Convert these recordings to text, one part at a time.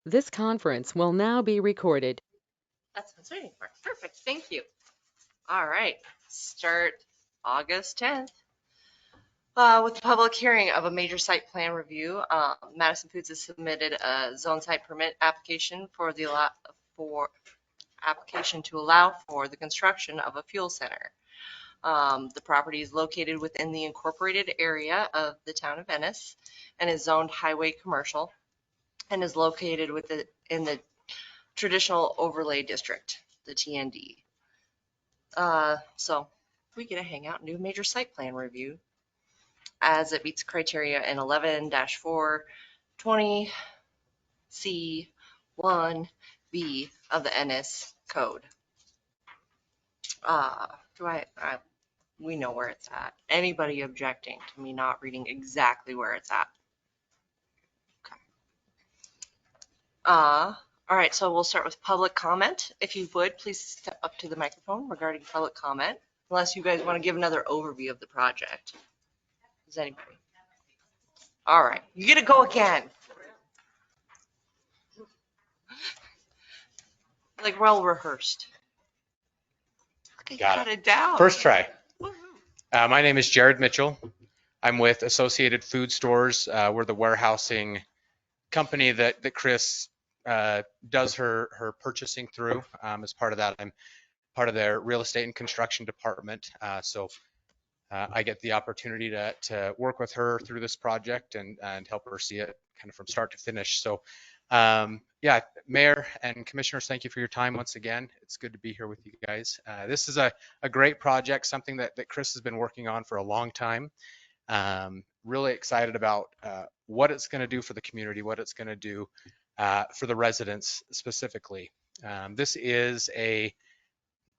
This conference will now be recorded. That's what I was waiting for. Perfect. Thank you. All right. Start August 10th with the public hearing of a major site plan review. Madison Foods has submitted a zone site permit application for application to allow for the construction of a fuel center. The property is located within the incorporated area of the town of Ennis and is zoned highway commercial and is located in the traditional overlay district, the TND. So we get to hang out and do a major site plan review as it meets criteria in 11-420C1B of the Ennis code. Uh, we know where it's at. Anybody objecting to me not reading exactly where it's at? Okay. All right, so we'll start with public comment. If you would, please step up to the microphone regarding public comment, unless you guys want to give another overview of the project. Does anybody? All right, you get to go again. Like well rehearsed. Okay, Got it down. First try. Woohoo. My name is Jared Mitchell. I'm with Associated Food Stores. We're the warehousing company that Chris does her purchasing through. As part of that, I'm part of their real estate and construction department. So I get the opportunity to work with her through this project and help her see it kind of from start to finish. So yeah, Mayor and Commissioners, thank you for your time once again. It's good to be here with you guys. This is a great project, something that Chris has been working on for a long time. Really excited about what it's going to do for the community, what it's going to do for the residents specifically. This is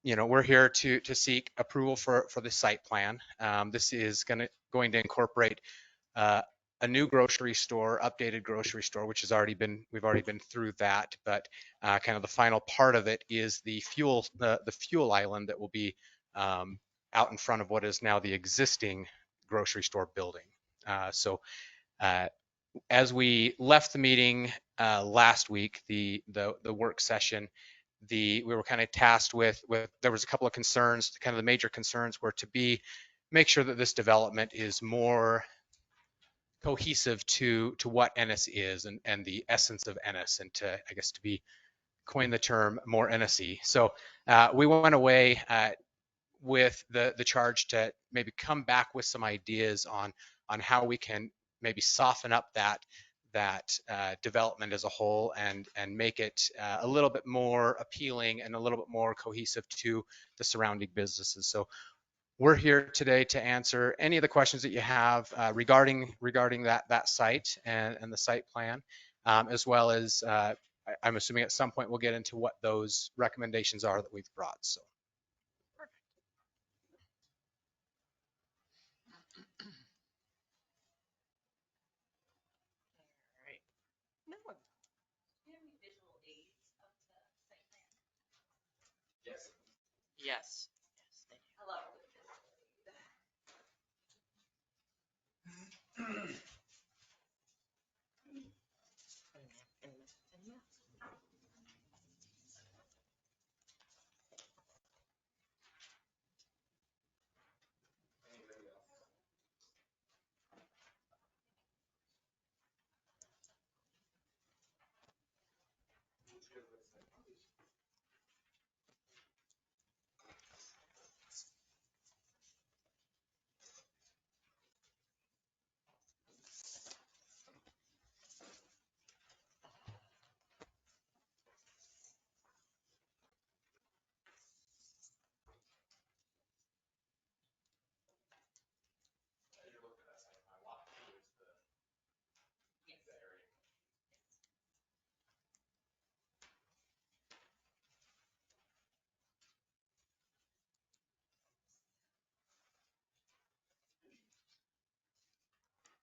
we're here to seek approval for the site plan. This is going to incorporate a new grocery store, updated grocery store, which we've already been through that, but kind of the final part of it is the fuel island that will be out in front of what is now the existing grocery store building. So as we left the meeting last week, the work session, we were kind of tasked with there was a couple of concerns. Kind of the major concerns were to make sure that this development is more cohesive to what Ennis is and the essence of Ennis, and to coin the term more Ennis-y. So we went away with the charge to maybe come back with some ideas on how we can maybe soften up that development as a whole and make it a little bit more appealing and a little bit more cohesive to the surrounding businesses. So we're here today to answer any of the questions that you have regarding that site and the site plan, as well as I'm assuming at some point we'll get into what those recommendations are that we've brought. So. All right. No one. Do you have any visual aids of the site plan? Yes. Yes. Hello.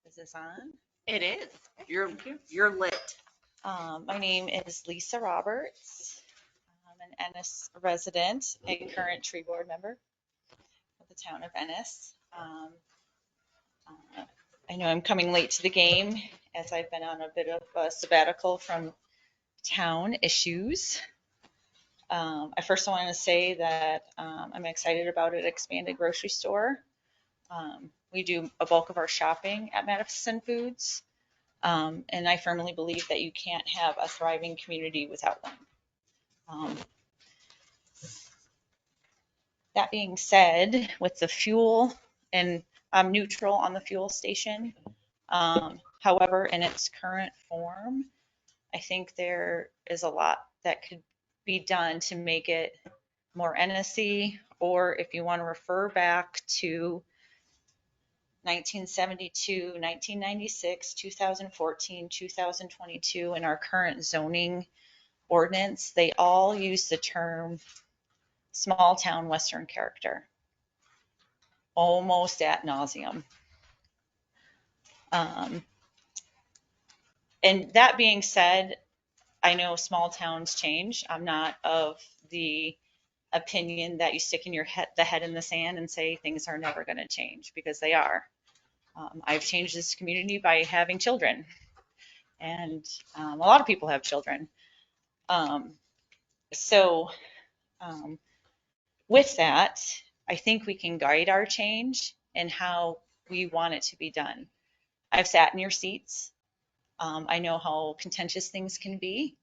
Is this on? It is. Thank you. You're lit. My name is Lisa Roberts. I'm an Ennis resident, a current tree board member of the town of Ennis. I know I'm coming late to the game as I've been on a bit of a sabbatical from town issues. I first want to say that I'm excited about an expanded grocery store. We do a bulk of our shopping at Madison Foods, and I firmly believe that you can't have a thriving community without one. That being said, with the fuel, and I'm neutral on the fuel station. However, in its current form, I think there is a lot that could be done to make it more Ennis-y, or if you want to refer back to 1972, 1996, 2014, 2022, in our current zoning ordinance, they all use the term small town Western character, almost ad nauseum. And that being said, I know small towns change. I'm not of the opinion that you stick in the head in the sand and say things are never going to change, because they are. I've changed this community by having children, and a lot of people have children. So with that, I think we can guide our change and how we want it to be done. I've sat in your seats. I know how contentious things can be.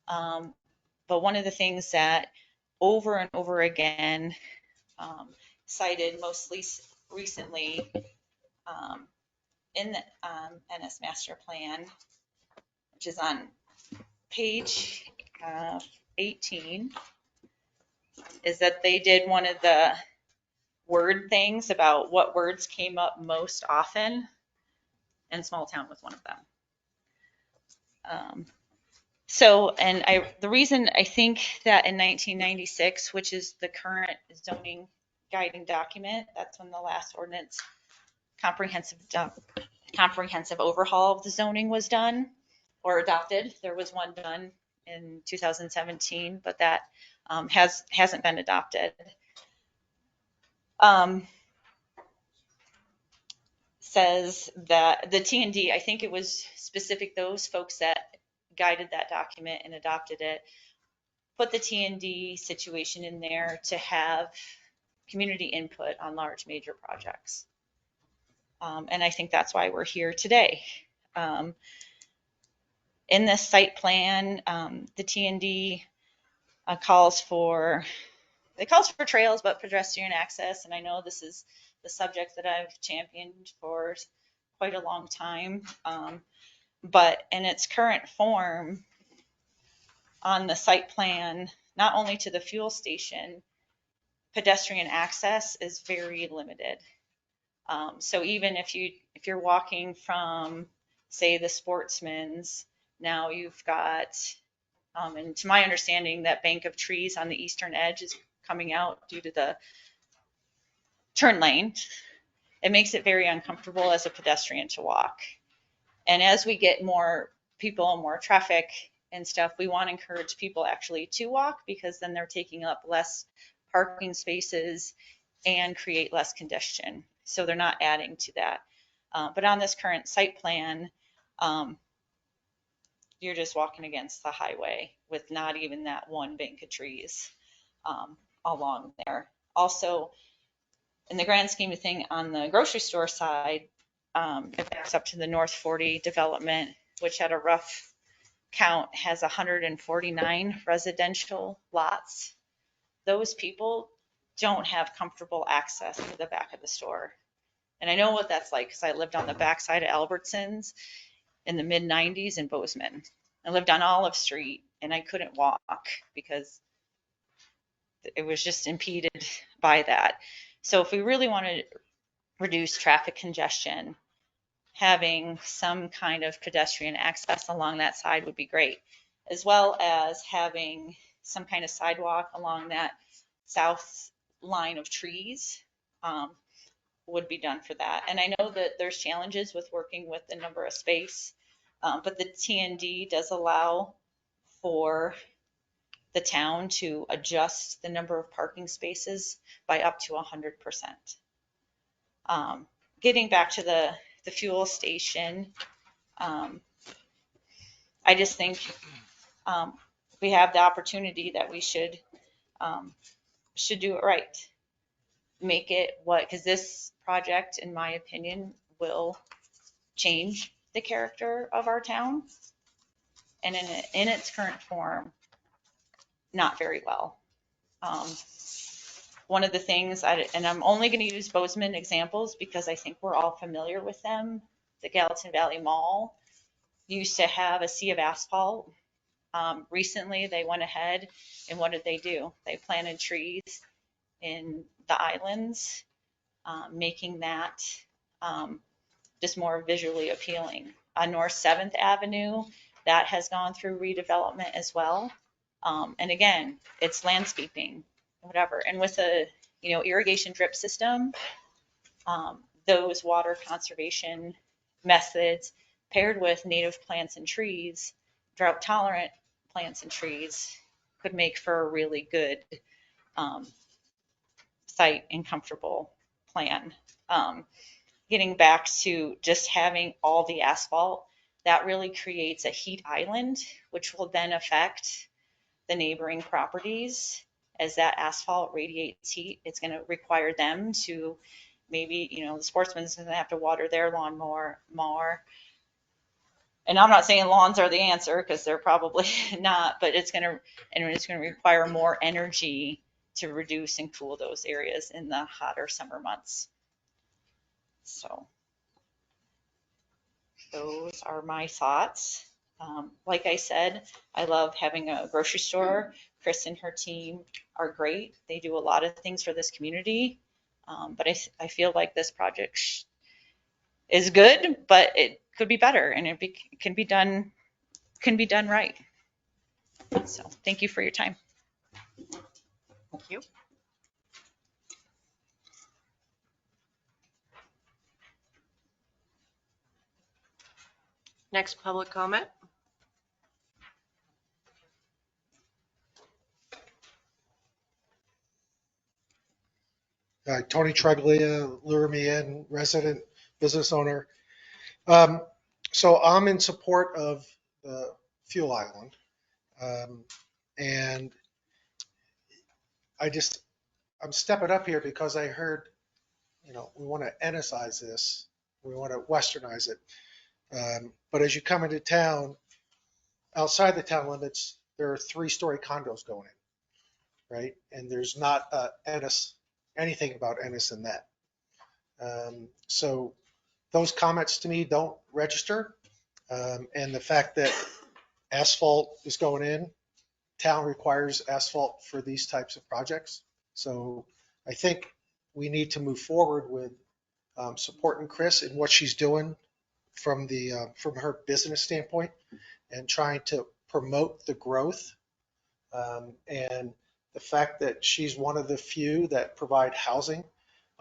But one of the things that over and over again, cited most recently in the Ennis Master Plan, which is on page 18, is that they did one of the word things about what words came up most often, and small town was one of them. The reason I think that in 1996, which is the current zoning guiding document, that's when the last ordinance comprehensive overhaul of the zoning was done or adopted. There was one done in 2017, but that hasn't been adopted. Says that the T&D, I think it was specific, those folks that guided that document and adopted it, put the T&D situation in there to have community input on large major projects. And I think that's why we're here today. In this site plan, the T&D calls for trails, but pedestrian access. And I know this is the subject that I've championed for quite a long time. But in its current form, on the site plan, not only to the fuel station, pedestrian access is very limited. So even if you're walking from, say, the Sportsman's, now you've got, and to my understanding, that bank of trees on the eastern edge is coming out due to the turn lane. It makes it very uncomfortable as a pedestrian to walk. And as we get more people and more traffic and stuff, we want to encourage people actually to walk, because then they're taking up less parking spaces and create less congestion. So they're not adding to that. But on this current site plan, you're just walking against the highway with not even that one bank of trees along there. Also, in the grand scheme of thing, on the grocery store side, it backs up to the North 40 development, which at a rough count has 149 residential lots. Those people don't have comfortable access to the back of the store. And I know what that's like, because I lived on the backside of Albertsons in the mid 90s in Bozeman. I lived on Olive Street, and I couldn't walk because it was just impeded by that. So if we really want to reduce traffic congestion, having some kind of pedestrian access along that side would be great, as well as having some kind of sidewalk along that south line of trees would be done for that. And I know that there's challenges with working with the number of space, but the T&D does allow for the town to adjust the number of parking spaces by up to 100%. Getting back to the fuel station, I just think we have the opportunity that we should do it right. Make it because this project, in my opinion, will change the character of our town. And in its current form, not very well. One of the things, and I'm only going to use Bozeman examples because I think we're all familiar with them. The Gallatin Valley Mall used to have a sea of asphalt. Recently, they went ahead and what did they do? They planted trees in the islands, making that just more visually appealing. On North 7th Avenue, that has gone through redevelopment as well. And again, it's landscaping, whatever. And with a, irrigation drip system, those water conservation methods paired with native plants and trees, drought tolerant plants and trees, could make for a really good site and comfortable plan. Getting back to just having all the asphalt, that really creates a heat island, which will then affect the neighboring properties. As that asphalt radiates heat, it's going to require them to maybe, the sportsman's going to have to water their lawn more. And I'm not saying lawns are the answer because they're probably not, but it's going to require more energy to reduce and cool those areas in the hotter summer months. So those are my thoughts. Like I said, I love having a grocery store. Chris and her team are great. They do a lot of things for this community. But I feel like this project is good, but it could be better, and it can be done right. So thank you for your time. Thank you. Next public comment. Tony Treglia, Lure Me In, resident business owner. So I'm in support of the fuel island. And I'm stepping up here because I heard, we want to Ennisize this. We want to westernize it. But as you come into town, outside the town limits, there are 3-story condos going in, right? And there's not anything about Ennis in that. So those comments to me don't register. And the fact that asphalt is going in, town requires asphalt for these types of projects. So I think we need to move forward with supporting Chris in what she's doing from her business standpoint and trying to promote the growth. And the fact that she's one of the few that provide housing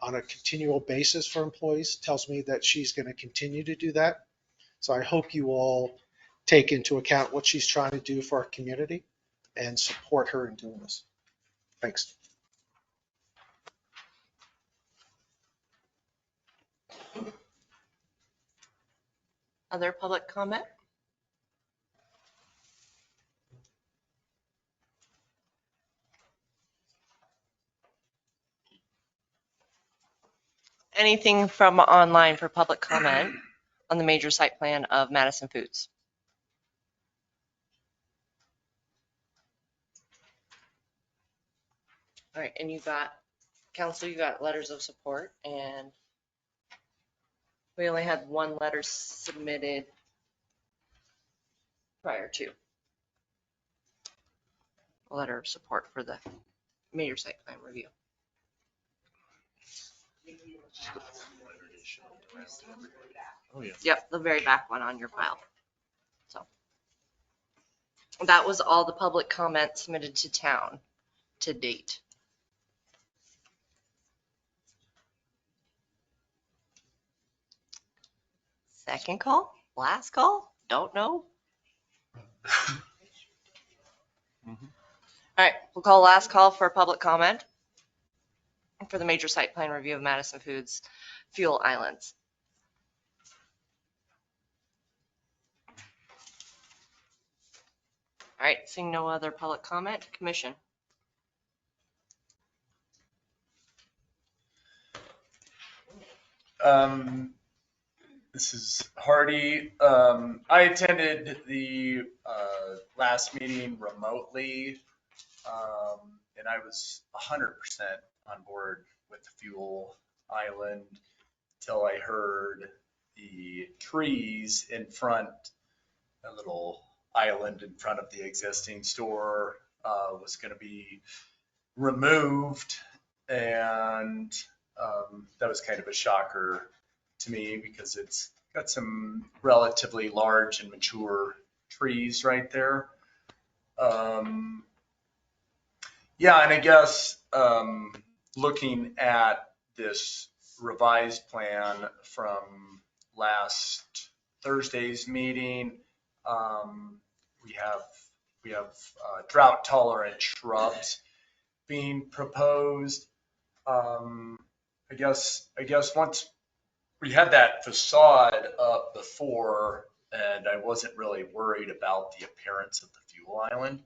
on a continual basis for employees tells me that she's going to continue to do that. So I hope you all take into account what she's trying to do for our community and support her in doing this. Thanks. Other public comment? Anything from online for public comment on the major site plan of Madison Foods? All right, and you got letters of support, and we only had one letter submitted prior to a letter of support for the major site plan review. Oh, yeah. Yep, the very back one on your file. So that was all the public comments submitted to town to date. Second call? Last call? Don't know. All right, we'll call last call for public comment for the major site plan review of Madison Foods Fuel Islands. All right, seeing no other public comment, commission. This is Hardy. I attended the last meeting remotely, and I was 100% on board with the fuel island till I heard the trees in front, a little island in front of the existing store was going to be removed, and that was kind of a shocker to me because it's got some relatively large and mature trees right there. Yeah, and I guess looking at this revised plan from last Thursday's meeting, we have drought tolerant shrubs being proposed. I guess once we had that facade up before, and I wasn't really worried about the appearance of the fuel island.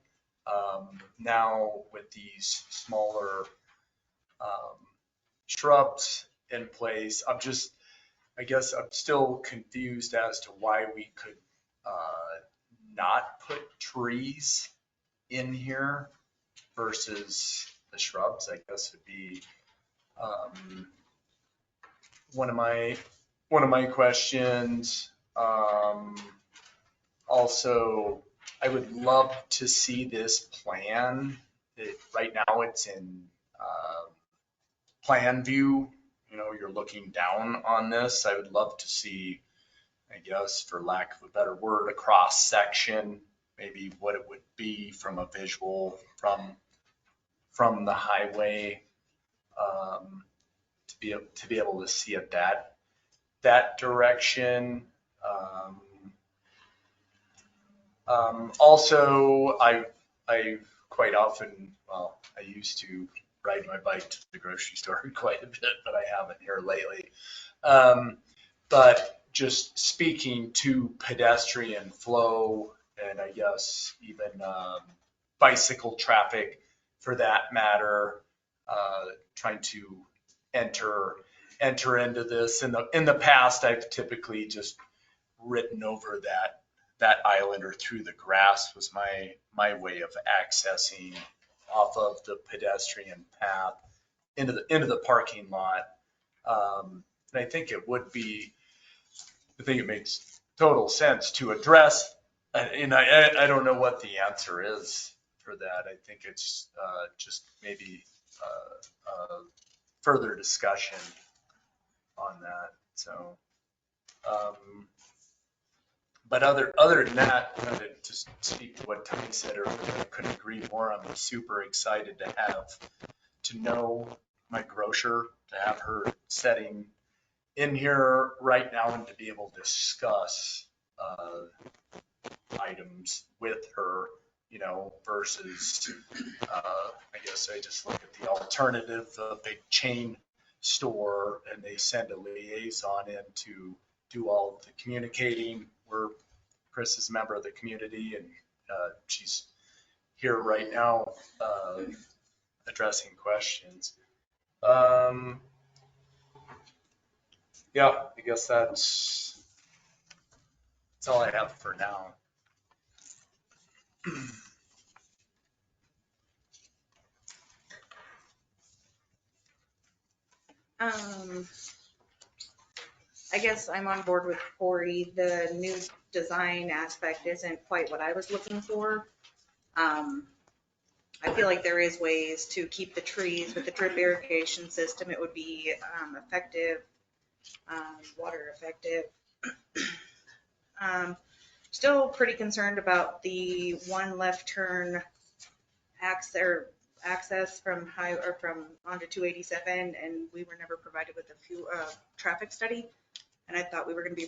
Now with these smaller shrubs in place, I guess I'm still confused as to why we could not put trees in here versus the shrubs. I guess would be one of my questions. Also, I would love to see this plan. Right now it's in plan view. You know, you're looking down on this. I would love to see, I guess, for lack of a better word, a cross section, maybe what it would be from a visual from the highway, to be able to see it that direction. Also, I quite often, well, I used to ride my bike to the grocery store quite a bit, but I haven't here lately. But just speaking to pedestrian flow and I guess even bicycle traffic for that matter, trying to enter into this. In the past, I've typically just ridden over that island or through the grass was my way of accessing off of the pedestrian path into the parking lot. And I think it makes total sense to address, and I don't know what the answer is for that. I think it's just maybe further discussion on that. So, but other than that, you know, to just speak to what Tony said earlier, I couldn't agree more. I'm super excited to know my grocer, to have her setting in here right now and to be able to discuss items with her, you know, versus I guess I just look at the alternative, the big chain store, and they send a liaison in to do all of the communicating. Chris is a member of the community, and she's here right now addressing questions. Yeah, I guess that's all I have for now. I guess I'm on board with Corey. The new design aspect isn't quite what I was looking for. I feel like there is ways to keep the trees with the drip irrigation system. It would be effective, water effective. Still pretty concerned about the one left turn access from onto 287, and we were never provided with a few traffic study. And I thought we were going to be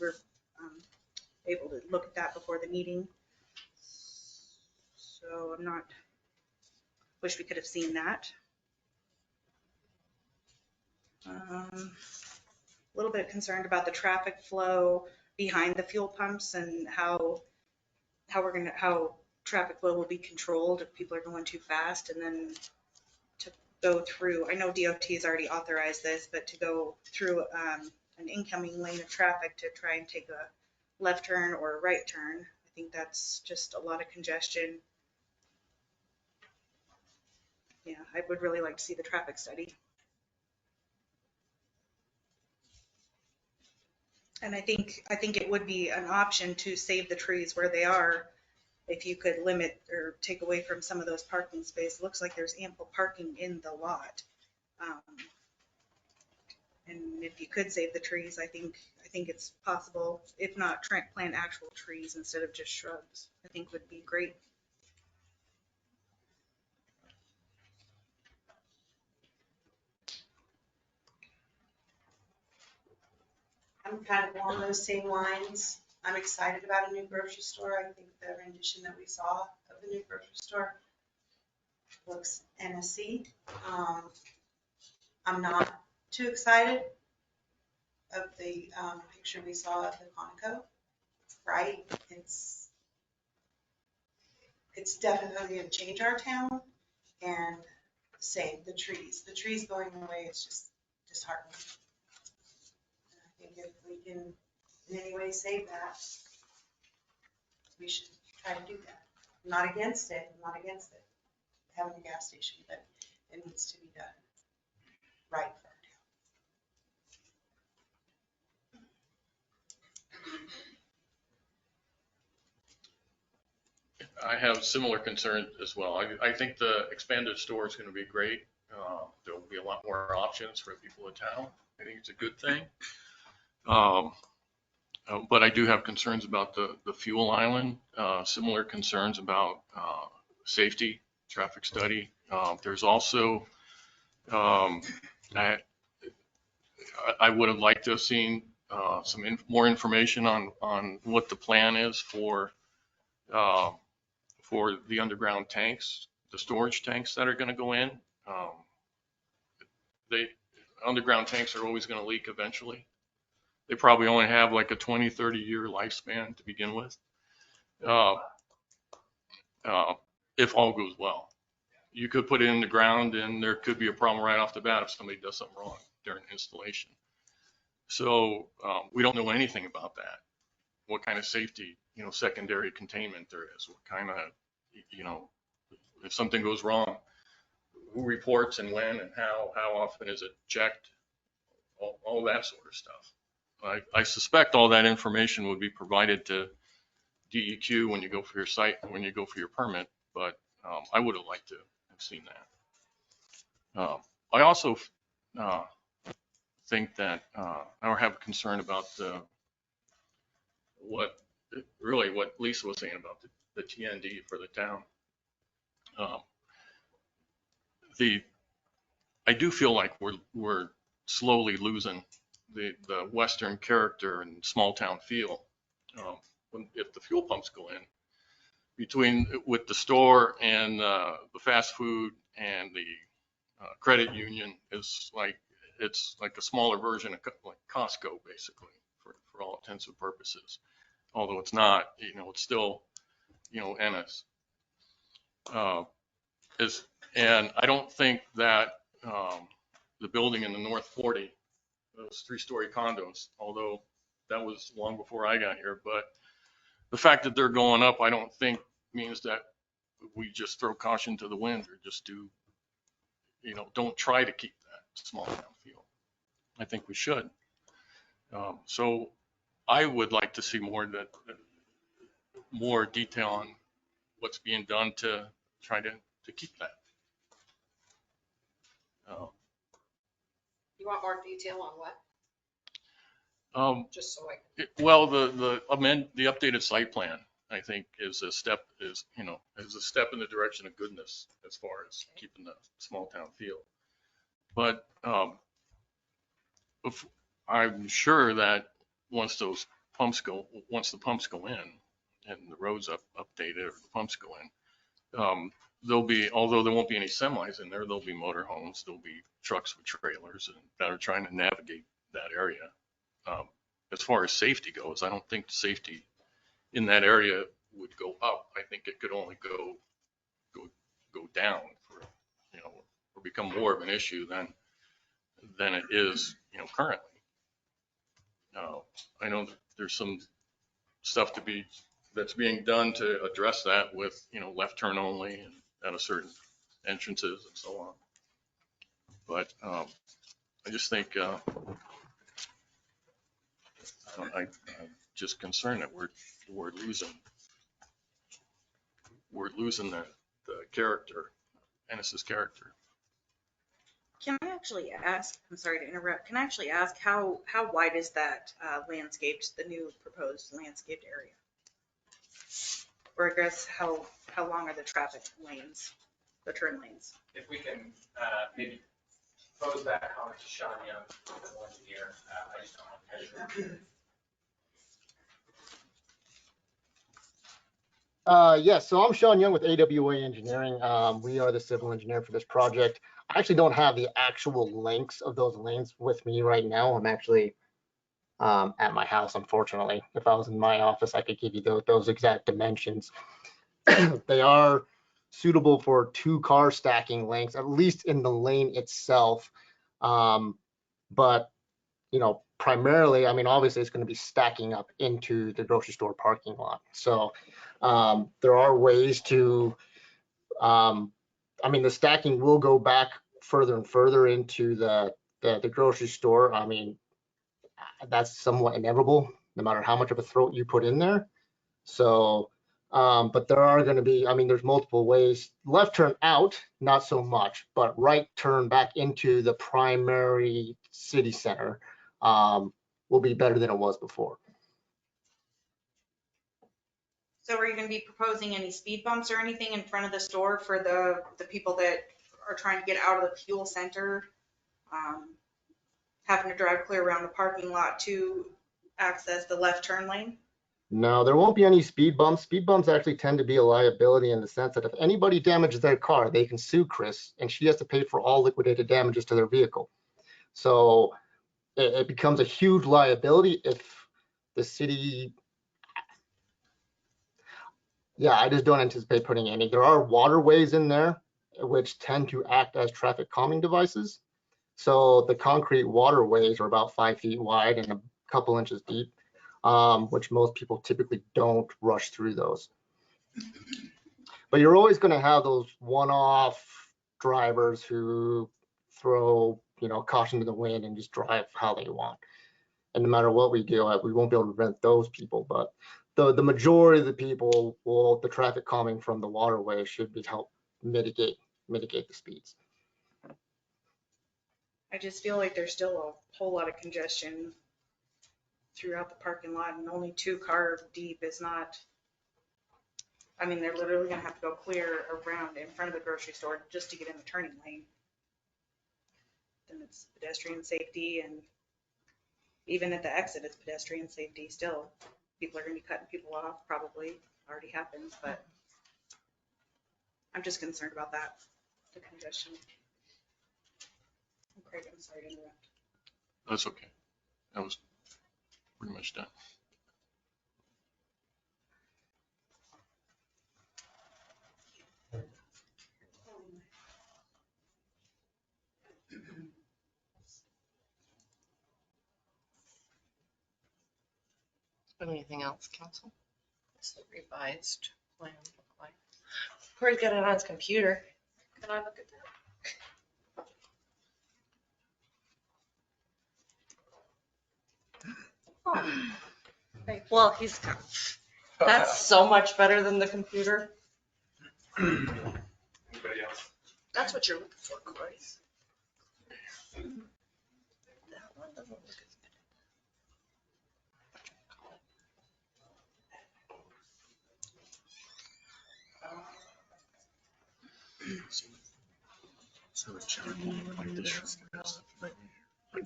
able to look at that before the meeting. So wish we could have seen that. A little bit concerned about the traffic flow behind the fuel pumps and how traffic flow will be controlled if people are going too fast, and then to go through, I know DOT has already authorized this, but to go through an incoming lane of traffic to try and take a left turn or a right turn, I think that's just a lot of congestion. Yeah, I would really like to see the traffic study. And I think it would be an option to save the trees where they are if you could limit or take away from some of those parking space. It looks like there's ample parking in the lot. And if you could save the trees, I think it's possible. If not, plant actual trees instead of just shrubs, I think would be great. I'm kind of along those same lines. I'm excited about a new grocery store. I think the rendition that we saw of the new grocery store looks Ennis-y. I'm not too excited of the picture we saw of the Conoco, right? It's definitely going to change our town, and same, the trees going away, it's just disheartening. I think if we can in any way save that, we should try to do that. I'm not against it, having a gas station, but it needs to be done right for our town. I have similar concerns as well. I think the expanded store is going to be great. There will be a lot more options for people in town. I think it's a good thing. But I do have concerns about the fuel island, similar concerns about safety, traffic study. There's also, I would have liked to have seen some more information on what the plan is for the underground tanks, the storage tanks that are going to go in. Underground tanks are always going to leak eventually. They probably only have like a 20, 30 year lifespan to begin with. If all goes well, you could put it in the ground and there could be a problem right off the bat if somebody does something wrong during installation. So we don't know anything about that. What kind of safety, secondary containment there is, what kind of, if something goes wrong, who reports and when and how often is it checked, all that sort of stuff. I suspect all that information would be provided to DEQ when you go for your site, when you go for your permit, but I would have liked to have seen that. I also think that I have a concern about what Lisa was saying about the TND for the town. I do feel like we're slowly losing the Western character and small town feel. If the fuel pumps go in, with the store and the fast food and the credit union, it's like a smaller version of like Costco basically for all intents and purposes. Although it's not, it's still, Ennis. And I don't think that the building in the North 40, those 3-story condos, although that was long before I got here, but the fact that they're going up, I don't think means that we just throw caution to the wind or just don't try to keep that small town feel. I think we should. So I would like to see more detail on what's being done to try to keep that. You want more detail on what? Just so I. Well, the updated site plan, I think, is a step in the direction of goodness as far as keeping the small town feel. But I'm sure that once the pumps go in and the roads updated or the pumps go in, although there won't be any semis in there, there'll be motorhomes, there'll be trucks with trailers that are trying to navigate that area. As far as safety goes, I don't think safety in that area would go up. I think it could only go down for, or become more of an issue than it is, currently. I know that there's some stuff that's being done to address that with, left turn only and at a certain entrances and so on. But I just think I'm just concerned that we're losing the character, Ennis's character. Can I actually ask, I'm sorry to interrupt, can I actually ask how wide is that landscaped, the new proposed landscaped area? Or I guess how long are the traffic lanes, the turn lanes? If we can maybe pose that comment to Sean Young, the engineer, I just don't want to measure. Yes, so I'm Sean Young with AWA Engineering. We are the civil engineer for this project. I actually don't have the actual lengths of those lanes with me right now. I'm actually at my house, unfortunately. If I was in my office, I could give you those exact dimensions. They are suitable for 2-car stacking lengths, at least in the lane itself. But, primarily, I mean, obviously it's going to be stacking up into the grocery store parking lot. So there are ways to, I mean, the stacking will go back further and further into the grocery store. I mean, that's somewhat inevitable, no matter how much of a throat you put in there. So, but there are going to be, I mean, there's multiple ways. Left turn out, not so much, but right turn back into the primary city center will be better than it was before. So are you going to be proposing any speed bumps or anything in front of the store for the people that are trying to get out of the fuel center, having to drive clear around the parking lot to access the left turn lane? No, there won't be any speed bumps. Speed bumps actually tend to be a liability in the sense that if anybody damages their car, they can sue Chris and she has to pay for all liquidated damages to their vehicle. So it becomes a huge liability if the city, yeah, I just don't anticipate putting any. There are waterways in there which tend to act as traffic calming devices. So the concrete waterways are about 5 feet wide and a couple inches deep, which most people typically don't rush through those. But you're always going to have those one-off drivers who throw, caution to the wind and just drive how they want. And no matter what we do, we won't be able to prevent those people. But the majority of the people the traffic calming from the waterway should be help mitigate the speeds. I just feel like there's still a whole lot of congestion throughout the parking lot, and only 2-car deep is not, I mean, they're literally gonna have to go clear around in front of the grocery store just to get in the turning lane. Then it's pedestrian safety, and even at the exit, it's pedestrian safety still. People are gonna be cutting people off, probably already happens, but I'm just concerned about that, the congestion. Craig, I'm sorry to interrupt. That's okay. That was pretty much done. Anything else, council? This is a revised plan. Corey's got it on his computer. Can I look at that? Oh. Well, that's so much better than the computer. Anybody else? That's what you're looking for, Corey. That one doesn't look as good. So the John, like the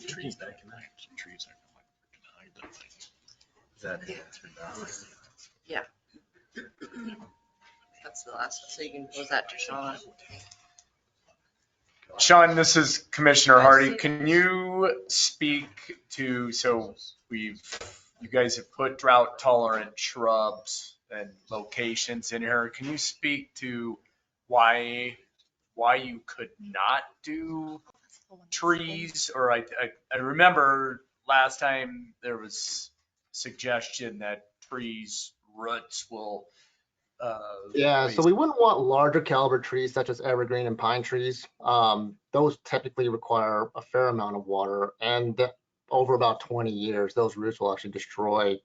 trees back in there, some trees are like hide that thing. Is that Yeah. That's the last one, so you can pose that to Sean. Sean, this is Commissioner Hardy. Can you speak to, you guys have put drought tolerant shrubs and locations in here. Can you speak to why you could not do trees? Or I remember last time there was suggestion that trees roots will Yeah, so we wouldn't want larger caliber trees such as evergreen and pine trees. Those typically require a fair amount of water, and over about 20 years, those roots will actually destroy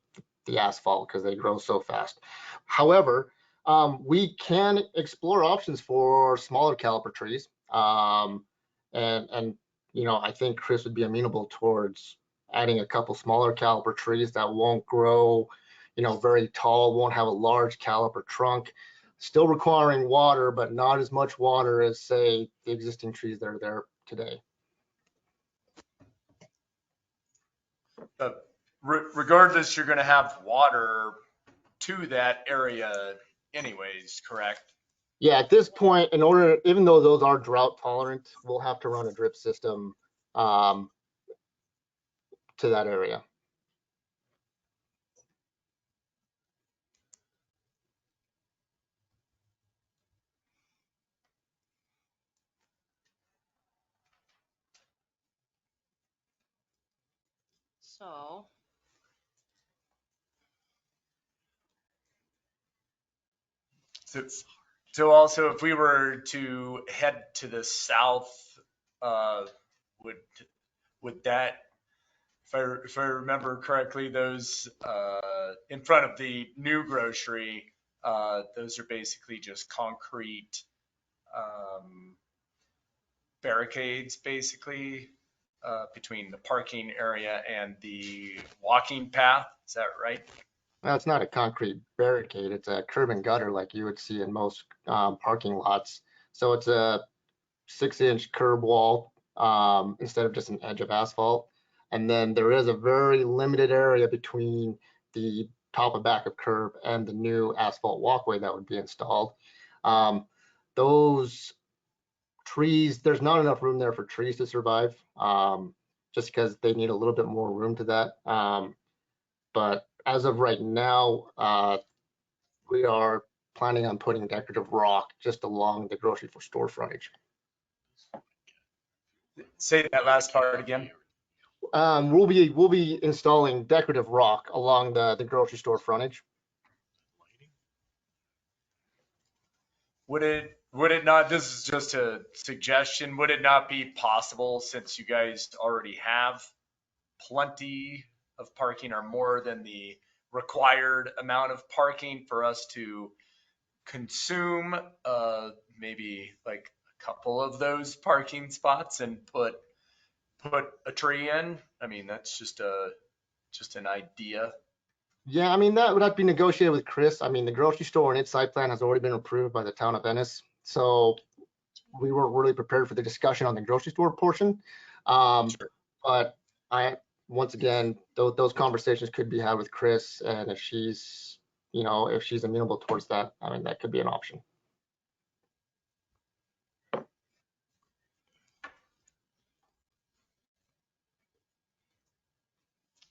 the asphalt because they grow so fast. However, we can explore options for smaller caliber trees. And I think Chris would be amenable towards adding a couple smaller caliber trees that won't grow, very tall, won't have a large caliber trunk, still requiring water, but not as much water as, say, the existing trees that are there today. But regardless, you're going to have water to that area anyways, correct? Yeah, at this point, even though those are drought tolerant, we'll have to run a drip system to that area. So, So also, if we were to head to the south, would that, if I remember correctly, those in front of the new grocery, those are basically just concrete barricades, basically, between the parking area and the walking path. Is that right? Well, it's not a concrete barricade. It's a curb and gutter like you would see in most parking lots. So it's a 6-inch curb wall instead of just an edge of asphalt. And then there is a very limited area between the top and back of curb and the new asphalt walkway that would be installed. Those trees, there's not enough room there for trees to survive, just because they need a little bit more room to that. But as of right now, we are planning on putting decorative rock just along the grocery store frontage. Say that last part again. We'll be installing decorative rock along the grocery store frontage. Would it not, this is just a suggestion, would it not be possible, since you guys already have plenty of parking or more than the required amount of parking, for us to consume maybe like a couple of those parking spots and put a tree in? I mean, that's just an idea. Yeah, I mean, that would have to be negotiated with Chris. I mean, the grocery store and its site plan has already been approved by the town of Ennis. So we weren't really prepared for the discussion on the grocery store portion. But once again, those conversations could be had with Chris, and if she's amenable towards that, I mean, that could be an option.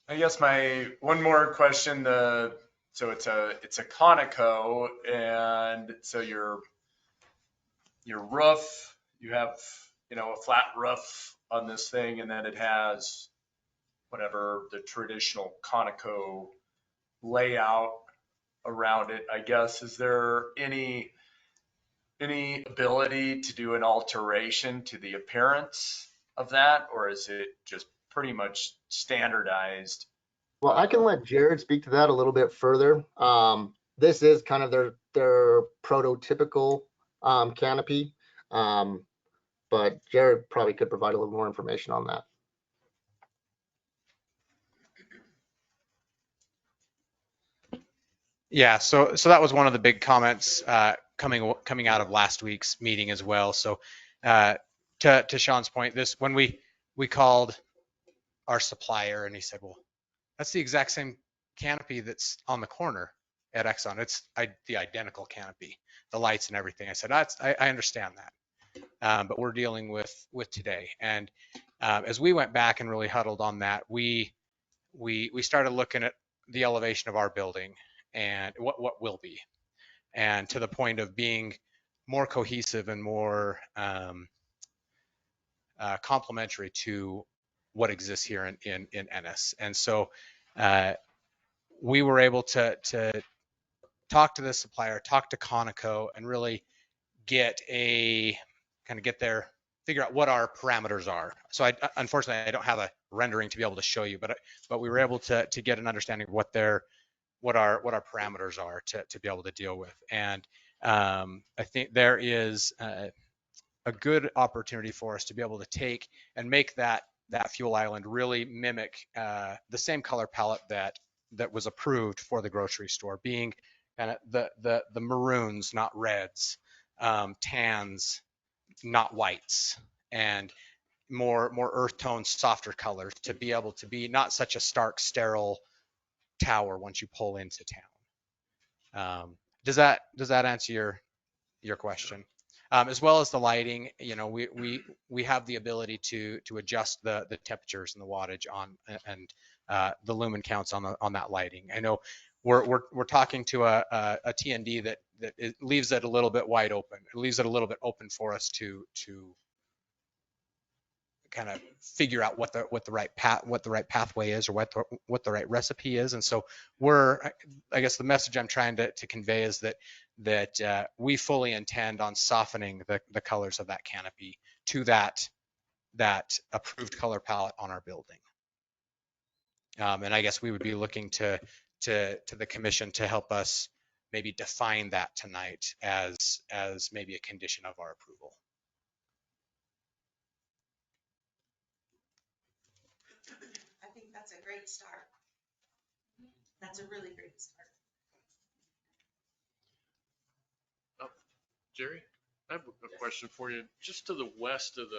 I guess my one more question, so it's a Conoco, and so your roof, you have, a flat roof on this thing, and then it has whatever the traditional Conoco layout around it, I guess. Is there any ability to do an alteration to the appearance of that, or is it just pretty much standardized? Well, I can let Jared speak to that a little bit further. This is kind of their prototypical canopy, but Jared probably could provide a little more information on that. Yeah, so that was one of the big comments coming out of last week's meeting as well. So to Sean's point, when we called our supplier and he said, well, that's the exact same canopy that's on the corner at Exxon. It's the identical canopy, the lights and everything. I said, I understand that, but we're dealing with today. And as we went back and really huddled on that, we started looking at the elevation of our building and what will be, and to the point of being more cohesive and more complementary to what exists here in Ennis. And so we were able to talk to the supplier, talk to Conoco, and really get figure out what our parameters are. So unfortunately, I don't have a rendering to be able to show you, but we were able to get an understanding of what our parameters are to be able to deal with. And I think there is a good opportunity for us to be able to take and make that fuel island really mimic the same color palette that was approved for the grocery store, being kind of the maroons, not reds, tans, not whites, and more earth tones, softer colors, to be able to be not such a stark, sterile tower once you pull into town. Does that answer your question? As well as the lighting, we have the ability to adjust the temperatures and the wattage on and the lumen counts on that lighting. I know we're talking to a T&D that it leaves it a little bit wide open. It leaves it a little bit open for us to kind of figure out what the right pathway is, or what the right recipe is. And so I guess the message I'm trying to convey is that we fully intend on softening the colors of that canopy to that approved color palette on our building. And I guess we would be looking to the commission to help us maybe define that tonight as maybe a condition of our approval. I think that's a great start. That's a really great start. Jerry, I have a question for you. Just to the west of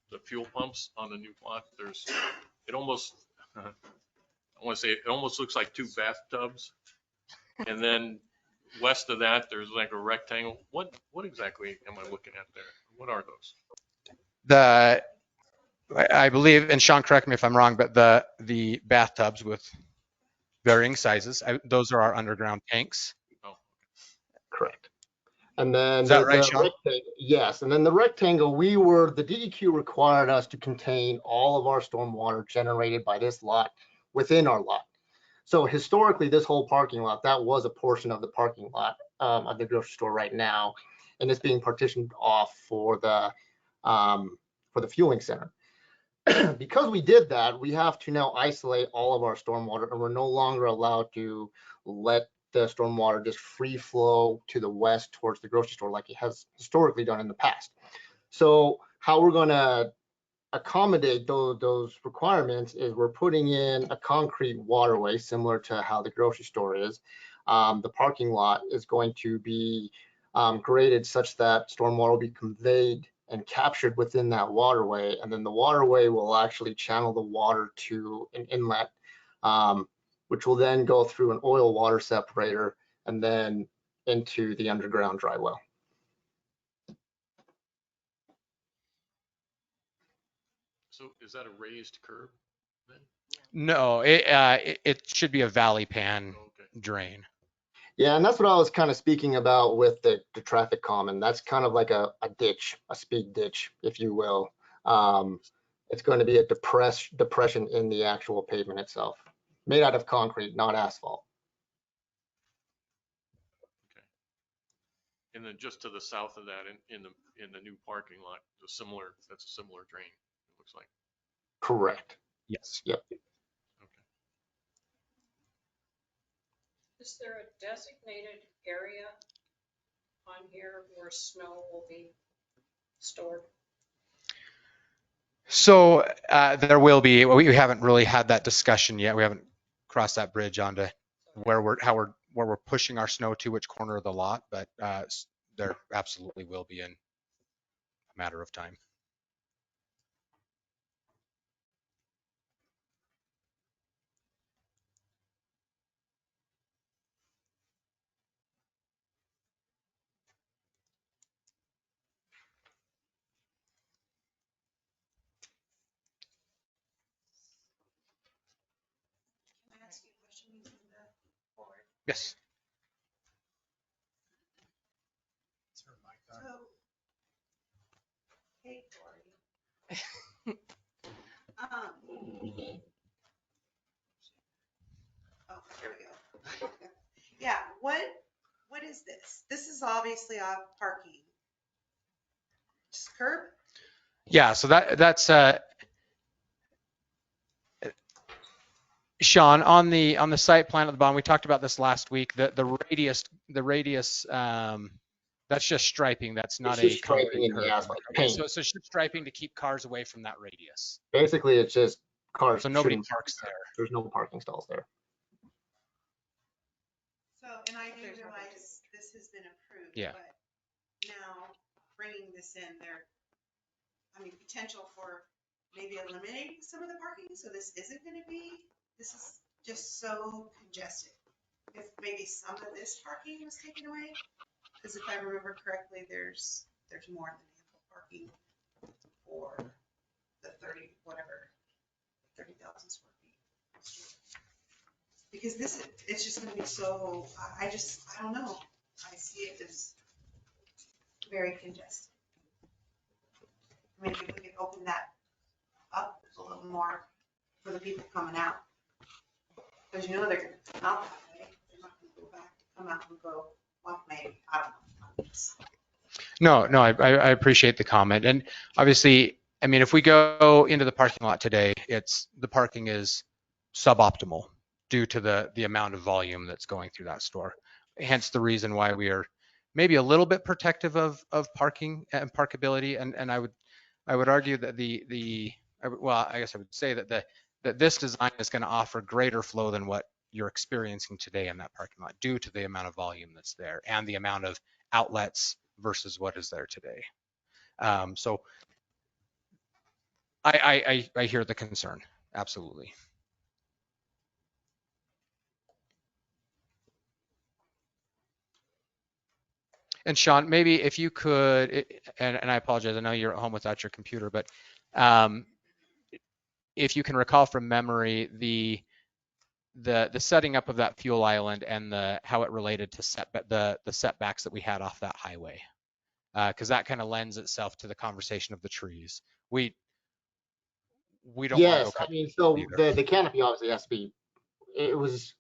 the fuel pumps on the new lot, it almost, I want to say, it almost looks like two bathtubs. And then west of that, there's like a rectangle. What exactly am I looking at there? What are those? I believe, and Sean, correct me if I'm wrong, but the bathtubs with varying sizes, those are our underground tanks. Oh, Correct. And then Is that right, Sean? yes. And then the rectangle, the DEQ required us to contain all of our stormwater generated by this lot within our lot. So historically, this whole parking lot, that was a portion of the parking lot of the grocery store right now. And it's being partitioned off for the fueling center. Because we did that, we have to now isolate all of our stormwater, and we're no longer allowed to let the stormwater just free flow to the west towards the grocery store like it has historically done in the past. So how we're going to accommodate those requirements is we're putting in a concrete waterway similar to how the grocery store is. The parking lot is going to be graded such that stormwater will be conveyed and captured within that waterway, and then the waterway will actually channel the water to an inlet, which will then go through an oil water separator and then into the underground dry well. so is that a raised curb then? No, it should be a valley pan drain. Yeah, and that's what I was kind of speaking about with the traffic common. That's kind of like a ditch, a speed ditch, if you will. It's going to be a depression in the actual pavement itself, made out of concrete, not asphalt. Okay. And then just to the south of that, in the new parking lot, that's a similar drain, it looks like. Correct. Yes. Yep. Okay. Is there a designated area on here where snow will be stored? So there will be. We haven't really had that discussion yet. We haven't crossed that bridge onto where we're pushing our snow to which corner of the lot, but there absolutely will be in a matter of time. Can I ask you a question using the board? Yes. So, hey, Cory. Oh, here we go. Yeah, what is this? This is obviously off parking. Just curb? Yeah, so that's Sean, on the site plan at the bottom, we talked about this last week. The radius that's just striping. That's not It's a just striping concrete in the curb. asphalt, Okay, paint. so it's just striping to keep cars away from that radius. Basically, it's just cars So nobody shouldn't, parks there. there's no parking stalls there. So, and I do realize this has been approved, Yeah. but now bringing this in there, I mean, potential for maybe eliminating some of the parking, so this isn't gonna be, this is just so congested. If maybe some of this parking was taken away, because if I remember correctly, there's more than ample parking for the 30, whatever, 30,000 square feet. Because this, it's just gonna be so, I don't know. I see it as very congested. I mean, if we could open that up a little more for the people coming out. Because you know they're gonna come out that way. They're not gonna go back, come out and go, well, maybe, I don't know. No, I appreciate the comment. And obviously, I mean, if we go into the parking lot today, the parking is suboptimal due to the amount of volume that's going through that store. Hence the reason why we are maybe a little bit protective of parking and parkability. And I would argue that I guess I would say that this design is going to offer greater flow than what you're experiencing today in that parking lot due to the amount of volume that's there and the amount of outlets versus what is there today. So I hear the concern, absolutely. And Sean, maybe if you could, and I apologize, I know you're at home without your computer, but if you can recall from memory the setting up of that fuel island and how it related to the setbacks that we had off that highway, because that kind of lends itself to the conversation of the trees. We don't want to Yes, go cut I mean, so either. the canopy obviously has to be, it was,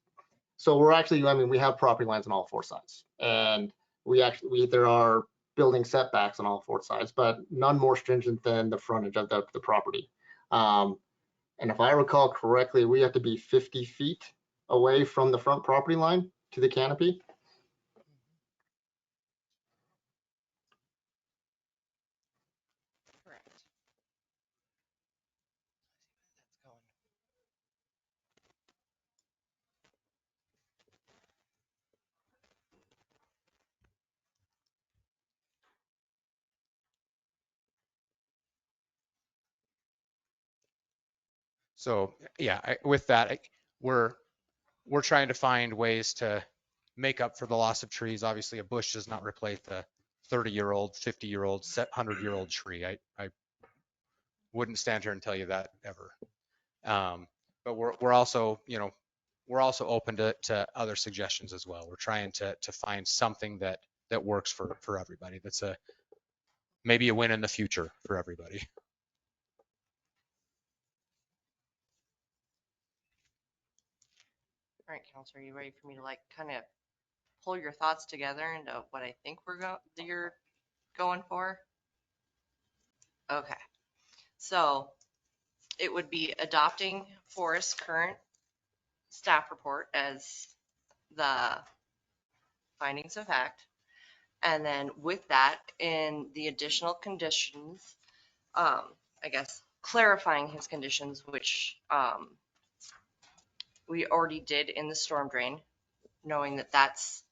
so we're actually, I mean, we have property lines on all four sides. And there are building setbacks on all four sides, but none more stringent than the frontage of the property. And if I recall correctly, we have to be 50 feet away from the front property line to the canopy. Correct. So yeah, with that, we're trying to find ways to make up for the loss of trees. Obviously, a bush does not replace a 30-year-old, 50-year-old, 100-year-old tree. I wouldn't stand here and tell you that ever. But we're also, we're also open to other suggestions as well. We're trying to find something that works for everybody. That's maybe a win in the future for everybody. All right, Counselor, are you ready for me to kind of pull your thoughts together into what I think you're going for? Okay. So it would be adopting Forrest's current staff report as the findings of fact. And then with that, in the additional conditions, I guess clarifying his conditions, which we already did in the storm drain, knowing that that's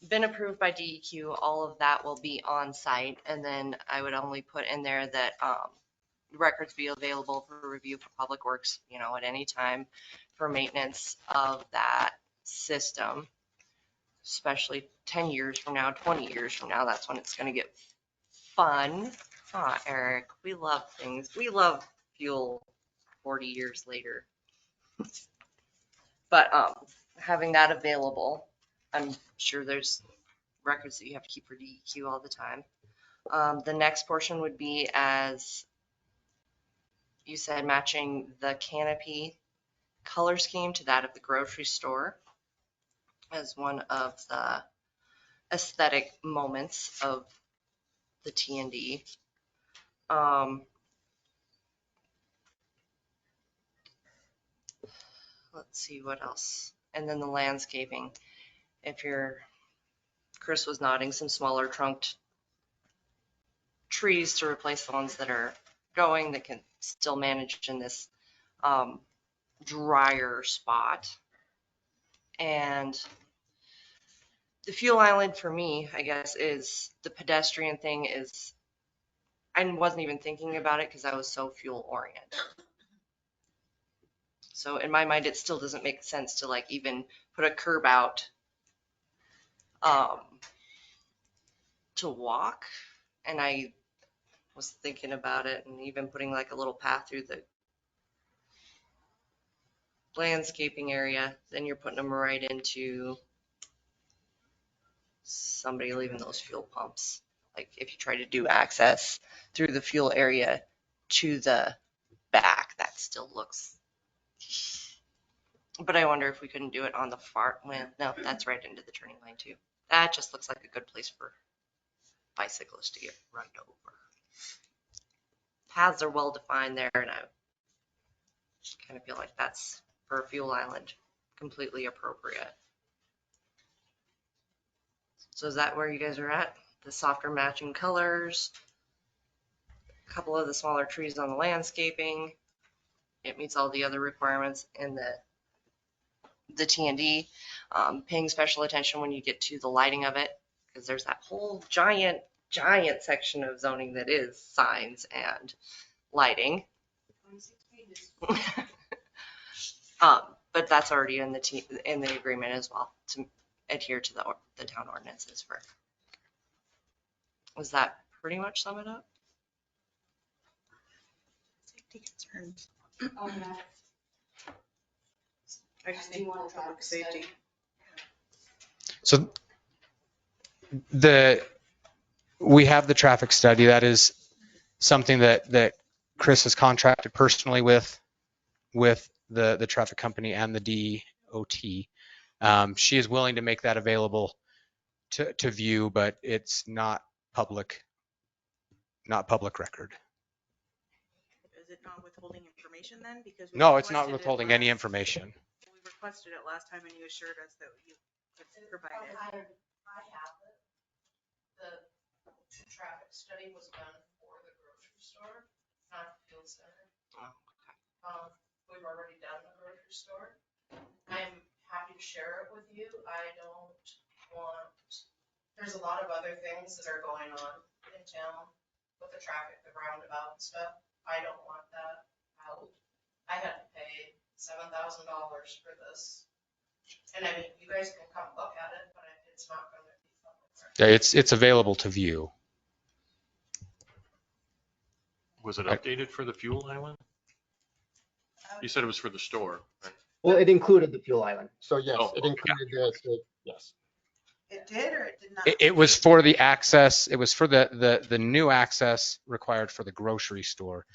been approved by DEQ, all of that will be on site. And then I would only put in there that records be available for review for Public Works, at any time for maintenance of that system, especially 10 years from now, 20 years from now. That's when it's going to get fun. Eric, we love things. We love fuel 40 years later. But having that available. I'm sure there's records that you have to keep for DEQ all the time. The next portion would be, as you said, matching the canopy color scheme to that of the grocery store as one of the aesthetic moments of the T&D. Let's see what else. And then the landscaping. If Chris was nodding, some smaller trunked trees to replace the ones that are going that can still manage in this drier spot. And the fuel island for me, I guess, is the pedestrian thing is, I wasn't even thinking about it because I was so fuel oriented. So in my mind, it still doesn't make sense to like even put a curb out to walk. And I was thinking about it and even putting like a little path through the landscaping area, then you're putting them right into somebody leaving those fuel pumps. Like if you try to do access through the fuel area to the back, that still looks. But I wonder if we couldn't do it on the far, well, no, that's right into the turning lane too. That just looks like a good place for bicyclists to get run over. Paths are well defined there, and I kind of feel like that's for a fuel island completely appropriate. So is that where you guys are at? The softer matching colors, a couple of the smaller trees on the landscaping. It meets all the other requirements in the T&D. Paying special attention when you get to the lighting of it, because there's that whole giant section of zoning that is signs and lighting. But that's already in the agreement as well to adhere to the town ordinances for. Was that pretty much sum it up? Safety concerns. Oh, yeah. I just think public safety. So we have the traffic study. That is something that Chris has contracted personally with the traffic company and the DOT. She is willing to make that available to view, but it's not public record. Is it not withholding information then? Because No, it's not withholding any information. We requested it last time and you assured us that you could provide it. I have it. The traffic study was done for the grocery store, not the field center. Oh, okay. We've already done the grocery store. I'm happy to share it with you. I don't want, there's a lot of other things that are going on in town with the traffic, the roundabout and stuff. I don't want that out. I had to pay $7,000 for this. And I mean, you guys can come look at it, but it's not going to be public record. Yeah, it's available to view. Was it updated for the fuel island? You said it was for the store, right? Well, it included the fuel island. So yes, Oh, it okay. included yes. It did or it did not? It was for the access. It was for the new access required for the grocery store,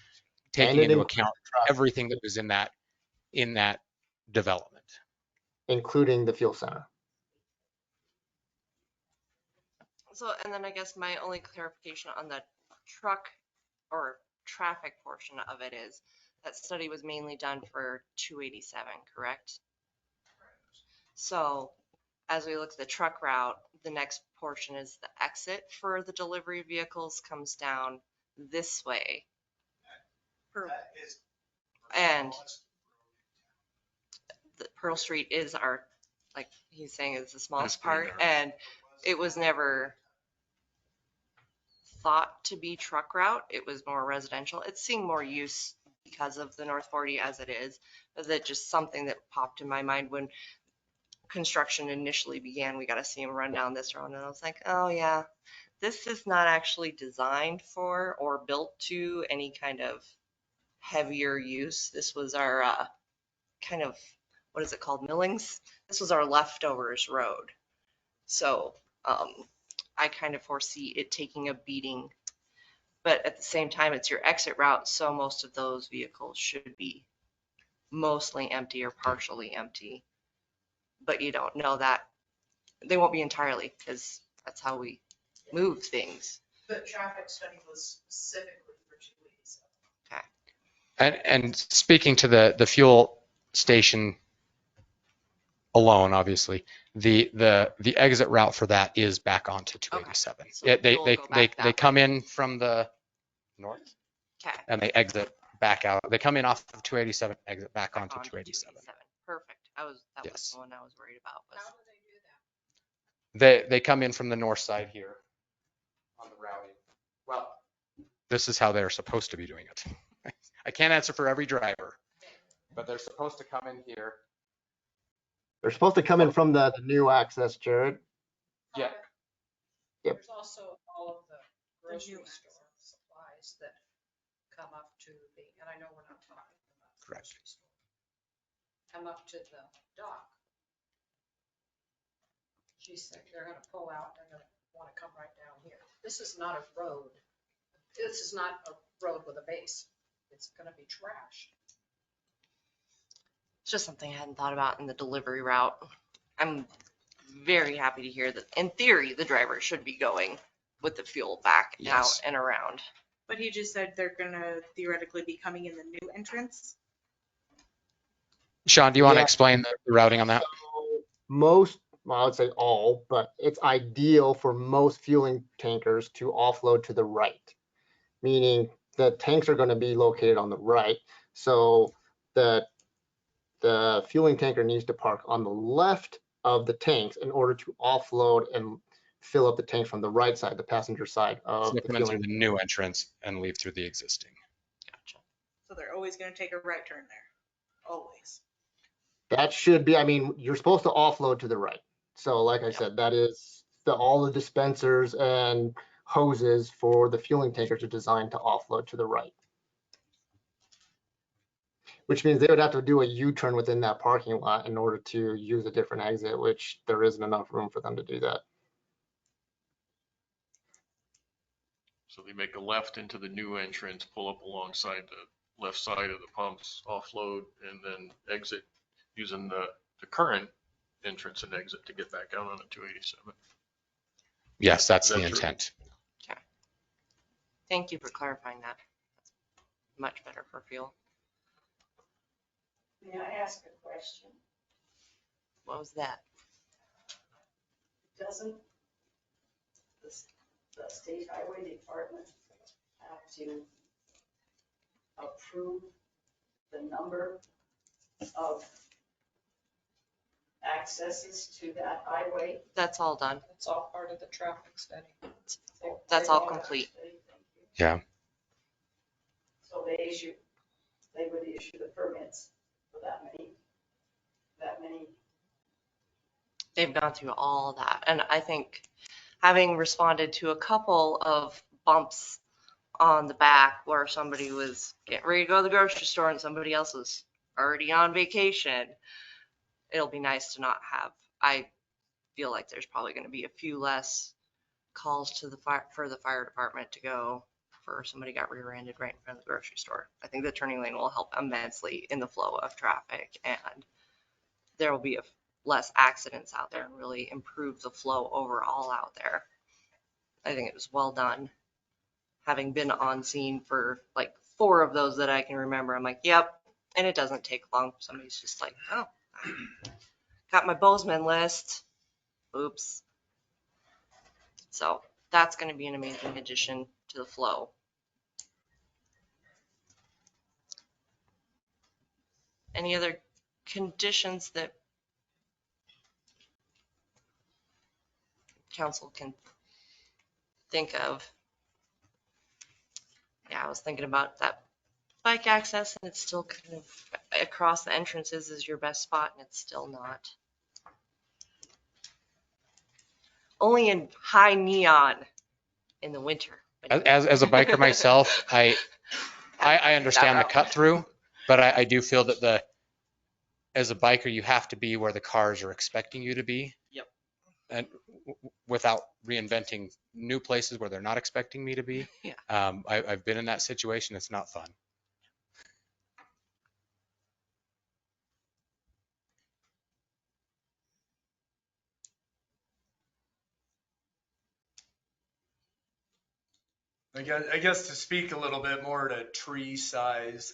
taking into account everything that was in that development, including the fuel center. So, and then I guess my only clarification on the truck or traffic portion of it is that study was mainly done for 287, correct? So as we look at the truck route, the next portion is the exit for the delivery vehicles comes down this way. And the Pearl Street is our, like he's saying, is the smallest part, and it was never thought to be truck route. It was more residential. It's seeing more use because of the North 40 as it is, but that just something that popped in my mind when construction initially began. We got to see them run down this road, and I was like, oh yeah, this is not actually designed for or built to any kind of heavier use. This was our kind of what is it called, millings? This was our leftovers road. So I kind of foresee it taking a beating. But at the same time, it's your exit route, so most of those vehicles should be mostly empty or partially empty. But you don't know that. They won't be entirely, because that's how we move things. The traffic study was specifically for 287. And speaking to the fuel station alone, obviously, the exit route for that is back onto 287. Okay, so They come in from the north Okay. and they exit back out. They come in off of 287, exit back onto 287. Perfect. That was Yes. the one I was worried about. How do they do that? They come in from the north side here on the routing. Well, this is how they're supposed to be doing it. I can't answer for every driver, but they're supposed to come in here. They're supposed to come in from the new access, Jared. Yeah. Yep. There's also all of the grocery new store supplies that come up to the, and I know we're not talking about the Correct. grocery store. Come up to the dock. She said they're gonna pull out, they're gonna wanna come right down here. This is not a road. This is not a road with a base. It's gonna be trashed. It's just something I hadn't thought about in the delivery route. I'm very happy to hear that in theory, the driver should be going with the fuel back Yes. out and around. But he just said they're gonna theoretically be coming in the new entrance. Sean, do you want to Yeah. explain the routing on that? So most, well, I would say all, but it's ideal for most fueling tankers to offload to the right, meaning the tanks are going to be located on the right. So the fueling tanker needs to park on the left of the tanks in order to offload and fill up the tanks from the right side, the passenger side So of they the come in fueling. through the new entrance and leave through the existing. Gotcha. So they're always gonna take a right turn there. Always. That should be, I mean, you're supposed to offload to the right. So like I Yep. said, that is all the dispensers and hoses for the fueling tankers are designed to offload to the right. Which means they would have to do a U-turn within that parking lot in order to use a different exit, which there isn't enough room for them to do that. So they make a left into the new entrance, pull up alongside the left side of the pumps, offload, and then exit using the current entrance and exit to get back out on the 287. Yes, that's the That's true. intent. Thank you for clarifying that. Much better for fuel. May I ask a question? What was that? Doesn't the state highway department have to approve the number of accesses to that highway? That's all done. It's all part of the traffic study. That's all complete. Yeah. So they would issue the permits for that many. They've gone through all that. And I think having responded to a couple of bumps on the back where somebody was getting ready to go to the grocery store and somebody else was already on vacation, it'll be nice to not have. I feel like there's probably going to be a few less calls to the fire department to go for somebody got rear-ended right in front of the grocery store. I think the turning lane will help immensely in the flow of traffic, and there will be less accidents out there and really improve the flow overall out there. I think it was well done. Having been on scene for like 4 of those that I can remember, I'm like, yep. And it doesn't take long. Somebody's just like, oh, got my Bozeman list. Oops. So that's going to be an amazing addition to the flow. Any other conditions that council can think of? Yeah, I was thinking about that bike access, and it's still kind of across the entrances is your best spot, and it's still not. Only in high neon in the winter. As a biker myself, I understand the cut through, but I do feel that as a biker, you have to be where the cars are expecting you to be. Yep. And without reinventing new places where they're not expecting me to be. Yeah. I've been in that situation. It's not fun. I guess to speak a little bit more to tree size,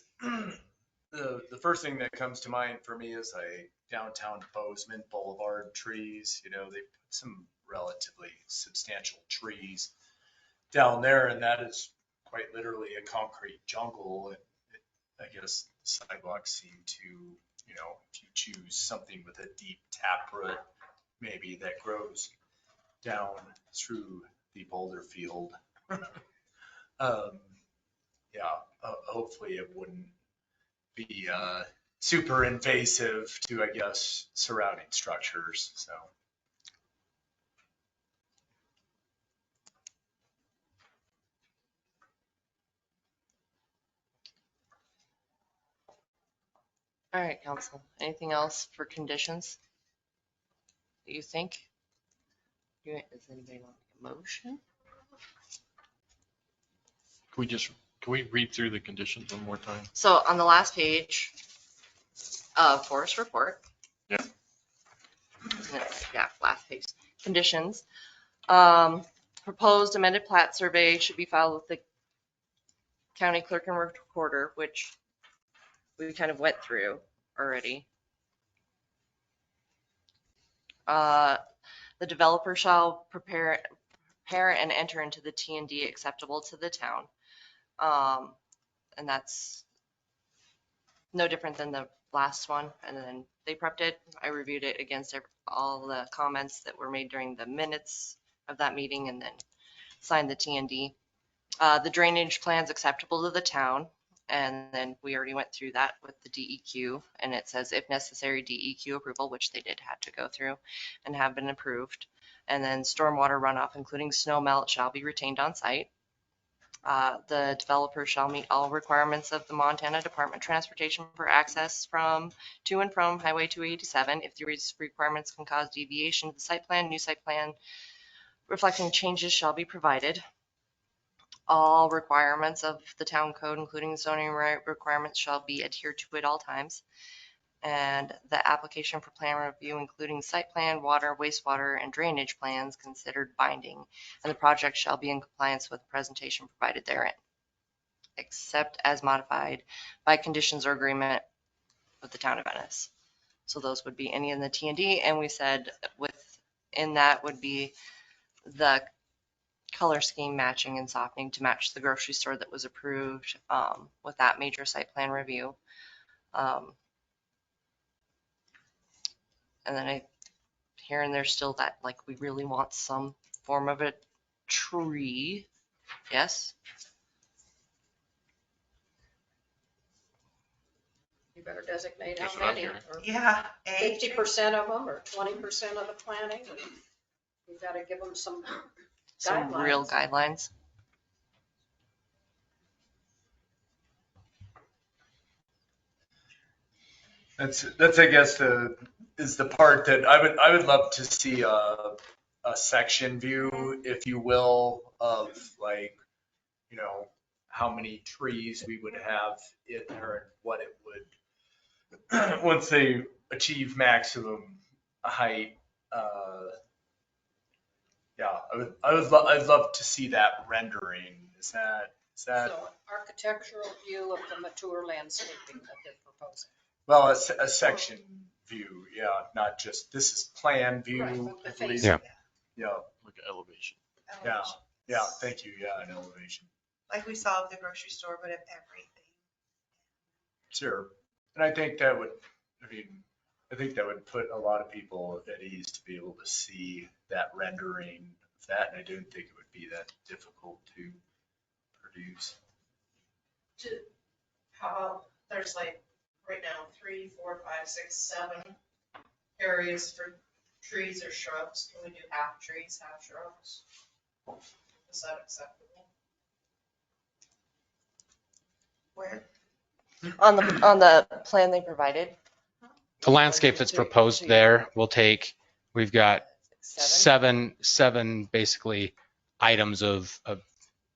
the first thing that comes to mind for me is like downtown Bozeman Boulevard trees. You know, they put some relatively substantial trees down there, and that is quite literally a concrete jungle. And I guess sidewalks seem to, you know, if you choose something with a deep taproot, maybe that grows down through the boulder field. Yeah, hopefully it wouldn't be super invasive to, I guess, surrounding structures. So. All right, council. Anything else for conditions that you think? Does anybody want a motion? Can we read through the conditions one more time? So on the last page, forest report. Yeah. Yeah, last page. Conditions. Proposed amended plat survey should be filed with the county clerk and recorder, which we kind of went through already. The developer shall prepare and enter into the T&D acceptable to the town. And that's no different than the last one. And then they prepped it. I reviewed it against all the comments that were made during the minutes of that meeting and then signed the T&D. The drainage plan's acceptable to the town. And then we already went through that with the DEQ, and it says if necessary DEQ approval, which they did have to go through and have been approved. And then stormwater runoff, including snow melt, shall be retained on site. The developer shall meet all requirements of the Montana Department of Transportation for access to and from Highway 287. If these requirements can cause deviation to the site plan, new site plan reflecting changes shall be provided. All requirements of the town code, including zoning requirements, shall be adhered to at all times. And the application for plan review, including site plan, water, wastewater, and drainage plans, considered binding, and the project shall be in compliance with the presentation provided therein, except as modified by conditions or agreement with the town of Ennis. So those would be any in the T&D, and we said within that would be the color scheme matching and softening to match the grocery store that was approved with that major site plan review. And then here and there's still that, like, we really want some form of a tree. Yes? You better designate That's how what I'm many, hearing. or Yeah. 50% of them, or 20% of the planning. You've got to give them some Some real guidelines. That's I guess is the part that I would love to see a section view, if you will, of like, you know, how many trees we would have in there and what it would once they achieve maximum height. Yeah, I'd love to see that rendering. Is that So an architectural view of the mature landscaping that they're proposing. well, a section view, yeah, not just, this is plan view. Right, with the at face. least. Yeah. Yeah, Like elevation. yeah, thank you, yeah, an elevation. Like we saw at the grocery store, but of everything. Sure. And I think that would, I think that would put a lot of people at ease to be able to see that rendering of that. And I don't think it would be that difficult to produce. How about, there's like, right now, 3, 4, 5, 6, 7 areas for trees or shrubs. Can we do half trees, half shrubs? Is that acceptable? Where? On the plan they provided, The landscape that's proposed there will take, we've got seven basically items of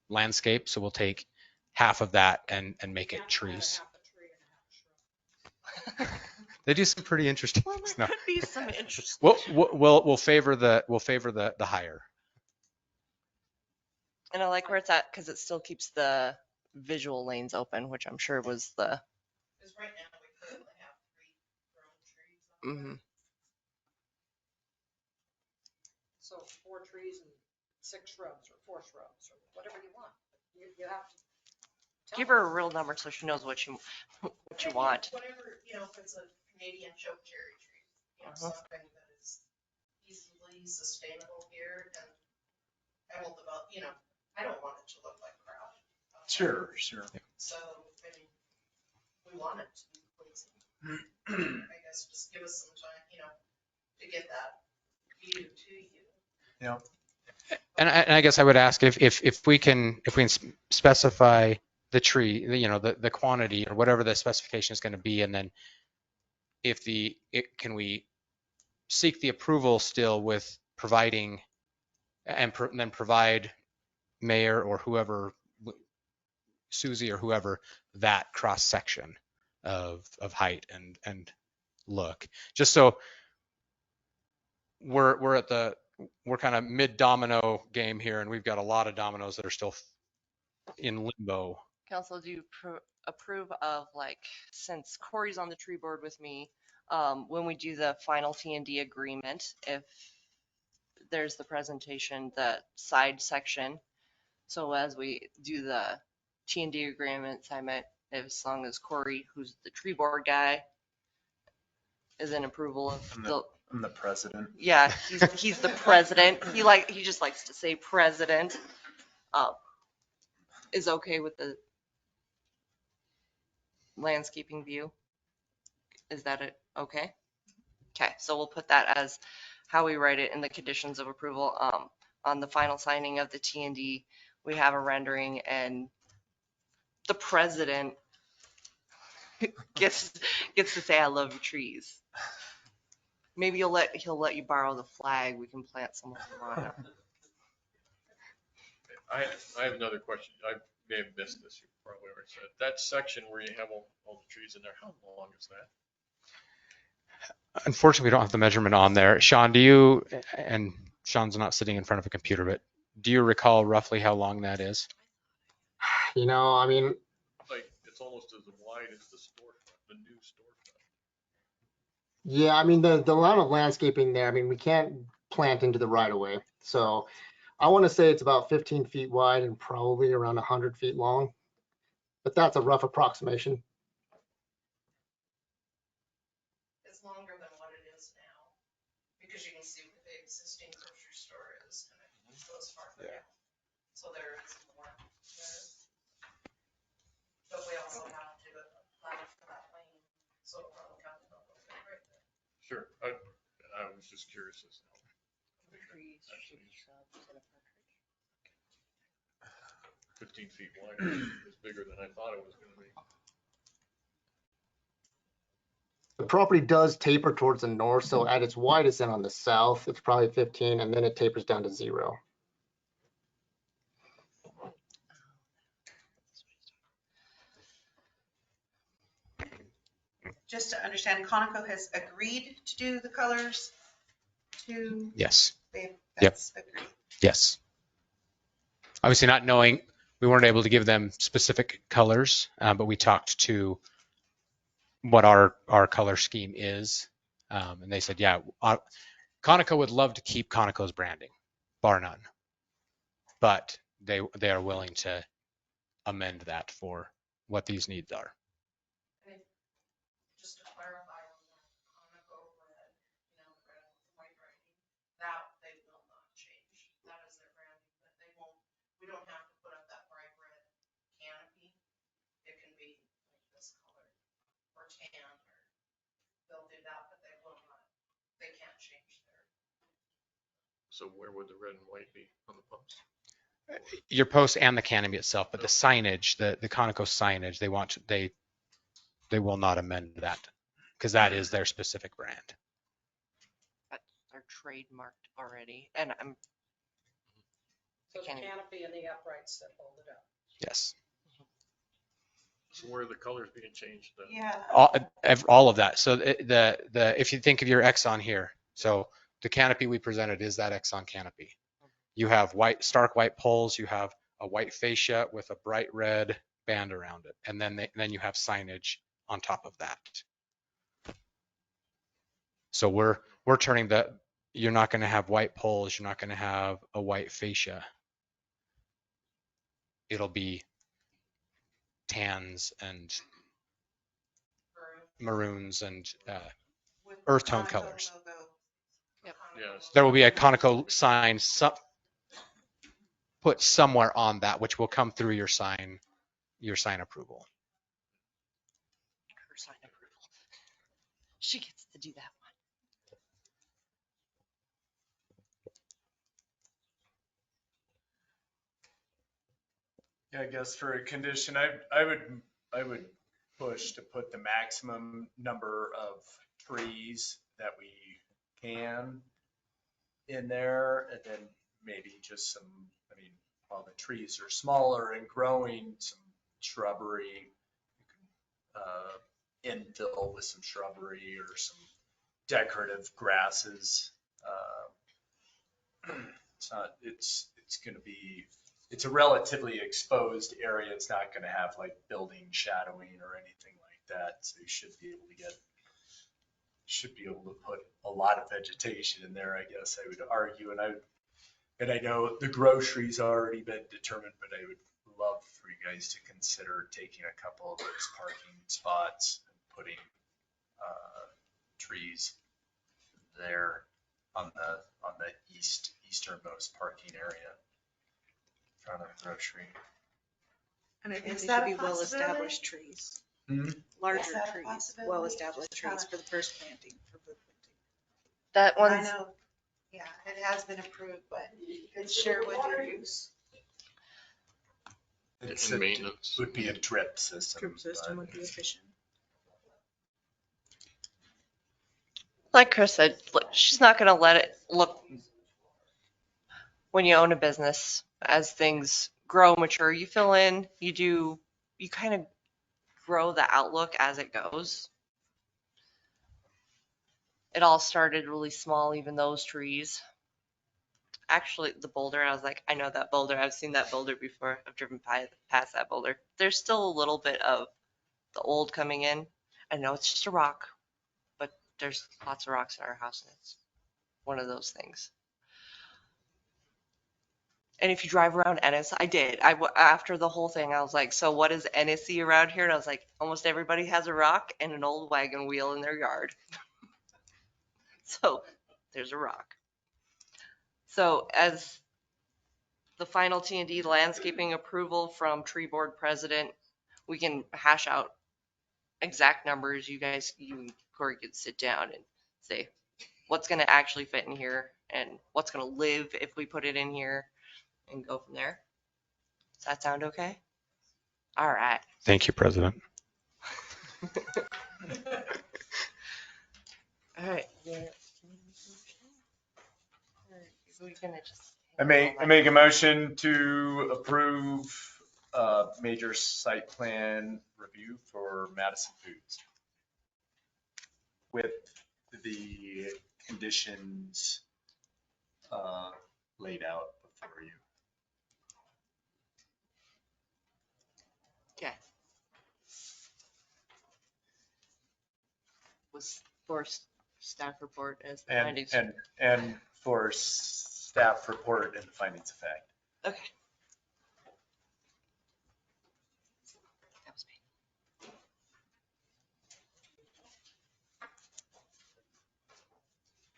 landscape. So we'll take half of that and make it trees. They do some pretty interesting Well, things. there No. could be some interesting. We'll favor the higher. And I like where it's at because it still keeps the visual lanes open, which I'm sure was the. Because right now we currently have 3 grown trees. Mhm. So 4 trees and 6 shrubs or 4 shrubs or whatever you want. You have to. tell Give her a them. real number so she knows what you Maybe want. Whatever, if it's a Canadian choke cherry tree, something that is easily sustainable here and I will develop, I don't want it to look like crap. Sure. So, I mean, we want it to be pleasing. I guess just give us some time, to get that view to you. Yeah. And I guess I would ask if we can specify the tree, the quantity or whatever the specification is going to be, and then can we seek the approval still with providing and then provide mayor or whoever, Susie or whoever, that cross section of height and look, just so we're kind of mid domino game here, and we've got a lot of dominoes that are still in limbo. Council, do you approve of, since Corey's on the tree board with me, when we do the final T&D agreement, if there's the presentation, the side section, so as we do the T&D agreement assignment, as long as Corey, who's the tree board guy, is in approval of I'm the president. yeah, he's the president. He just likes to say president. Is okay with the landscaping view. Is that it? Okay. Okay, so we'll put that as how we write it in the conditions of approval. On the final signing of the T&D, we have a rendering, and the president gets to say, "I love your trees." Maybe he'll let you borrow the flag. We can plant some of them on it. I have another question. I may have missed this. You probably already said. That section where you have all the trees in there, how long is that? Unfortunately, we don't have the measurement on there. Sean, do you, and Sean's not sitting in front of a computer, but do you recall roughly how long that is? I mean, Like, it's almost as wide as the storefront, the new storefront. yeah, I mean, the amount of landscaping there, I mean, we can't plant into the right of way. So I want to say it's about 15 feet wide and probably around 100 feet long. But that's a rough approximation. It's longer than what it is now, because you can see where the existing grocery store is, and it goes farther down. So there is more there. But we also have to allow for that lane, so it probably comes a little bit right there. Sure. I was just curious as to how. 15 feet wide is bigger than I thought it was going to be. The property does taper towards the north, so at its widest end on the south, it's probably 15, and then it tapers down to 0. Just to understand, Conoco has agreed to do the colors to. Yes. That's agreed. Yes. Obviously, not knowing, we weren't able to give them specific colors, but we talked to what our color scheme is, and they said, yeah, Conoco would love to keep Conoco's branding, bar none, but they are willing to amend that for what these needs are. Just to clarify on that Conoco red, the red with the white writing, that they will not change. That is their branding, but we don't have to put up that bright red canopy. It can be like this color or tan, or they'll do that, but they can't change their. So where would the red and white be on the post? Your post and the canopy itself, but the signage, the Conoco signage, they will not amend that. because that is their specific brand. They're trademarked already, and I'm. So the canopy and the uprights that hold it up. Yes. So where are the colors being changed then? Yeah. All of that. So the if you think of your Exxon here, so the canopy we presented is that Exxon canopy. You have stark white poles, you have a white fascia with a bright red band around it, and then you have signage on top of that. So we're turning you're not going to have white poles, you're not going to have a white fascia. It'll be tans and maroons and With earth tone Conoco colors. logo. Yes. There will be a Conoco sign put somewhere on that, which will come through your sign approval. Her sign approval. She gets to do that one. Yeah, I guess for a condition, I would push to put the maximum number of trees that we can in there, and then maybe just some, I mean, while the trees are smaller and growing, some shrubbery. Infill with some shrubbery or some decorative grasses. It's going to be, it's a relatively exposed area. It's not going to have like building shadowing or anything like that. So you should be able to put a lot of vegetation in there, I guess I would argue. And I know the grocery's already been determined, but I would love for you guys to consider taking a couple of those parking spots and putting trees there on the easternmost parking area in front of the grocery. And I think Is they that should a be well-established trees, larger Is that a trees, possibility? well-established Just trees kinda- for the first planting, for the planting. That And I one's know, yeah, it has been approved, but it's shared with your use. It's And maintenance. would be a drip system. Drip system but- would be efficient. like Chris said, look, she's not going to let it look when you own a business as things grow, mature, you fill in, you kind of grow the outlook as it goes. It all started really small, even those trees. Actually, the boulder, I was like, I know that boulder. I've seen that boulder before. I've driven past that boulder. There's still a little bit of the old coming in. I know it's just a rock, but there's lots of rocks in our house, and it's one of those things. And if you drive around Ennis, I did. After the whole thing, I was like, so what is Ennis-y around here? And I was like, almost everybody has a rock and an old wagon wheel in their yard. So there's a rock. So as the final T&D landscaping approval from tree board president, we can hash out exact numbers. You guys, you and Corey could sit down and say what's going to actually fit in here and what's going to live if we put it in here and go from there. Does that sound okay? All right. Thank you, President. All right. So we're gonna just. I make a motion to approve major site plan review for Madison Foods with the conditions laid out before you. Okay. Was for staff report as the findings. And for staff report and the findings of fact. Okay. That was me.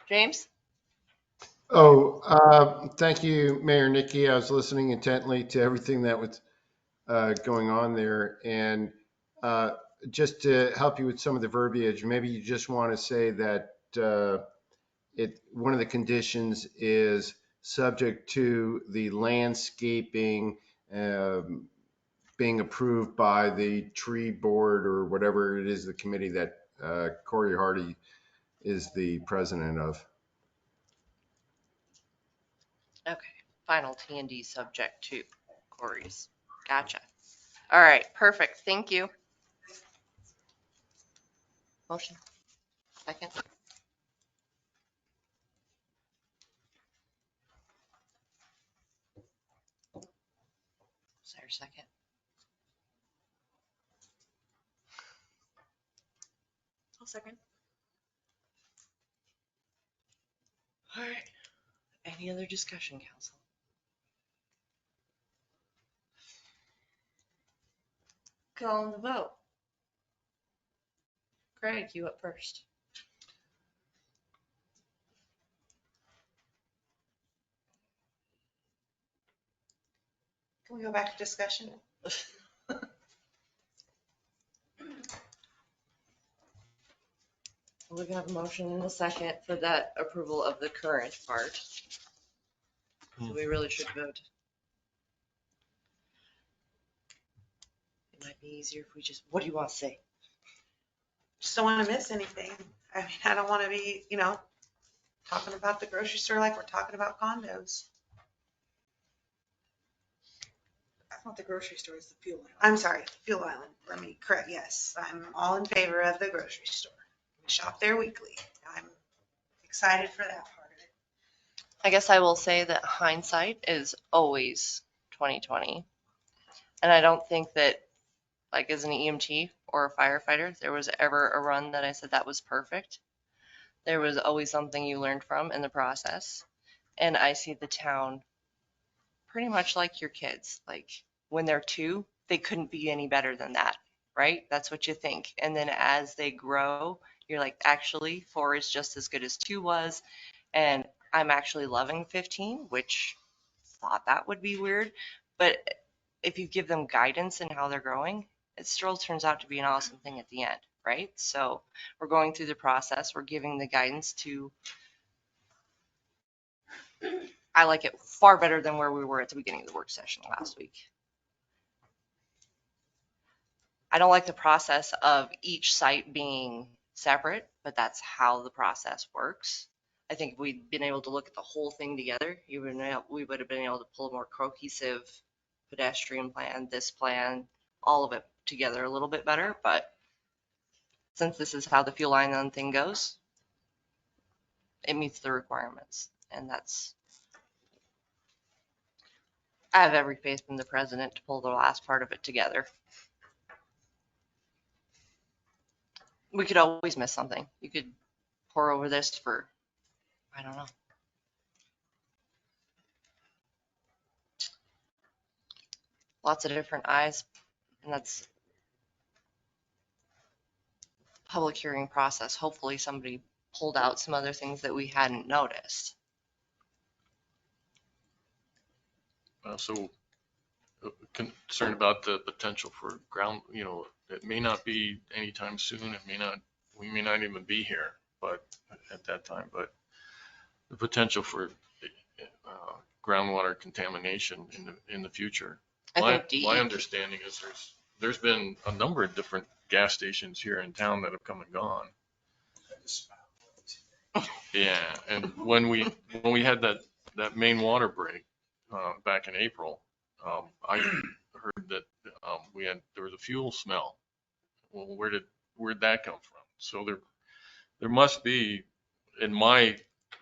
James? Thank you, Mayor Nikki. I was listening intently to everything that was going on there. And just to help you with some of the verbiage, maybe you just want to say that one of the conditions is subject to the landscaping being approved by the tree board or whatever it is, the committee that Corey Hardy is the president of. Okay, final T&D subject to Corey's. Gotcha. All right, perfect. Thank you. Motion. Second. Is there a second? I'll second. All right. Any other discussion, council? Call the vote. Greg, you up first. Can we go back to discussion? We're gonna have a motion in a second for that approval of the current part. So we really should vote. It might be easier if we just, what do you want to say? Just don't want to miss anything. I mean, I don't want to be, talking about the grocery store like we're talking about condos. That's not the grocery store, it's the fuel island. I'm sorry, Fuel Island. Let me correct. Yes, I'm all in favor of the grocery store. We shop there weekly. I'm excited for that part of it. I guess I will say that hindsight is always 2020. And I don't think that, like, as an EMT or a firefighter, there was ever a run that I said that was perfect. There was always something you learned from in the process. And I see the town pretty much like your kids. Like, when they're 2, they couldn't be any better than that, right? That's what you think. And then as they grow, you're like, actually, 4 is just as good as 2 was. And I'm actually loving 15, which thought that would be weird. But if you give them guidance in how they're growing, it still turns out to be an awesome thing at the end, right? So we're going through the process. We're giving the guidance to, I like it far better than where we were at the beginning of the work session last week. I don't like the process of each site being separate, but that's how the process works. I think if we'd been able to look at the whole thing together, we would have been able to pull a more cohesive pedestrian plan, this plan, all of it together a little bit better. But since this is how the fuel island thing goes, it meets the requirements. And I have every faith in the president to pull the last part of it together. We could always miss something. You could pour over this for, I don't know. Lots of different eyes, and that's public hearing process. Hopefully somebody pulled out some other things that we hadn't noticed. So concerned about the potential for ground, it may not be anytime soon. We may not even be here, but at that time, but the potential for groundwater contamination in the future. My understanding is there's been a number of different gas stations here in town that have come and gone. Yeah, and when we had that main water break back in April, I heard that there was a fuel smell. Well, where'd that come from? So there must be, in my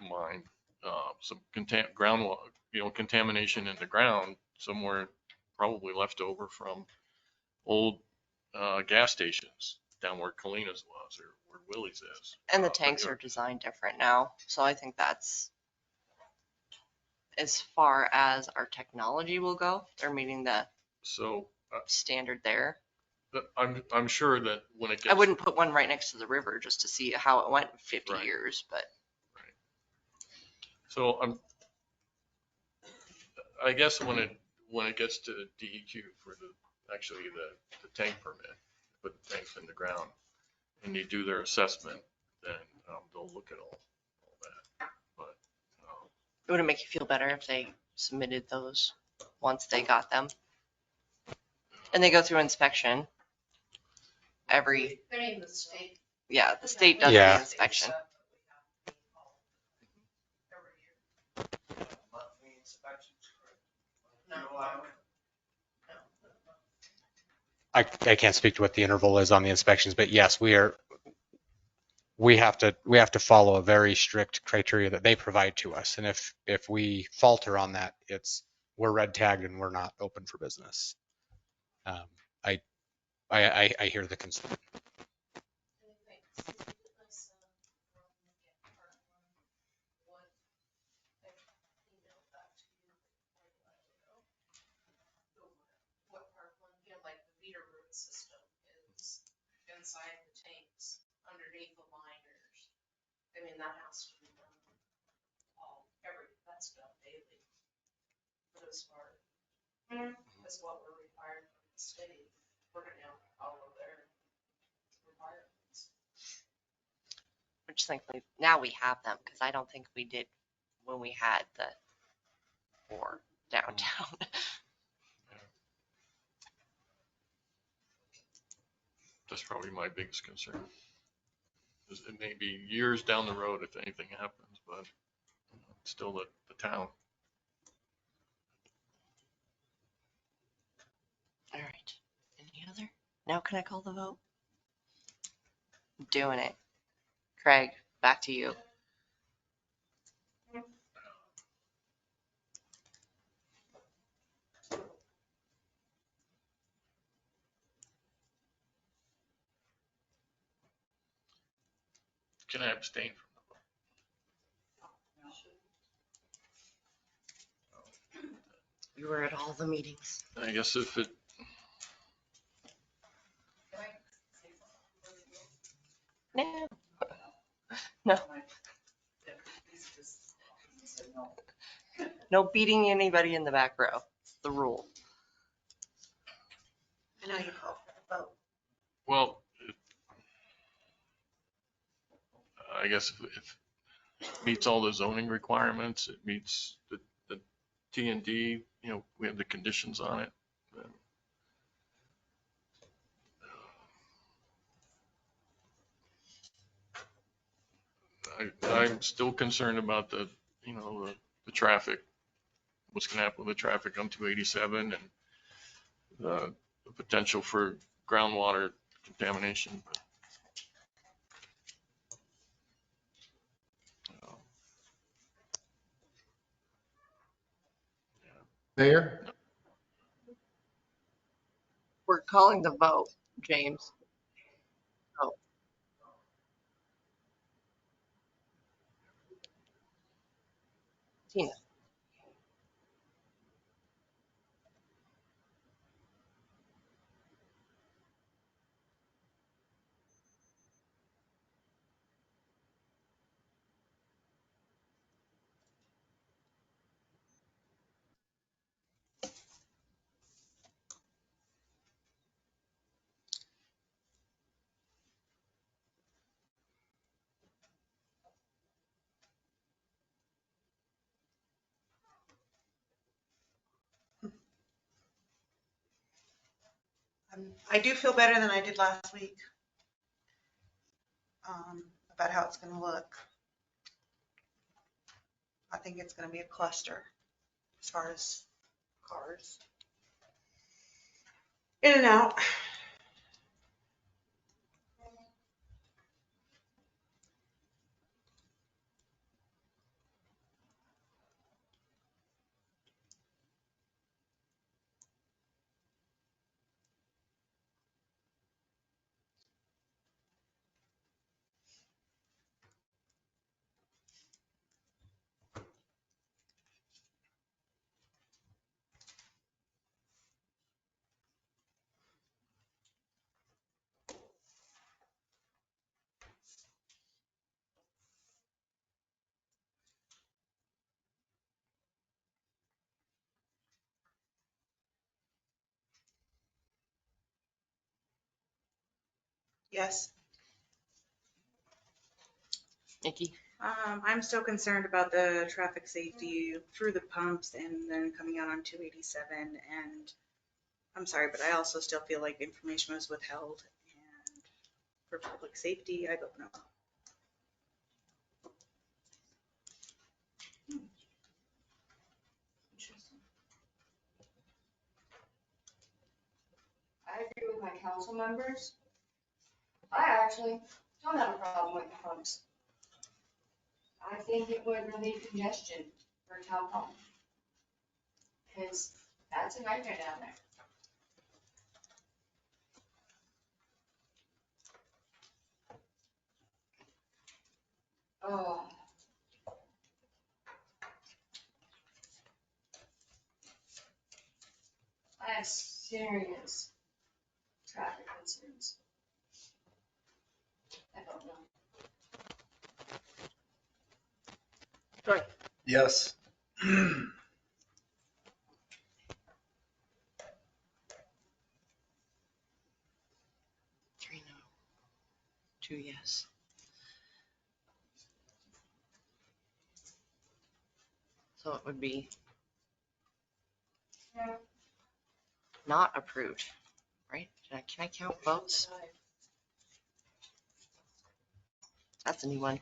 mind, some groundwater, contamination in the ground somewhere, probably left over from old gas stations down where Kalina's was or where Willie's is. And the tanks are designed different now. So I think that's as far as our technology will go. They're meeting the standard there. I'm sure that when it gets, I wouldn't put one right next to the river just to see how it went in 50 years, but. Right. So I guess when it gets to DEQ for the tank permit, put the tanks in the ground and they do their assessment, then they'll look at all that. But would it make you feel better if they submitted those once they got them? And they go through inspection every. They're in the state. Yeah, the state does Yeah. the inspection. Monthly inspections, No. I can't speak to what the interval is on the inspections, but yes, we have to follow a very strict criteria that they provide to us. And if we falter on that, we're red tagged and we're not open for business. Um, I hear the concern. What Parkland, like the meter root system is inside the tanks, underneath the liners. I mean, that has to be done that's done daily. For this part, that's what we're required from the state. We're gonna have to follow their requirements. Which thankfully now we have them, because I don't think we did when we had the war downtown. That's probably my biggest concern. It may be years down the road if anything happens, but it's still the town. All right. Any other? Now can I call the vote? I'm doing it. Craig, back to you. Can I abstain from You were at all the meetings. the vote? I guess if it, No. No. No beating anybody in the back row. It's the rule. I know you called for the vote. well, I guess if it meets all the zoning requirements, it meets the T&D, we have the conditions on it. I'm still concerned about the traffic, what's going to happen with the traffic on 287 and the potential for groundwater contamination. Mayor? We're calling the vote, James. Oh. Tina. I do feel better than I did last week about how it's going to look. I think it's going to be a cluster as far as cars in and out. Yes. Nikki. I'm still concerned about the traffic safety through the pumps and then coming out on 287. And I'm sorry, but I also still feel like information was withheld and for public safety, I don't know. I agree with my council members. I actually don't have a problem with the pumps. I think it would relieve congestion for town hall. Because that's a nightmare down there. Oh. I have serious traffic concerns. I don't know. Yes. 3 no. 2 yes. So it would be not approved, right? Can I count votes? That's a new one.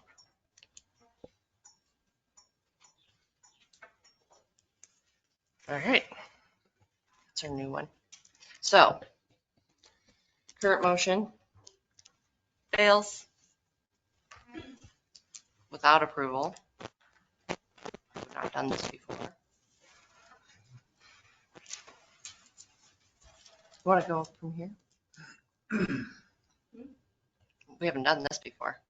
All right. That's our new one. So current motion fails without approval. We've not done this before. You want to go from here? We haven't done this before.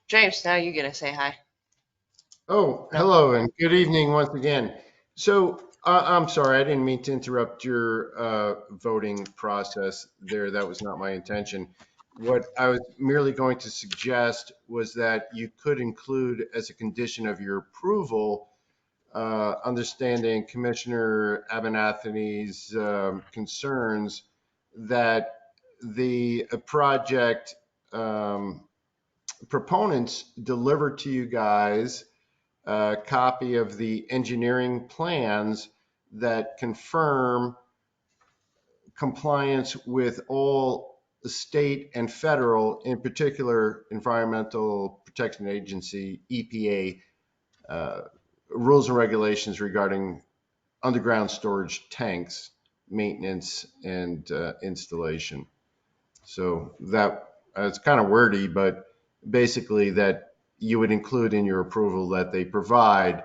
James, now you get to say hi. Oh, No. hello and good evening once again. So I'm sorry, I didn't mean to interrupt your voting process there. That was not my intention. What I was merely going to suggest was that you could include as a condition of your approval, understanding Commissioner Abernathy's concerns that the project proponents deliver to you guys a copy of the engineering plans that confirm compliance with all state and federal, in particular, Environmental Protection Agency, EPA, rules and regulations regarding underground storage tanks, maintenance, and installation. So that it's kind of wordy, but basically that you would include in your approval that they provide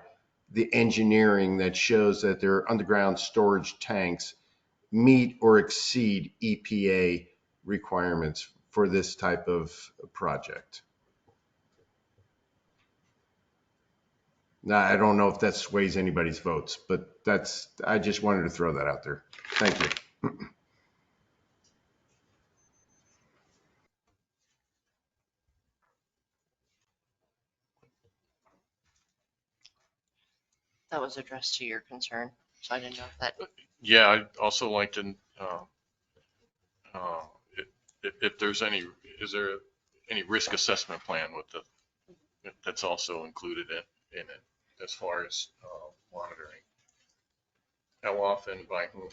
the engineering that shows that their underground storage tanks meet or exceed EPA requirements for this type of project. Now, I don't know if that sways anybody's votes, but I just wanted to throw that out there. Thank you. That was addressed to your concern, so I didn't know if that. Yeah, I'd also like to, if there's is there any risk assessment plan with that's also included in it as far as monitoring? How often, by whom?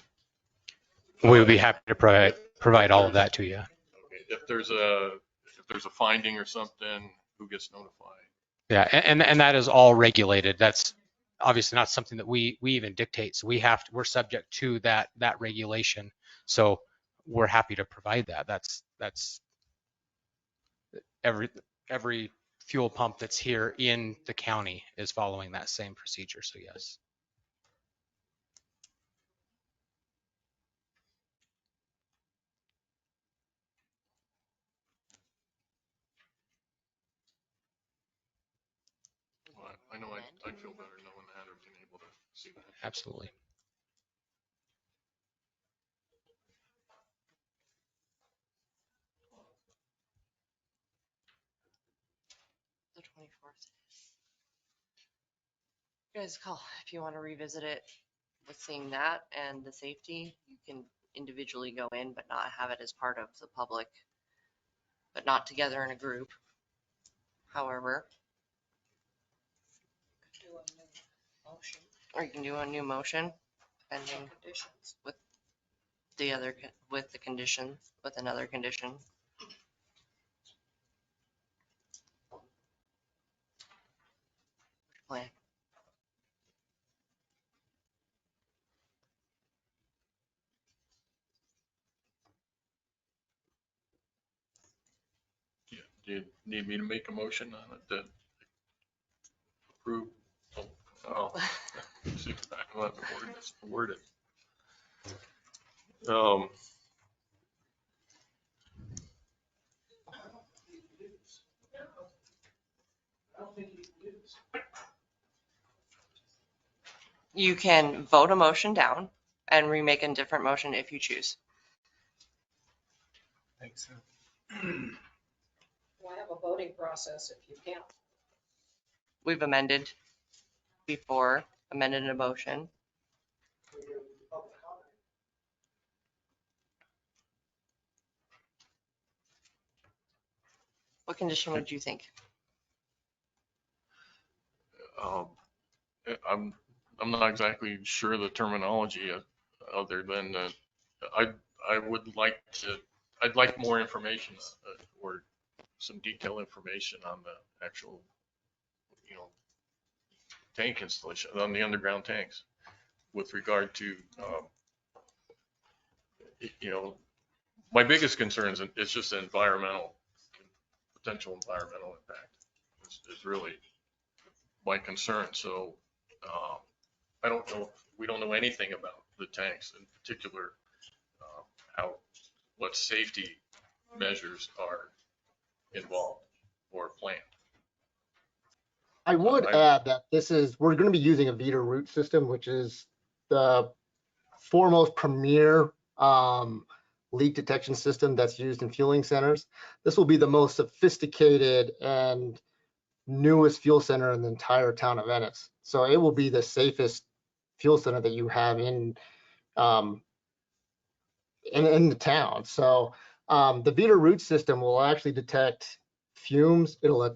We would be happy to provide all of that to you. Okay, if there's a finding or something, who gets notified? Yeah, and that is all regulated. That's obviously not something that we even dictate. So we're subject to that regulation. So we're happy to provide that. That's every fuel pump that's here in the county is following that same procedure. So yes. Well, I know I'd feel better knowing that or being able to see that. Absolutely. The 24th. You guys call if you want to revisit it with seeing that and the safety. You can individually go in, but not have it as part of the public, but not together in a group. However, Do a new motion. or you can do a new motion pending Conditions. with the other, with the condition, with another condition. Plan. Do you need me to make a motion on it to approve? Oh, see, I don't have to word it. You can vote a motion down and remake a different motion if you choose. Thanks. Why have a voting process if you can't? We've amended before, amended a motion. What condition would you think? I'm not exactly sure the terminology other than I would like to, I'd like more information or some detailed information on the actual, tank installation, on the underground tanks with regard to, my biggest concern is just the potential environmental impact is really my concern. So I don't know, we don't know anything about the tanks in particular, what safety measures are involved or planned. I would add that we're going to be using a Vita root system, which is the foremost premier leak detection system that's used in fueling centers. This will be the most sophisticated and newest fuel center in the entire town of Ennis. So it will be the safest fuel center that you have in the town. So the Vita root system will actually detect fumes. It'll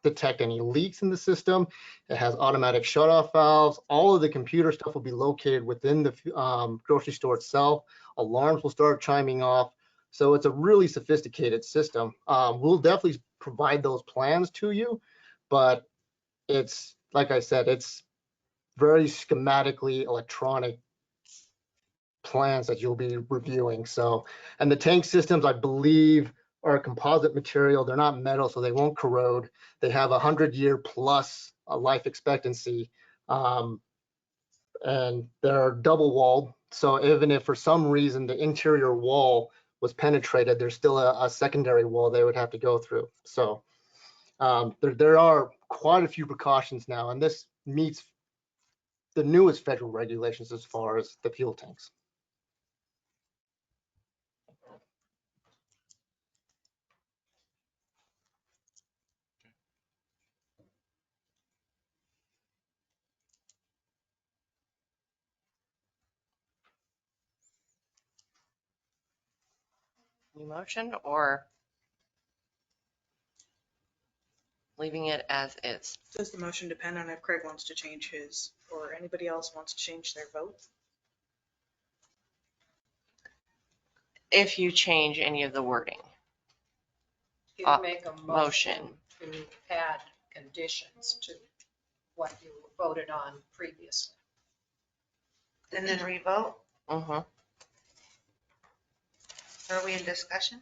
detect any leaks in the system. It has automatic shutoff valves. All of the computer stuff will be located within the grocery store itself. Alarms will start chiming off. So it's a really sophisticated system. We'll definitely provide those plans to you, but it's, like I said, it's very schematically electronic plans that you'll be reviewing. So, and the tank systems, I believe, are a composite material. They're not metal, so they won't corrode. They have 100-year plus life expectancy, and they're double walled. So even if for some reason the interior wall was penetrated, there's still a secondary wall they would have to go through. So there are quite a few precautions now, and this meets the newest federal regulations as far as the fuel tanks. New motion or leaving it as is? Does the motion depend on if Craig wants to change his, or anybody else wants to change their vote? If you change any of the wording. You make a Motion. motion to add conditions to what you voted on previously. And then revote? Mm-hmm. Are we in discussion?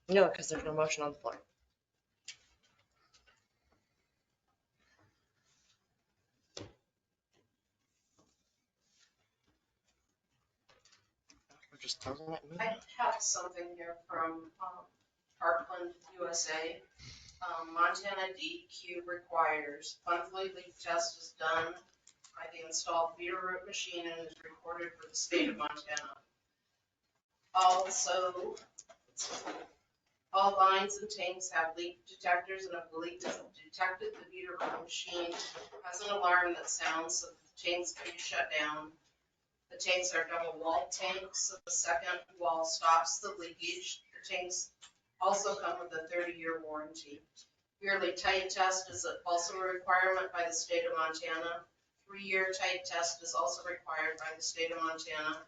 No, because there's no motion on the floor. We're just closing it. I have something here from Parkland, USA. Montana DEQ requires monthly leak test is done by the installed Vita root machine and is recorded for the state of Montana. Also, all lines and tanks have leak detectors, and if the leak is detected, the Vita root machine has an alarm that sounds so the tanks can be shut down. The tanks are double wall tanks, so the second wall stops the leakage. The tanks also come with a 30-year warranty. Yearly type test is also a requirement by the state of Montana. 3-year type test is also required by the state of Montana.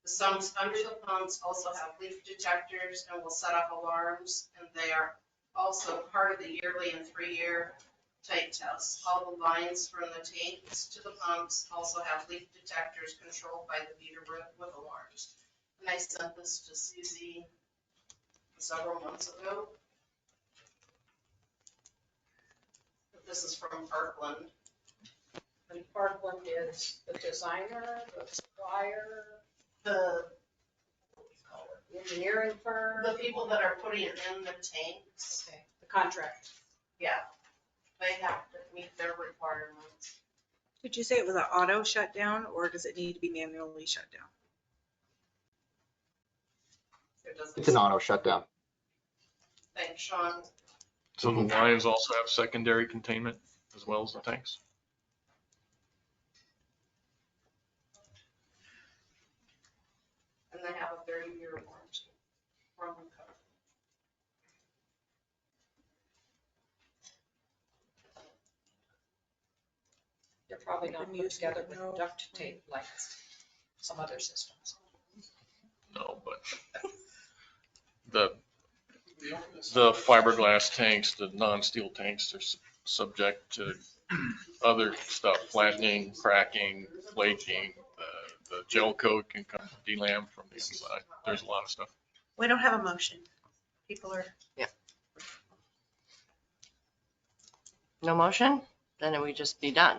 The sumps under the pumps also have leak detectors and will set off alarms, and they are also part of the yearly and 3-year tank tests. All the lines from the tanks to the pumps also have leak detectors controlled by the meter with alarms. And I sent this to Susie several months ago. But this is from Parkland. And Parkland is the designer, the supplier, The engineering firm. The people that are putting it in the tanks, Okay, the contract. yeah, they have to meet their requirements. Did you say it was an auto shutdown or does it need to be manually shut down? It doesn't. It's an auto shutdown. Thanks, Sean. So the lines also have secondary containment as well as the tanks? And they have a 30-year warranty from the company. They're probably not put together with duct tape like some other systems. No, but the fiberglass tanks, the non-steel tanks, are subject to other stuff, flattening, cracking, flaking. The gel coat can come delam from the inside. There's a lot of stuff. We don't have a motion. People are. No motion? Then it would just be done.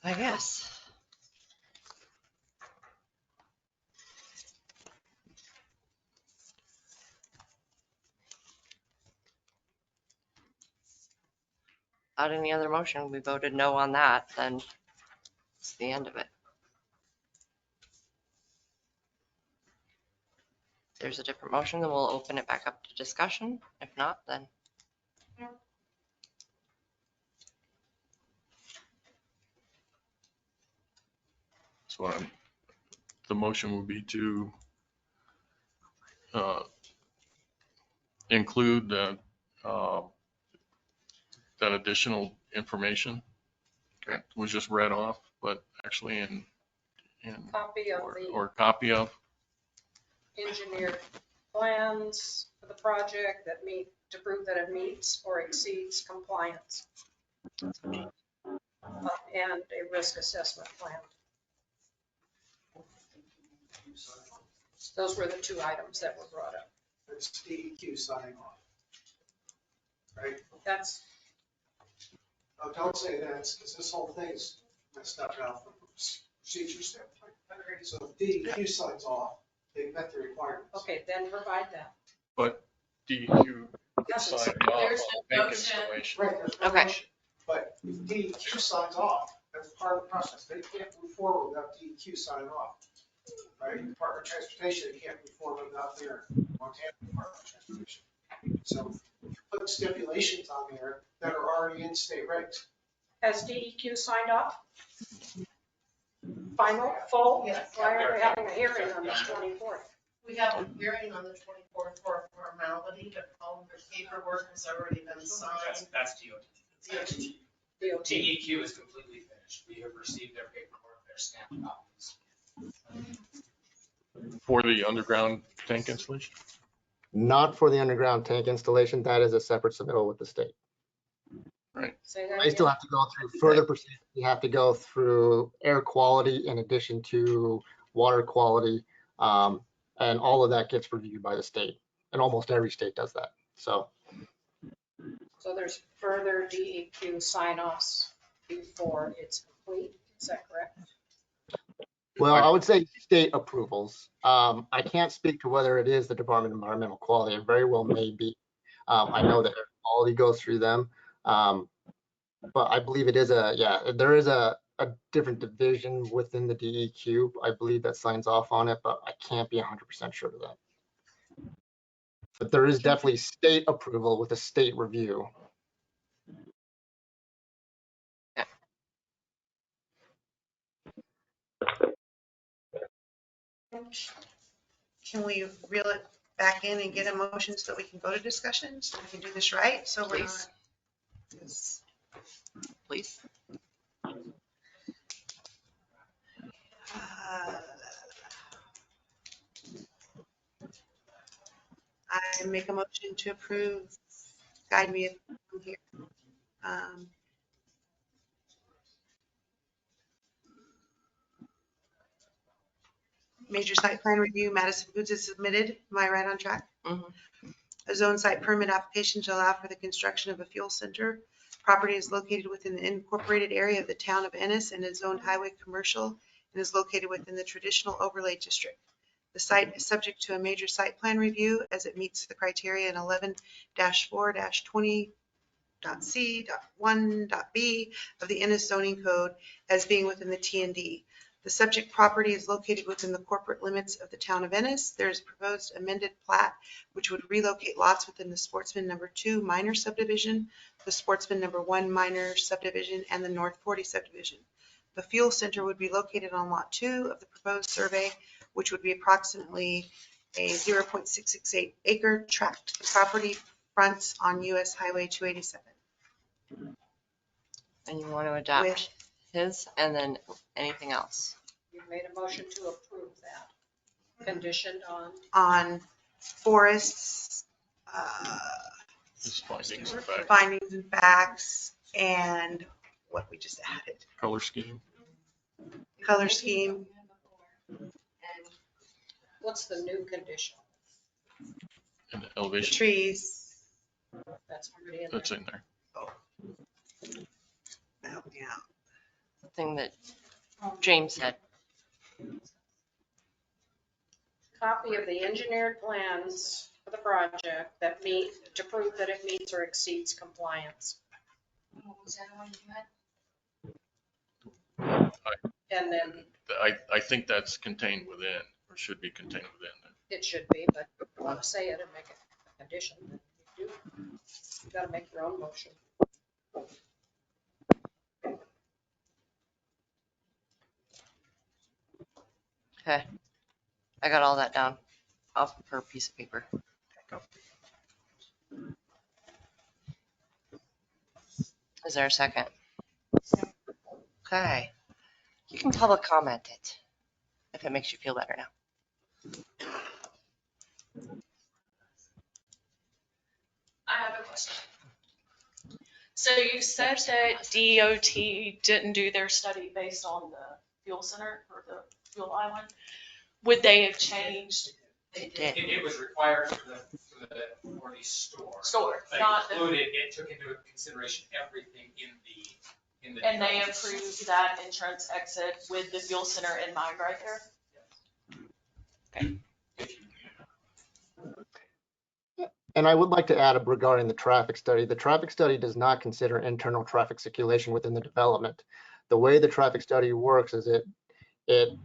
I guess. Without any other motion, we voted no on that, then it's the end of it. If there's a different motion, then we'll open it back up to discussion. If not, then. So the motion would be to include that additional information that was just read off, but actually in Copy of or copy of. engineered plans for the project that to prove that it meets or exceeds compliance. And a risk assessment plan. Those were the two items that were brought up. It's DEQ signing off. Right? That's, Oh, don't say that, because this whole thing's messed up now from a procedure standpoint. So if DEQ signs off, they met the requirements. okay, then provide that. But DEQ Yes, it's- signed off there's on no bank motion. installation. Right, there's no Okay. motion. But if DEQ signs off, that's part of the process. They can't move forward without DEQ signing off. Right? Department of Transportation, they can't move forward without their Montana Department of Transportation. So put stipulations on there that are already in state regs. Has DEQ signed off? Final, full? Yes. Why are we having a hearing on the 24th? We have a hearing on the 24th for a formality, but all of the paperwork has already been signed. That's DOT. DOT. DEQ is completely finished. We have received their paperwork, their stamped copies. For the underground tank installation? Not for the underground tank installation. That is a separate submittal with the state. Right. Say that I still again? have to go through further procedures. You have to go through air quality in addition to water quality. And all of that gets reviewed by the state. And almost every state does that. So So there's further DEQ sign-offs before it's complete, is that correct? well, I would say state approvals. I can't speak to whether it is the Department of Environmental Quality. It very well may be. I know that air quality goes through them. But I believe it is there is a different division within the DEQ, I believe, that signs off on it, but I can't be 100% sure of that. But there is definitely state approval with a state review. Can we reel it back in and get a motion so that we can go to discussion, so we can do this right? So we're not. Please. Please. I make a motion to approve, guide me if I'm here. Major site plan review, Madison Foods is submitted. Am I right on track? Mhm. A zone site permit application to allow for the construction of a fuel center. Property is located within the incorporated area of the town of Ennis and is zoned highway commercial and is located within the traditional overlay district. The site is subject to a major site plan review as it meets the criteria in 11-4-20.c.1.b of the Ennis zoning code as being within the T&D. The subject property is located within the corporate limits of the town of Ennis. There is proposed amended plat which would relocate lots within the Sportsman Number 2 minor subdivision, the Sportsman Number 1 minor subdivision, and the North 40 subdivision. The fuel center would be located on Lot 2 of the proposed survey, which would be approximately a 0.668 acre tract. The property fronts on US Highway 287. And you want to adopt his and then anything else? You made a motion to approve that, conditioned On Forest's His findings and facts. findings and facts and what we just added. Color scheme. Color scheme. What's the new condition? And the The elevation. trees. That's already in there. That's in there. Help me out. The thing that James said. Copy of the engineered plans for the project that meet, to prove that it meets or exceeds compliance. Was that the one you had? And then I think that's contained within, or should be contained within. it should be, but if you want to say it and make it a condition, then you do. You gotta make your own motion. Okay. I got all that down off her piece of paper. Is there a second? Okay. You can public comment it if it makes you feel better now. I have a question. So you said that DOT didn't do their study based on the fuel center or the fuel island. Would they have changed? They did. It was required for the store. Store, But not the, included, it took into consideration everything in the. and they approved that entrance exit with the fuel center in mind right there? Okay. And I would like to add regarding the traffic study. The traffic study does not consider internal traffic circulation within the development. The way the traffic study works is it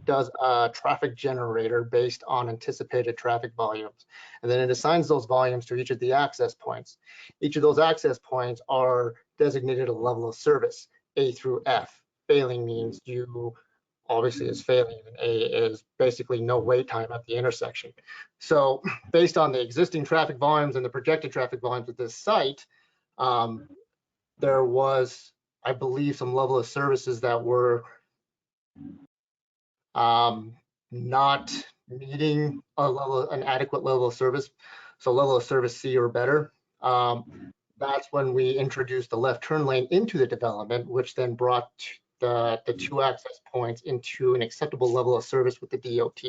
does a traffic generator based on anticipated traffic volumes. And then it assigns those volumes to each of the access points. Each of those access points are designated a level of service, A through F. Failing means you obviously is failing, and A is basically no wait time at the intersection. So based on the existing traffic volumes and the projected traffic volumes at this site, there was, I believe, some level of services that were not meeting an adequate level of service, so level of service C or better. That's when we introduced the left turn lane into the development, which then brought the two access points into an acceptable level of service with the DOT.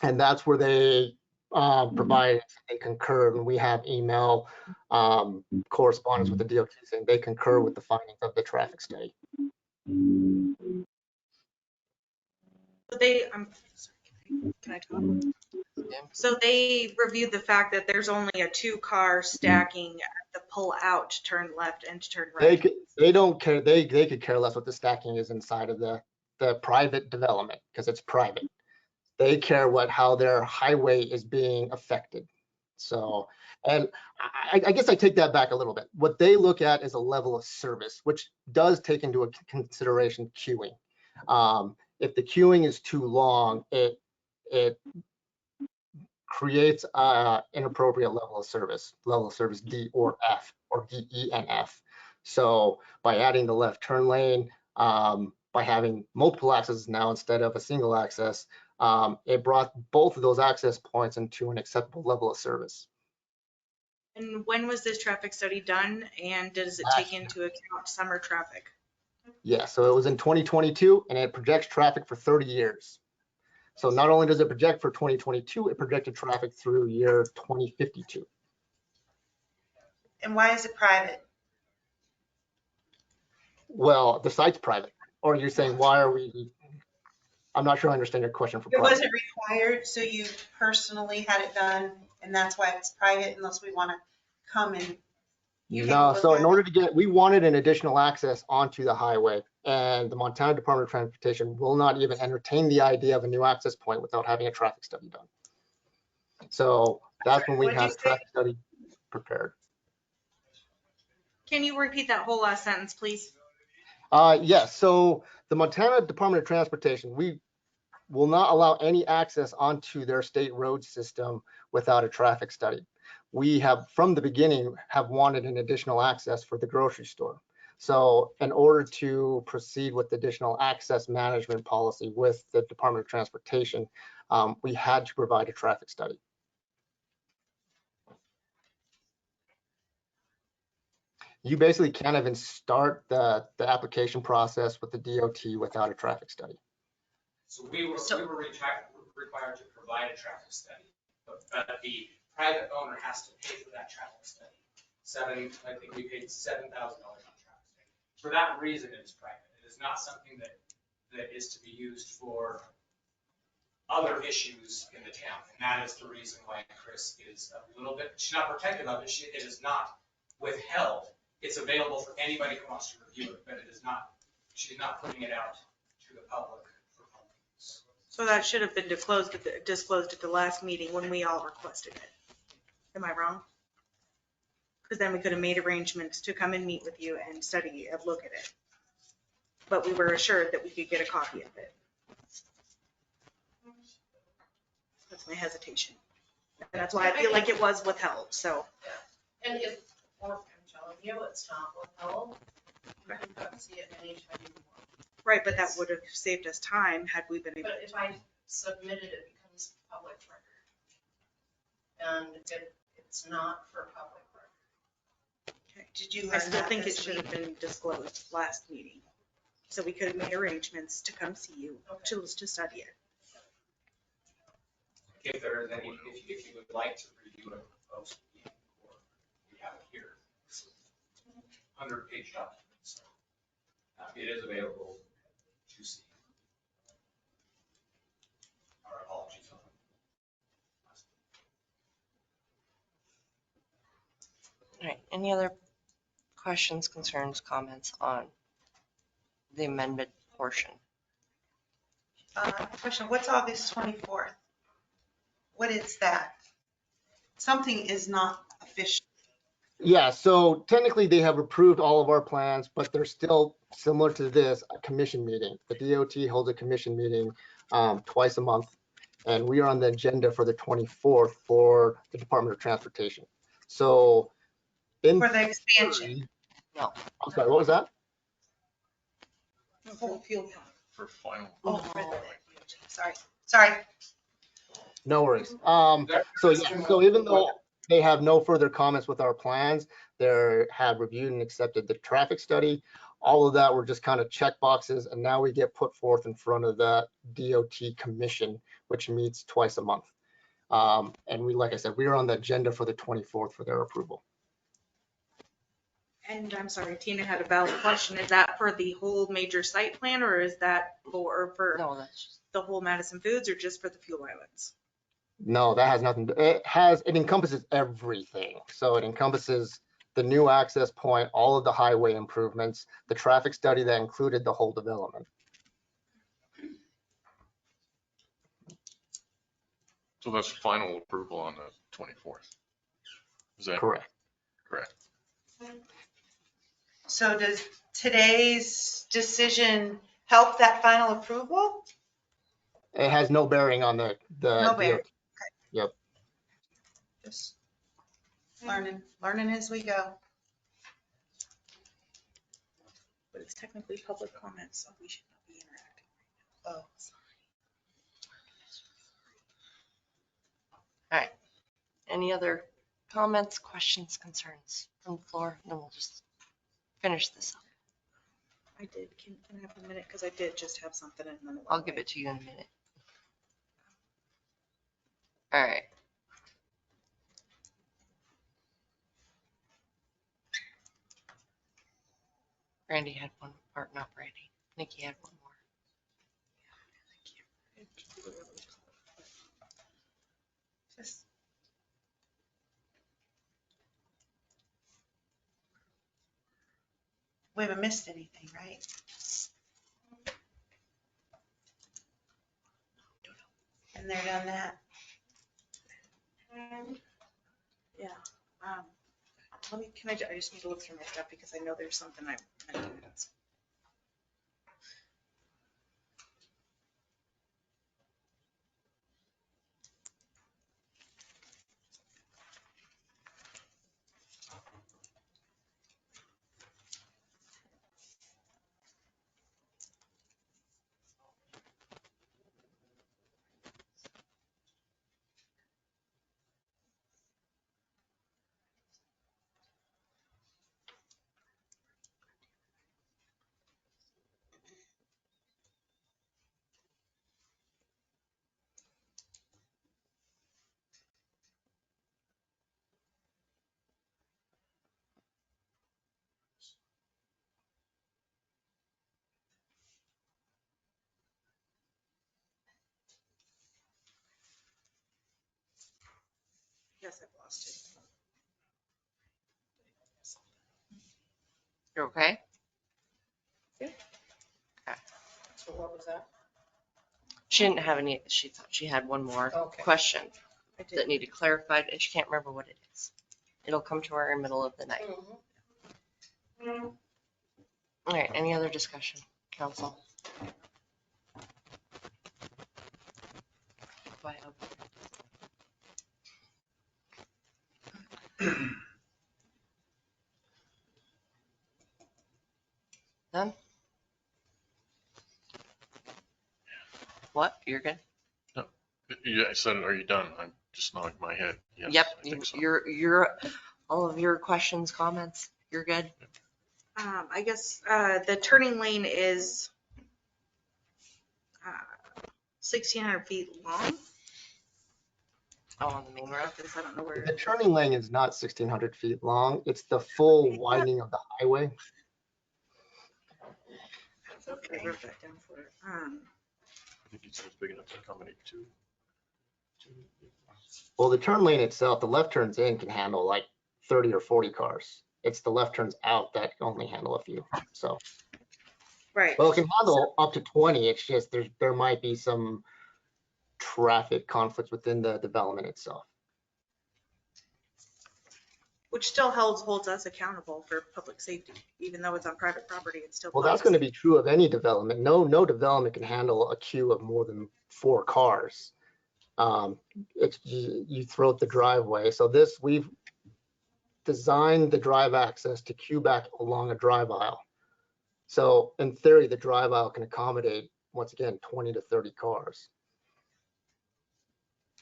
And that's where they provide and concur, and we have email correspondence with the DOT saying they concur with the findings of the traffic study. I'm sorry, can I talk? So they reviewed the fact that there's only a 2-car stacking at the pull out to turn left and to turn right. They don't care. They could care less what the stacking is inside of the private development because it's private. They care how their highway is being affected. So, and I guess I take that back a little bit. What they look at is a level of service, which does take into consideration queuing. If the queuing is too long, it it creates an inappropriate level of service D or F, or D, E, and F. So by adding the left turn lane, by having multiple accesses now instead of a single access, it brought both of those access points into an acceptable level of service. And when was this traffic study done, and does it take into account summer traffic? Yeah, so it was in 2022, and it projects traffic for 30 years. So not only does it project for 2022, it projected traffic through year 2052. And why is it private? Well, the site's private. Or you're saying, why are we, I'm not sure I understand your question for It private. wasn't required, so you personally had it done, and that's why it's private unless we want to come and. No, so in order to get, we wanted an additional access onto the highway, and the Montana Department of Transportation will not even entertain the idea of a new access point without having a traffic study done. So that's when we had a traffic study prepared. Can you repeat that whole last sentence, please? Yes, so the Montana Department of Transportation, we will not allow any access onto their state road system without a traffic study. We have, from the beginning, have wanted an additional access for the grocery store. So in order to proceed with additional access management policy with the Department of Transportation, we had to provide a traffic study. You basically can't even start the application process with the DOT without a traffic study. So we were required to provide a traffic study, but the private owner has to pay for that traffic study. I think we paid $7,000 on traffic study. For that reason, it is private. It is not something that is to be used for other issues in the town. And that is the reason why Chris is a little bit, she's not protective of it. It is not withheld. It's available for anybody who wants to review it, but it is not, she's not putting it out to the public. So that should have been disclosed at the last meeting when we all requested it. Am I wrong? Because then we could have made arrangements to come and meet with you and study and look at it. But we were assured that we could get a copy of it. That's my hesitation. And that's why I feel like it was withheld, so. Yeah. And if, or I'm telling you, it's not withheld, you can come see it anytime you want. Right, but that would have saved us time had we been able. But if I submitted, it becomes public record. And it's not for public record. Okay. Did you? I still think it should have been disclosed last meeting. So we could have made arrangements to come see you, to study it. If there is any, if you would like to review it, post meeting, or we have it here. It's a 100-page document, so it is available to see. Our apologies on that. All right, any other questions, concerns, comments on the amendment portion? Question, what's August 24th? What is that? Something is not official. Yeah, so technically they have approved all of our plans, but they're still similar to this, a commission meeting. The DOT holds a commission meeting twice a month, and we are on the agenda for the 24th for the Department of Transportation. So in For the expansion. No. I'm sorry, what was that? Full fuel pump. For final. Oh, sorry. No worries. So yeah, so even though they have no further comments with our plans, they have reviewed and accepted the traffic study. All of that were just kind of check boxes, and now we get put forth in front of the DOT commission, which meets twice a month. And we, like I said, we are on the agenda for the 24th for their approval. And I'm sorry, Tina had a valid question. Is that for the whole major site plan, or is that for No, that's just, the whole Madison Foods, or just for the fuel islands? No, that has nothing. It encompasses everything. So it encompasses the new access point, all of the highway improvements, the traffic study that included the whole development. So that's final approval on the 24th. Is that correct? Correct. So does today's decision help that final approval? It has no bearing on the No bear. DOT. Yep. Just learning as we go. But it's technically public comment, so we should not be interacting right now. Oh, sorry. All right. Any other comments, questions, concerns from the floor? And then we'll just finish this up. I did. Can I have a minute? Because I did just have something and then I'll give it to you in a minute. All right. Randy had one, or not Randy. Nikki had one more. Just we haven't missed anything, right? And they're done that. Yeah. I just need to look through my stuff because I know there's something I meant to ask. Yes, I've lost it. You're okay? Yeah. Okay. So what was that? She didn't have any, she thought she had one more Okay. question I did. that needed clarified and she can't remember what it is. It'll come to her in the middle of the night. Mhm. All right, any other discussion, council? Quiet over there. None? What? You're good? Yeah, I said, are you done? I'm just nodding my head. Yes, Yep, I think so. you're, all of your questions, comments, you're good? I guess the turning lane is 1,600 feet long. Oh, on the main road? I don't know where. The turning lane is not 1,600 feet long. It's the full widening of the highway. It's okay. I wrote that down for it. I think it's big enough to accommodate two. Well, the turn lane itself, the left turns in can handle like 30 or 40 cars. It's the left turns out that can only handle a few. So, Right. well, it can handle up to 20. It's just there might be some traffic conflicts within the development itself. Which still holds us accountable for public safety, even though it's on private property. It's still. Well, that's going to be true of any development. No development can handle a queue of more than 4 cars. It's you throw out the driveway. So we've designed the drive access to queue back along a drive aisle. So in theory, the drive aisle can accommodate, once again, 20 to 30 cars.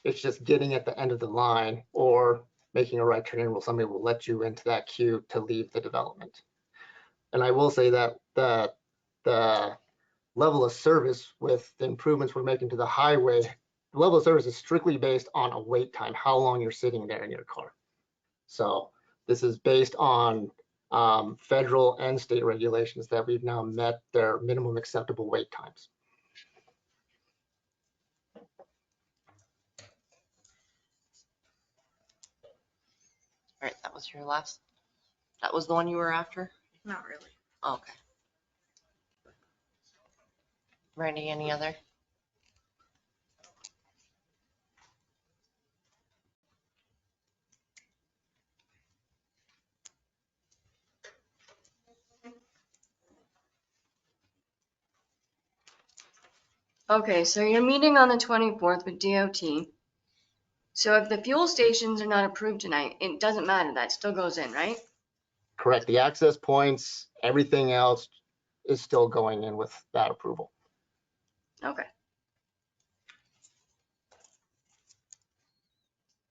It's just getting at the end of the line or making a right turn in where somebody will let you into that queue to leave the development. And I will say that the level of service with the improvements we're making to the highway, the level of service is strictly based on a wait time, how long you're sitting there in your car. So this is based on federal and state regulations that we've now met their minimum acceptable wait times. All right, that was your last, that was the one you were after? Not really. Oh, okay. Randy, any other? Okay, so you're meeting on the 24th with DOT. So if the fuel stations are not approved tonight, it doesn't matter. That still goes in, right? Correct. The access points, everything else is still going in with that approval. Okay.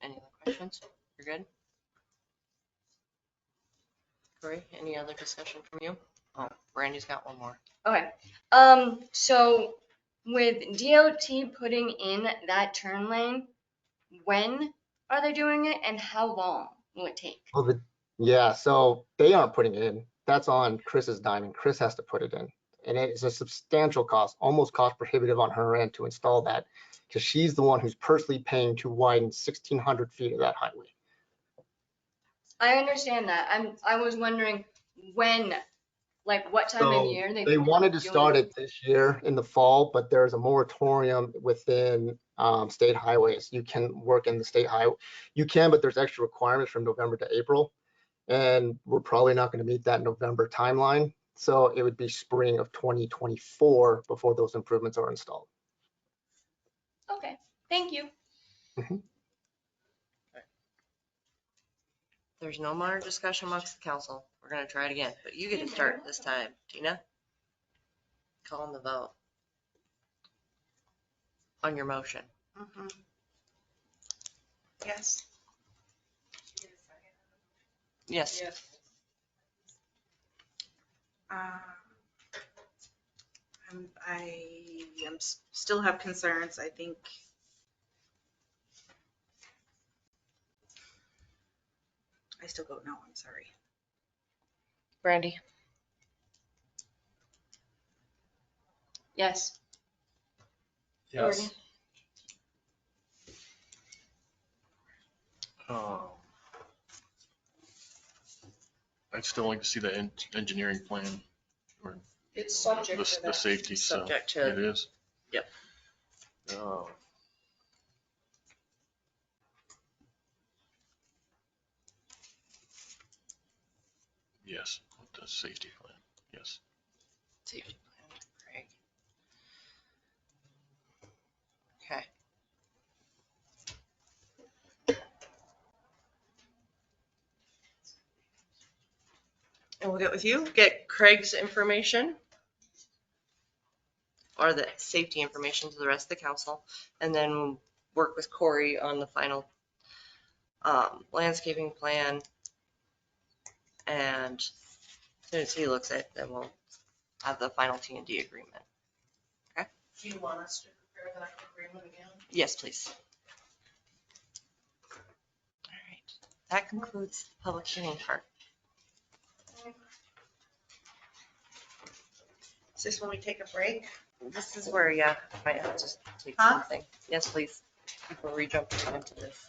Any other questions? You're good? Corey, any other discussion from you? Oh, Brandy's got one more. Okay. So with DOT putting in that turn lane, when are they doing it and how long will it take? Well, yeah, so they aren't putting it in. That's on Chris's dime, and Chris has to put it in. And it is a substantial cost, almost cost prohibitive on her end to install that, because she's the one who's personally paying to widen 1,600 feet of that highway. I understand that. I was wondering when, like what time of So year they wanted to doing start it this year in the fall, but there's a moratorium within state highways. You can work in the state highway. You can, but there's extra requirements from November to April. And we're probably not going to meet that November timeline. So it would be spring of 2024 before those improvements are installed. Okay, thank you. There's no more discussion amongst the council. We're gonna try it again, but you get to start this time. Tina? Calling the vote. On your motion. Mhm. Yes. Yes. Still have concerns. I think I still vote no. I'm sorry. Brandy? Yes. Yes. I'd still like to see the engineering plan or It's subject to the that. safety stuff. Subject to. It is? Yep. Oh. Yes, the safety plan, yes. Safety plan, Craig. Okay. And we'll get with you, get Craig's information or the safety information to the rest of the council, and then work with Corey on the final landscaping plan. And as soon as he looks at it, then we'll have the final T&D agreement. Okay? Do you want us to prepare that agreement again? Yes, please. All right. That concludes the public hearing part. Is this when we take a break? This is where, yeah, I might have to take something. Yes, please. Before we jump into this.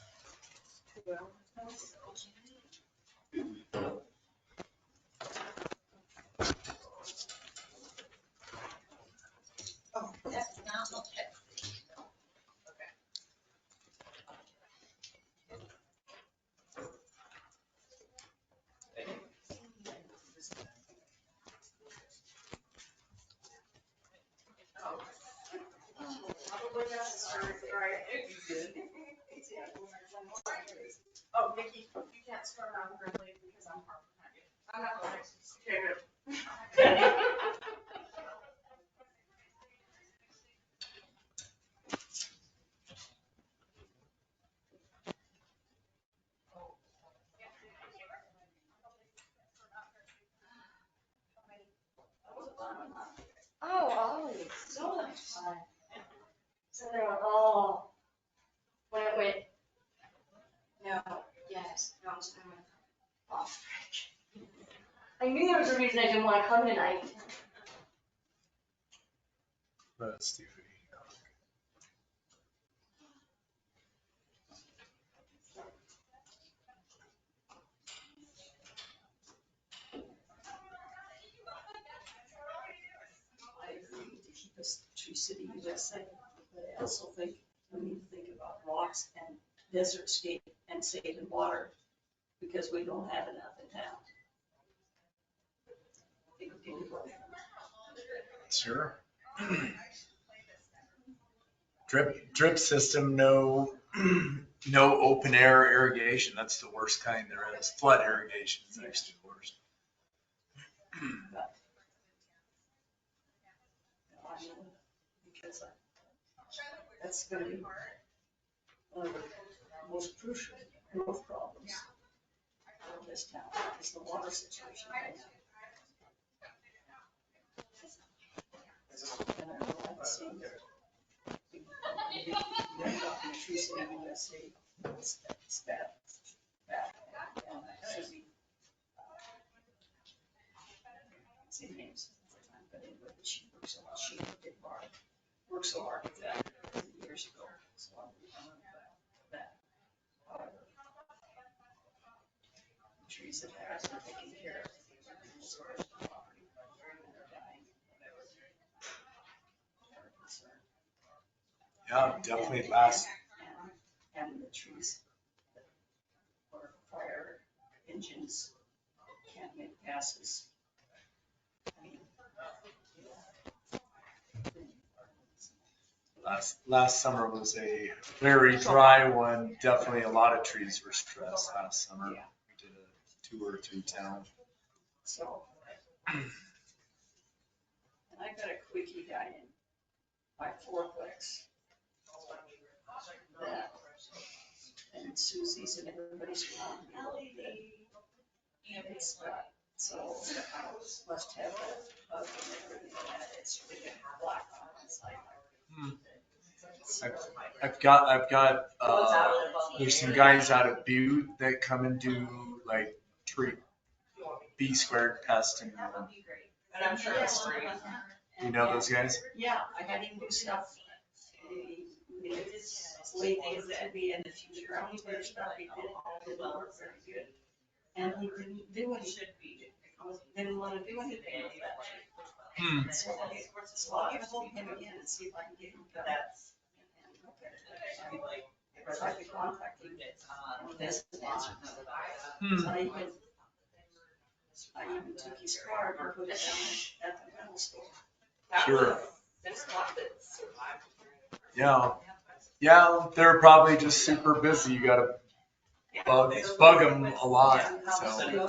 Oh, that's not okay. Probably necessary, right? Oh, Nikki, you can't start on early because I'm far behind you. I'm not going to. Okay, good. Oh, so much fun. So they're like, oh, when it went, no, yes, no, oh, frick. I knew there was a reason I didn't want to come tonight. Let's do it. I agree to keep us Tree City USA, but I also think we need to think about rocks and desert scape and saving water because we don't have enough in town. Sure. Drip system, no, no open air irrigation. That's the worst kind there is. Flood irrigation is actually the worst. Because that's going to be one of the most crucial growth problems of this town, is the water situation. And I would like to see trees in the USA, it's bad, bad. And Susie, say names, but anyway, she works so hard, she did work so hard with that years ago. So I'm that. However, the trees that have been taken care of, as far as the property, they're dying. Yeah, definitely last. And the trees or fire engines can't make passes. I mean, Last summer was a very dry one. Definitely a lot of trees were stressed last summer. Yeah. We did a tour through town. So, and I got a quickie guy in my fourplex that, and Susie's and everybody's around me. It's got, so must have a bug and everything like that. It's really got black on the inside. I've got, there's some guys out of Butte that come and do like tree, B squared pest and. And I'm sure it's free. You know those guys? Yeah, I had him do stuff. It's late things that be in the future. I mean, there's stuff he did work very good. And he didn't do what he should be. Didn't want to do anything with that. So I'll get hold of him again and see if I can get him to that. If I could contact him, this answer. I even took his card and put it down at the rental store. Sure. Yeah. Yeah, they're probably just super busy. You gotta bug them a lot. So. No,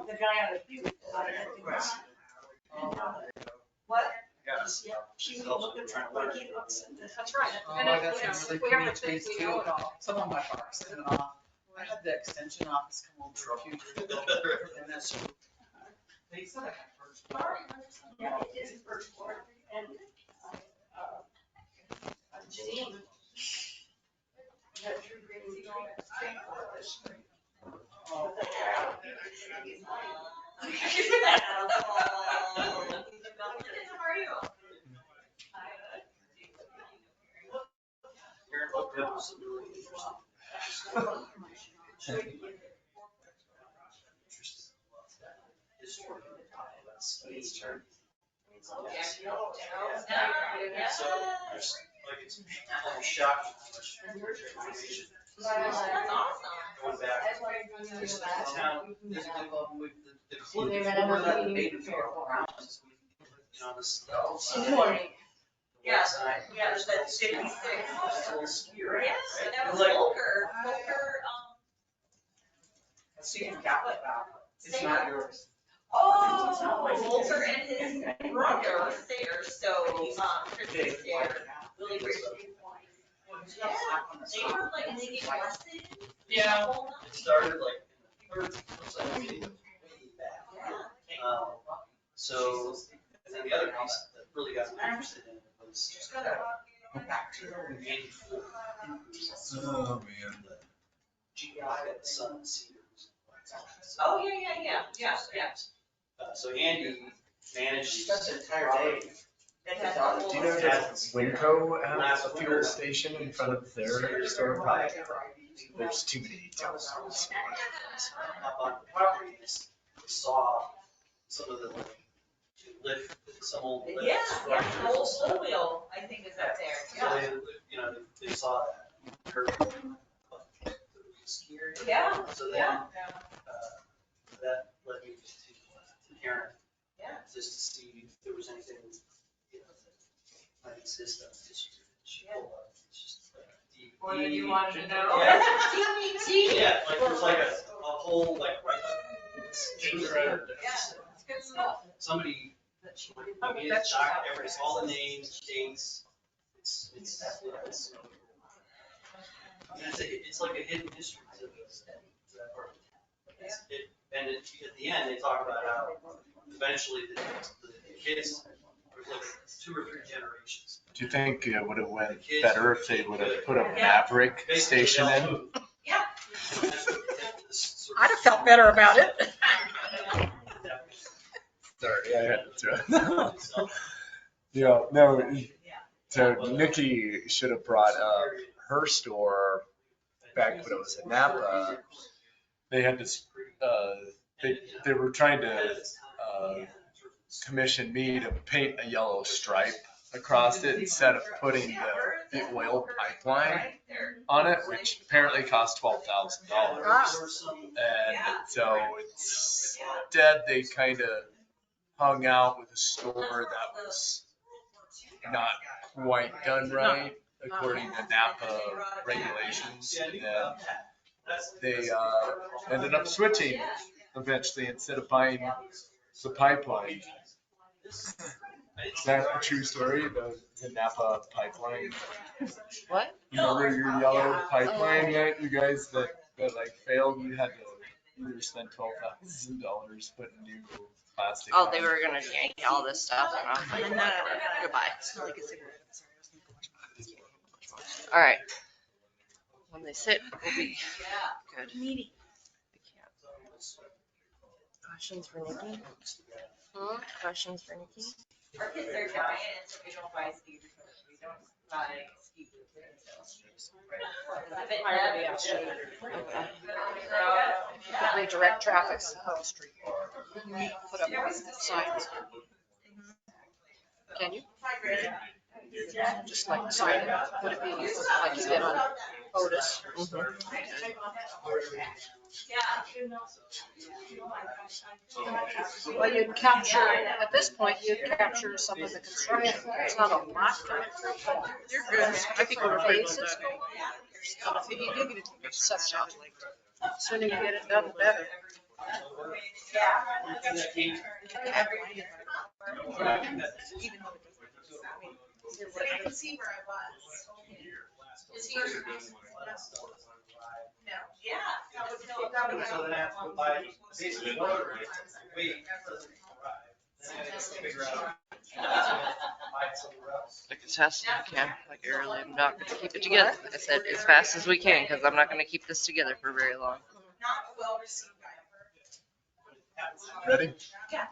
the guy out of Butte. What? Yeah. She looked at like he looks and That's right. And I if, got you know, some really we have pretty to think trees we know too. it all. Some of my parks have been off. I had the extension office come over a few years ago. And that's, they said I had birch bark. yeah, it is birch bark. And Janine. That tree green, we don't have to think about this. Oh. That was really interesting. So there's like it's almost shocking how much organization. That's awesome. Going back. There's the town, there's a good one with the clue. We're not debating for rounds. You know, this. Yeah, yeah, there's that 56. Yes, and that was Volker. See, it's not yours. Oh, Volker and his brother was there, so, Chris was there. Really great. Yeah, they were like, and they get arrested. Yeah. It started like in the 30s. So, and then the other piece that really got me interested in it was just kind of back to the 84. Oh, man. The GI at the Sun and Cedars. Oh, yeah. So Andy managed. She spent the entire day. Do you know that Winco has a fuel station in front of their store? Probably. There's too many details. Up on the property, they saw some of the lift, some old lift. Yeah, the old slow wheel, I think is up there. So they, you know, they saw that. Heard skier. Yeah. So then, transparent, Yeah. just to see if there was anything, you know, that might exist on this year. It's just, More than you wanted to know. Yeah. See? Yeah, like there's like a whole like right. Yeah, it's good stuff. Somebody, I mean, that's all the names, dates. It's like a hidden history to that part. And at the end, they talk about how eventually the kids, there's like 2 or 3 generations. Do you think it would have went better if they would have put a Maverick station in? Yeah. I'd have felt better about it. Sorry, I had to. Yeah, no. So Nikki should have brought up her store back when it was in Napa. They had this. They were trying to commission me to paint a yellow stripe across it instead of putting the oil pipeline on it, which apparently cost $12,000. And so instead they kind of hung out with a store that was not quite done right according to Napa regulations. And then they ended up switching eventually instead of buying the pipeline. Is that a true story? The Napa pipeline? What? You remember your yellow pipeline that you guys that like failed? You had to either spend $12,000 putting new plastic. Oh, on. they were gonna yank all this stuff off. Goodbye. All right. When they sit, we'll be good. Meaty. Questions for Nikki? Questions for Nikki? Our kids are dying, and so we don't buy ski boots. We don't buy ski boots. I already asked you. Redirect traffic to Pearl Street. Put up signs. Can you? Just like the sign, would it be like you did on Otis? Well, you'd capture, at this point, you'd capture some of the construction. It's not a lot. You're good. I think we're phases. But if you do get it set up, sooner you get it done, the better. I can see where I was. Is he? No. Yeah. That would So then I have to buy basically wait. Then I have to figure out. Buy somewhere else. Like as fast as we can. Like early, I'm not gonna keep it together. I said as fast as we can because I'm not gonna keep this together for very long. not well received by her. Ready?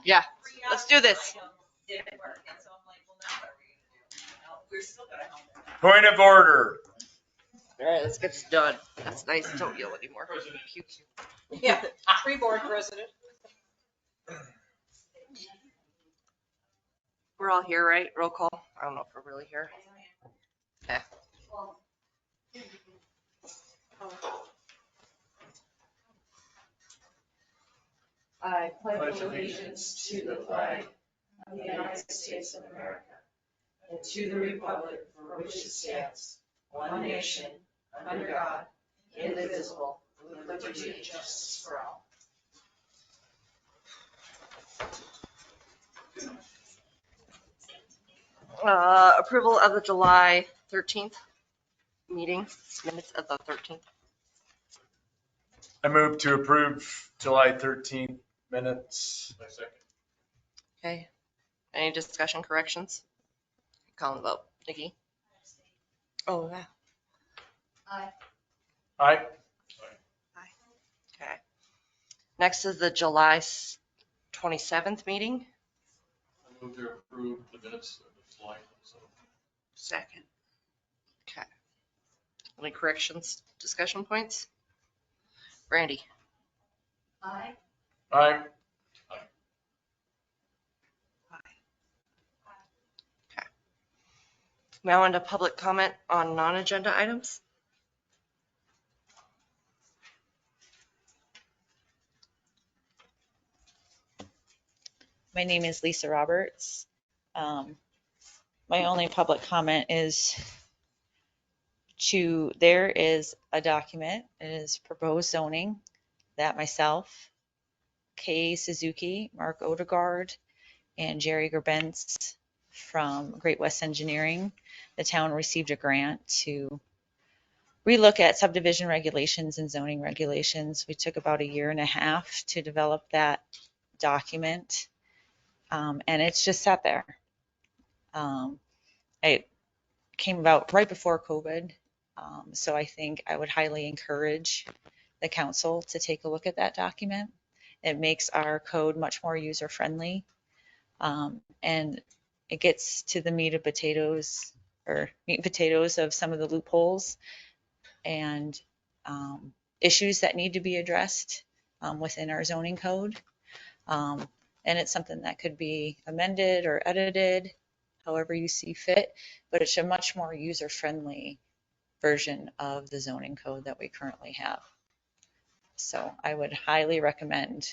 Yeah. Let's do this. Didn't work, and so I'm like, well, now what are we gonna do? Well, we're still gonna help them. Point of order. All right, let's get this done. That's nice. Don't yell anymore. Cute. Yeah, pre-board president. We're all here, right? Roll call. I don't know if we're really here. Okay. I pledge allegiance to the flag of the United States of America and to the republic for which it stands, one nation, under God, indivisible, with liberty and justice for all. Approval of the July 13th meeting, minutes of the 13th. I move to approve July 13th minutes. My second. Okay. Any discussion, corrections? Call and vote. Nikki? Oh, yeah. Aye. Okay. Next is the July 27th meeting. I move to approve the minutes of the July. Second. Okay. Any corrections, discussion points? Brandy? Aye. Aye. Okay. Now on to public comment on non-agenda items. My name is Lisa Roberts. My only public comment is there is a document, it is proposed zoning that myself, Kay Suzuki, Mark Odegaard, and Jerry Gerbentz from Great West Engineering, the town received a grant to relook at subdivision regulations and zoning regulations. We took about 1.5 years to develop that document, and it's just sat there. It came about right before COVID, so I think I would highly encourage the council to take a look at that document. It makes our code much more user-friendly, and it gets to the meat and potatoes of some of the loopholes and issues that need to be addressed within our zoning code. And it's something that could be amended or edited however you see fit, but it's a much more user-friendly version of the zoning code that we currently have. So I would highly recommend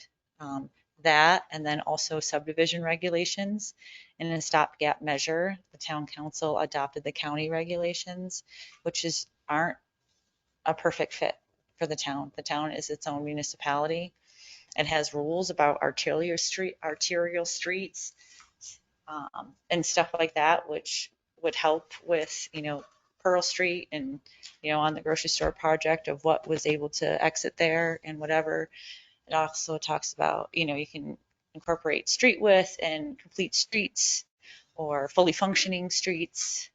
that, and then also subdivision regulations. In a stopgap measure, the town council adopted the county regulations, which aren't a perfect fit for the town. The town is its own municipality. It has rules about arterial streets, and stuff like that, which would help with, Pearl Street and, on the grocery store project of what was able to exit there and whatever. It also talks about, you can incorporate street width and complete streets or fully functioning streets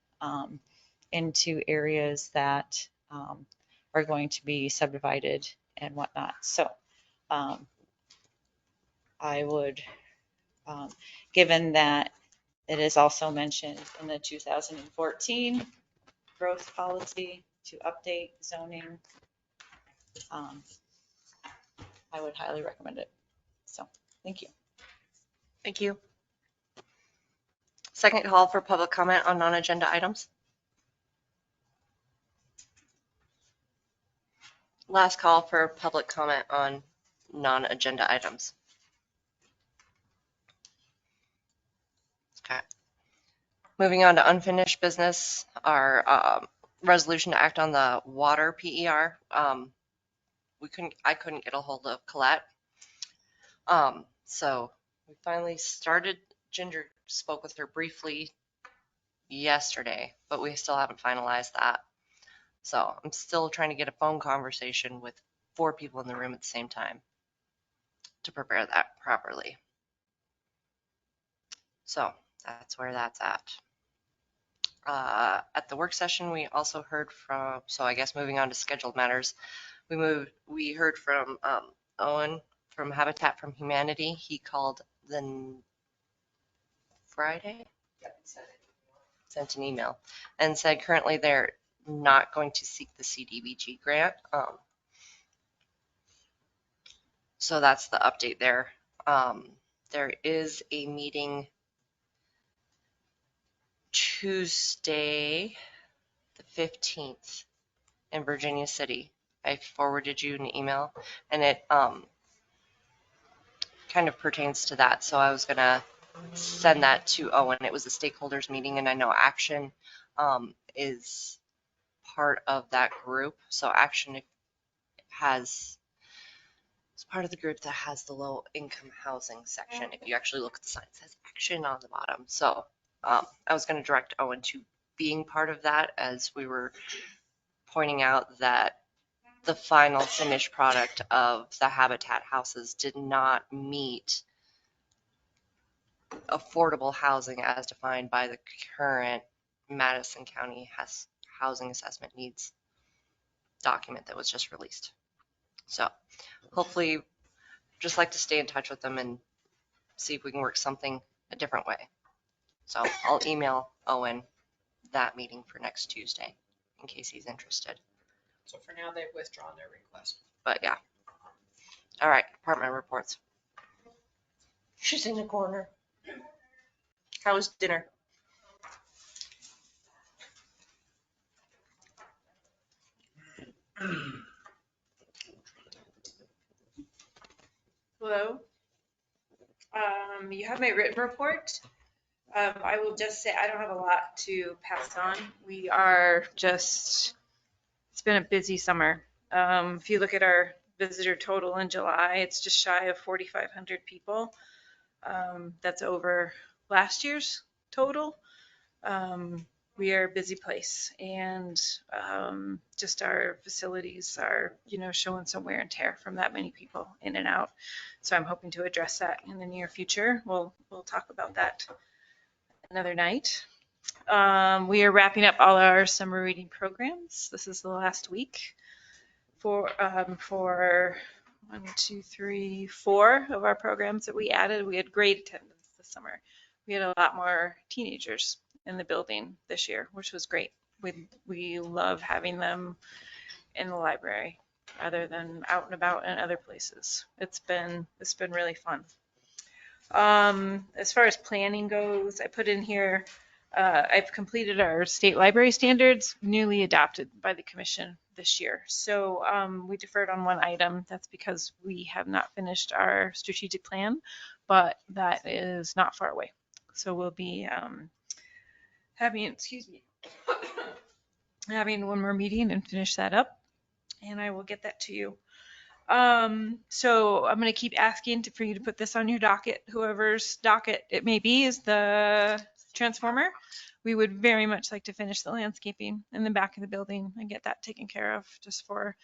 into areas that are going to be subdivided and whatnot. So I would, given that it is also mentioned in the 2014 growth policy to update zoning, I would highly recommend it. So, thank you. Thank you. Second call for public comment on non-agenda items. Last call for public comment on non-agenda items. Okay. Moving on to unfinished business, our resolution to act on the water PER. I couldn't get a hold of Colette. So we finally started. Ginger spoke with her briefly yesterday, but we still haven't finalized that. So I'm still trying to get a phone conversation with 4 people in the room at the same time to prepare that properly. So that's where that's at. At the work session, we also heard from, so I guess moving on to scheduled matters, we heard from Owen from Habitat for Humanity. He called Friday? Yep, sent an email and said currently they're not going to seek the CDBG grant. So that's the update there. There is a meeting Tuesday, the 15th in Virginia City. I forwarded you an email and it kind of pertains to that. So I was going to send that to Owen. It was a stakeholders meeting and I know Action is part of that group. So Action it's part of the group that has the low income housing section. If you actually look at the sign, it says Action on the bottom. So I was going to direct Owen to being part of that, as we were pointing out that the final finished product of the Habitat houses did not meet affordable housing as defined by the current Madison County housing assessment needs document that was just released. So hopefully just like to stay in touch with them and see if we can work something a different way. So I'll email Owen that meeting for next Tuesday in case he's interested. So for now, they've withdrawn their request. But yeah. All right, department reports. She's in the corner. How was dinner? Hello? You have my written report. I will just say I don't have a lot to pass on. We are just, it's been a busy summer. If you look at our visitor total in July, it's just shy of 4,500 people. That's over last year's total. We are a busy place, and just our facilities are, showing some wear and tear from that many people in and out. So I'm hoping to address that in the near future. We'll talk about that another night. We are wrapping up all our summer reading programs. This is the last week for 1, 2, 3, 4 of our programs that we added. We had great attendance this summer. We had a lot more teenagers in the building this year, which was great. We love having them in the library rather than out and about in other places. It's been really fun. As far as planning goes, I put in here, I've completed our state library standards, newly adopted by the commission this year. So we deferred on one item. That's because we have not finished our strategic plan, but that is not far away. So we'll be having one more meeting and finish that up, and I will get that to you. So I'm going to keep asking for you to put this on your docket. Whoever's docket it may be is the transformer. We would very much like to finish the landscaping in the back of the building and get that taken care of, just for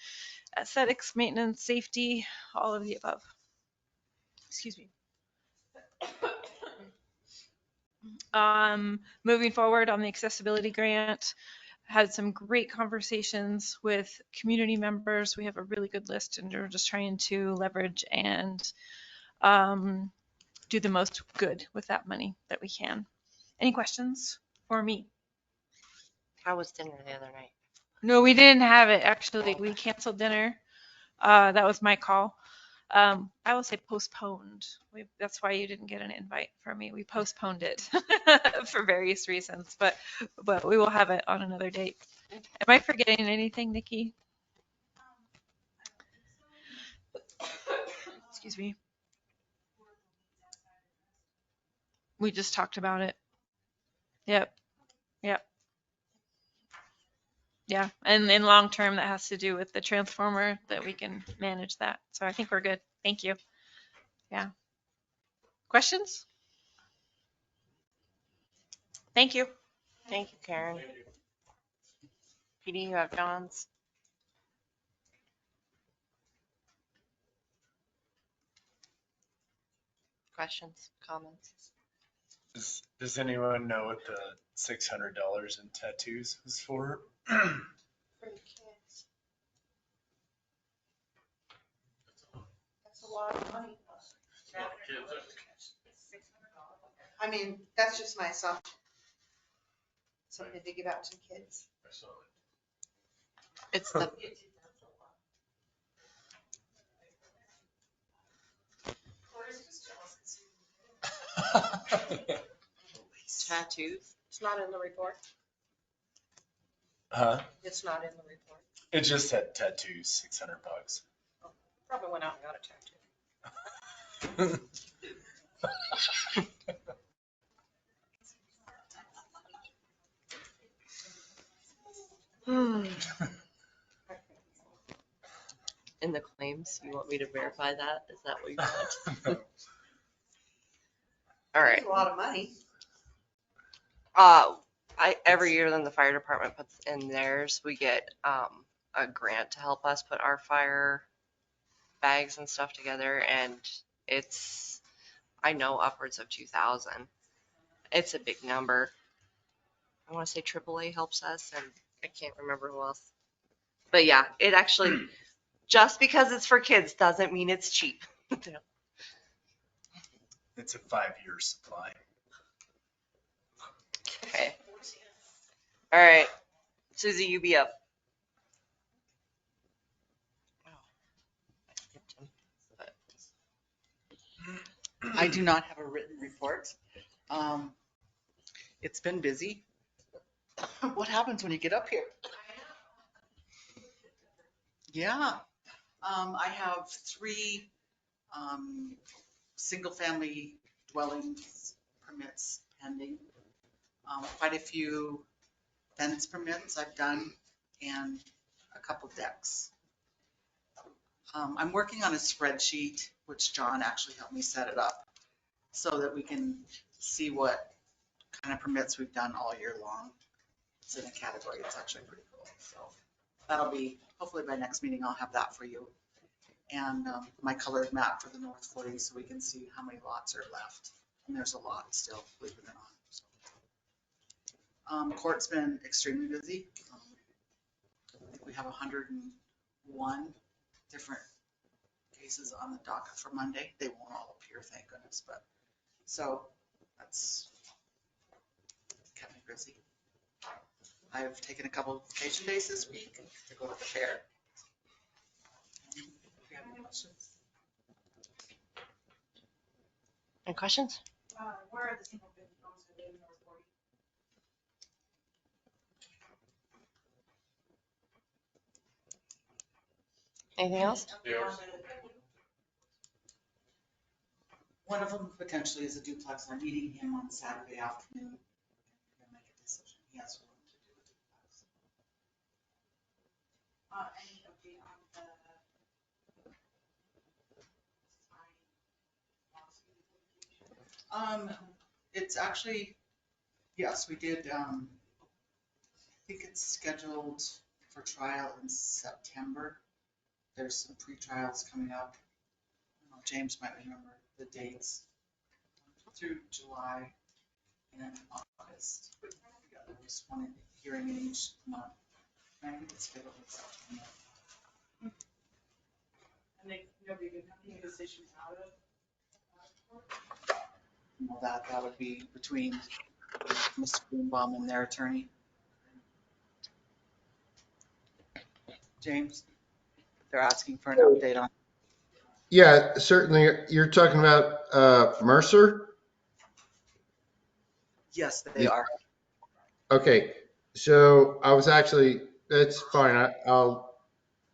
aesthetics, maintenance, safety, all of the above. Excuse me. Moving forward on the accessibility grant, had some great conversations with community members. We have a really good list, and we're just trying to leverage and do the most good with that money that we can. Any questions for me? How was dinner the other night? No, we didn't have it. Actually, we canceled dinner. That was my call. I will say postponed. That's why you didn't get an invite from me. We postponed it for various reasons, but we will have it on another date. Am I forgetting anything, Nikki? Excuse me. We just talked about it. Yep. Yeah, and in long term, that has to do with the transformer, that we can manage that. So I think we're good. Thank you. Yeah. Questions? Thank you. Thank you, Karen. PD, you have John's? Questions, comments? Does anyone know what the $600 in tattoos was for? For the kids. That's a lot of money. I mean, that's just my assumption. Something to give out to kids. It's the tattoos. It's not in the report. Huh? It's not in the report. It just said tattoos, $600. Probably went out and got a tattoo. In the claims, you want me to verify that? Is that what you want? All right. That's a lot of money. Every year then the fire department puts in theirs, we get a grant to help us put our fire bags and stuff together, and it's, I know, upwards of 2,000. It's a big number. I want to say AAA helps us, and I can't remember who else. But yeah, it actually, just because it's for kids doesn't mean it's cheap. It's a 5-year supply. Okay. All right. Susie, you be up. I do not have a written report. It's been busy. What happens when you get up here? Yeah. I have 3 single-family dwellings permits pending. Quite a few fence permits I've done and a couple decks. I'm working on a spreadsheet, which John actually helped me set it up so that we can see what kind of permits we've done all year long. It's in a category. It's actually pretty cool. So that'll be, hopefully by next meeting, I'll have that for you. And my colored map for the North 40 so we can see how many lots are left. And there's a lot still, believe it or not. Court's been extremely busy. I think we have 101 different cases on the docket for Monday. They won't all appear, thank goodness, but so that's kept me busy. I've taken a couple of vacation days this week to go to the fair. If you have any questions. Any questions? Where are the single family homes in North 40? Anything else? One of them potentially is a duplex. I'm meeting him on Saturday afternoon. He'll make a decision. He has room to do a duplex. Any update on the It's actually, yes, we did, I think it's scheduled for trial in September. There's some pre-trials coming up. I don't know, James might remember the dates through July and August. Yeah, there was one hearing in each month. I think it's scheduled in September. and nobody can have any decisions out of? Well, that would be between Mr. Greenbaum and their attorney. James, they're asking for an update on. Yeah, certainly. You're talking about Mercer? Yes, they are. Okay, so I was actually, that's fine. I'll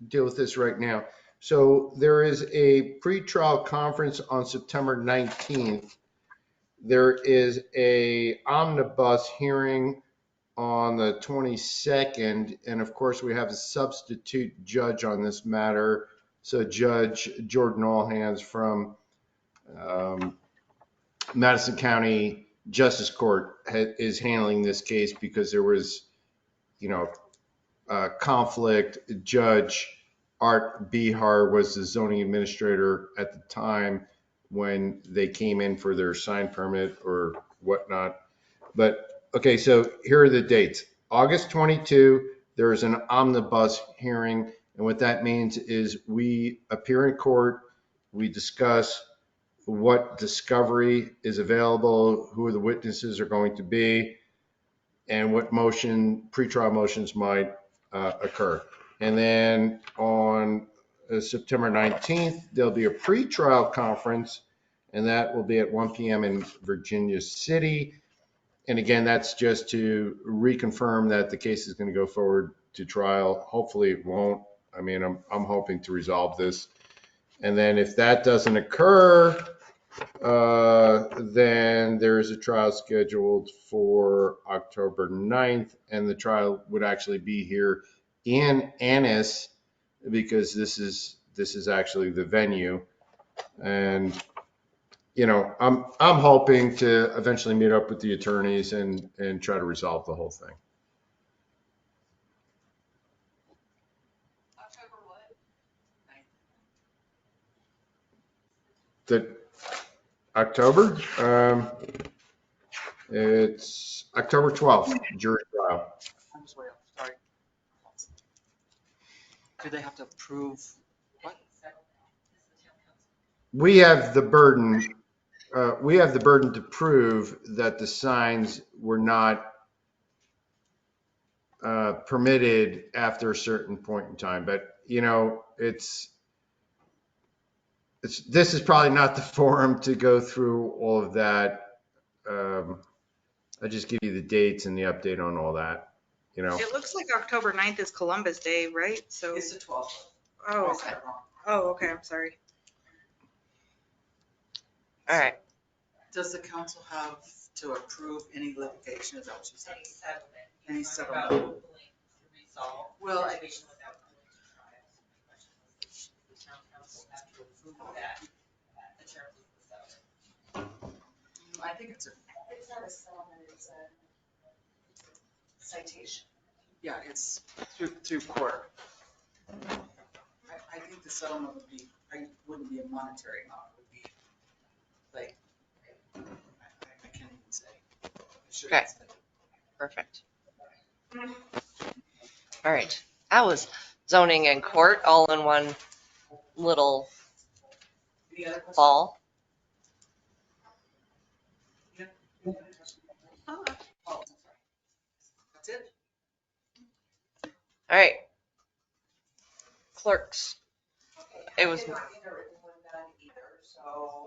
deal with this right now. So there is a pretrial conference on September 19th. There is a omnibus hearing on the 22nd. And of course, we have a substitute judge on this matter. So Judge Jordan Allhands from Madison County Justice Court is handling this case because there was, conflict. Judge Art Behar was the zoning administrator at the time when they came in for their sign permit or whatnot. But okay, so here are the dates. August 22, there is an omnibus hearing. And what that means is we appear in court, we discuss what discovery is available, who the witnesses are going to be, and what pretrial motions might occur. And then on September 19th, there'll be a pretrial conference, and that will be at 1 p.m. in Virginia City. And again, that's just to reconfirm that the case is going to go forward to trial. Hopefully it won't. I mean, I'm hoping to resolve this. And then if that doesn't occur, then there is a trial scheduled for October 9th, and the trial would actually be here in Ennis because this is actually the venue. And I'm hoping to eventually meet up with the attorneys and try to resolve the whole thing. October what? The October? It's October 12th, jury trial. I'm sorry. Do they have to approve what? We have the burden. We have the burden to prove that the signs were not permitted after a certain point in time. But this is probably not the forum to go through all of that. I just give you the dates and the update on all that. It looks like October 9th is Columbus Day, right? So It's the 12th. Oh, okay. Oh, okay. I'm sorry. All right. Does the council have to approve any litigation? Is that what you said? Any settlement. Any settlement? About resolve. Well, litigation without going to trial. My question was, the town council have to approve that in terms of the settlement? I think it's not a settlement, it's a citation. yeah, it's through court. I think the settlement wouldn't be a monetary amount, it would be like, I can't even say. Okay. Perfect. All right. That was zoning and court all in one little ball. That's it. All right. Clerks. It was. So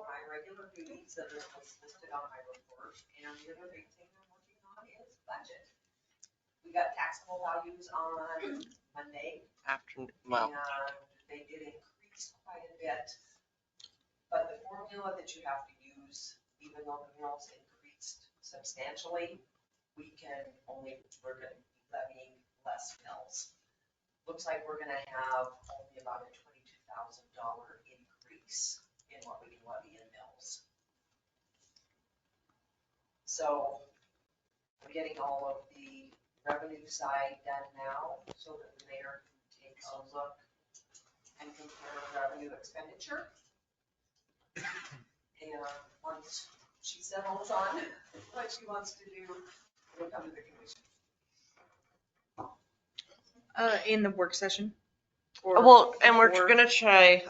my regular duties that are listed on my report, and the other big thing I'm working on is budget. We got taxable values on Monday. Well. And they did increase quite a bit. But the formula that you have to use, even though the mills increased substantially, we're gonna be levying less mills. Looks like we're gonna have only about a $22,000 increase in what we can levy in mills. So we're getting all of the revenue side done now so that the mayor can take a look and compare revenue expenditure. And once she settles on what she wants to do, we'll come to the commission. In the work session? Well, and we're gonna try,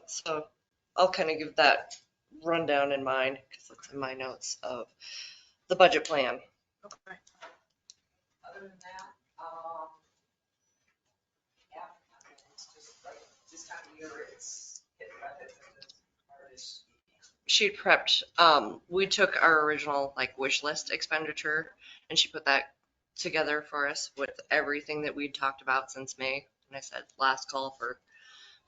so I'll kind of give that rundown in mind, because it's in my notes of the budget plan. Okay. Other than that, yeah, it's just like this time of year, it's getting budget as hard as She prepped, we took our original like wish list expenditure and she put that together for us with everything that we'd talked about since May. And I said last call for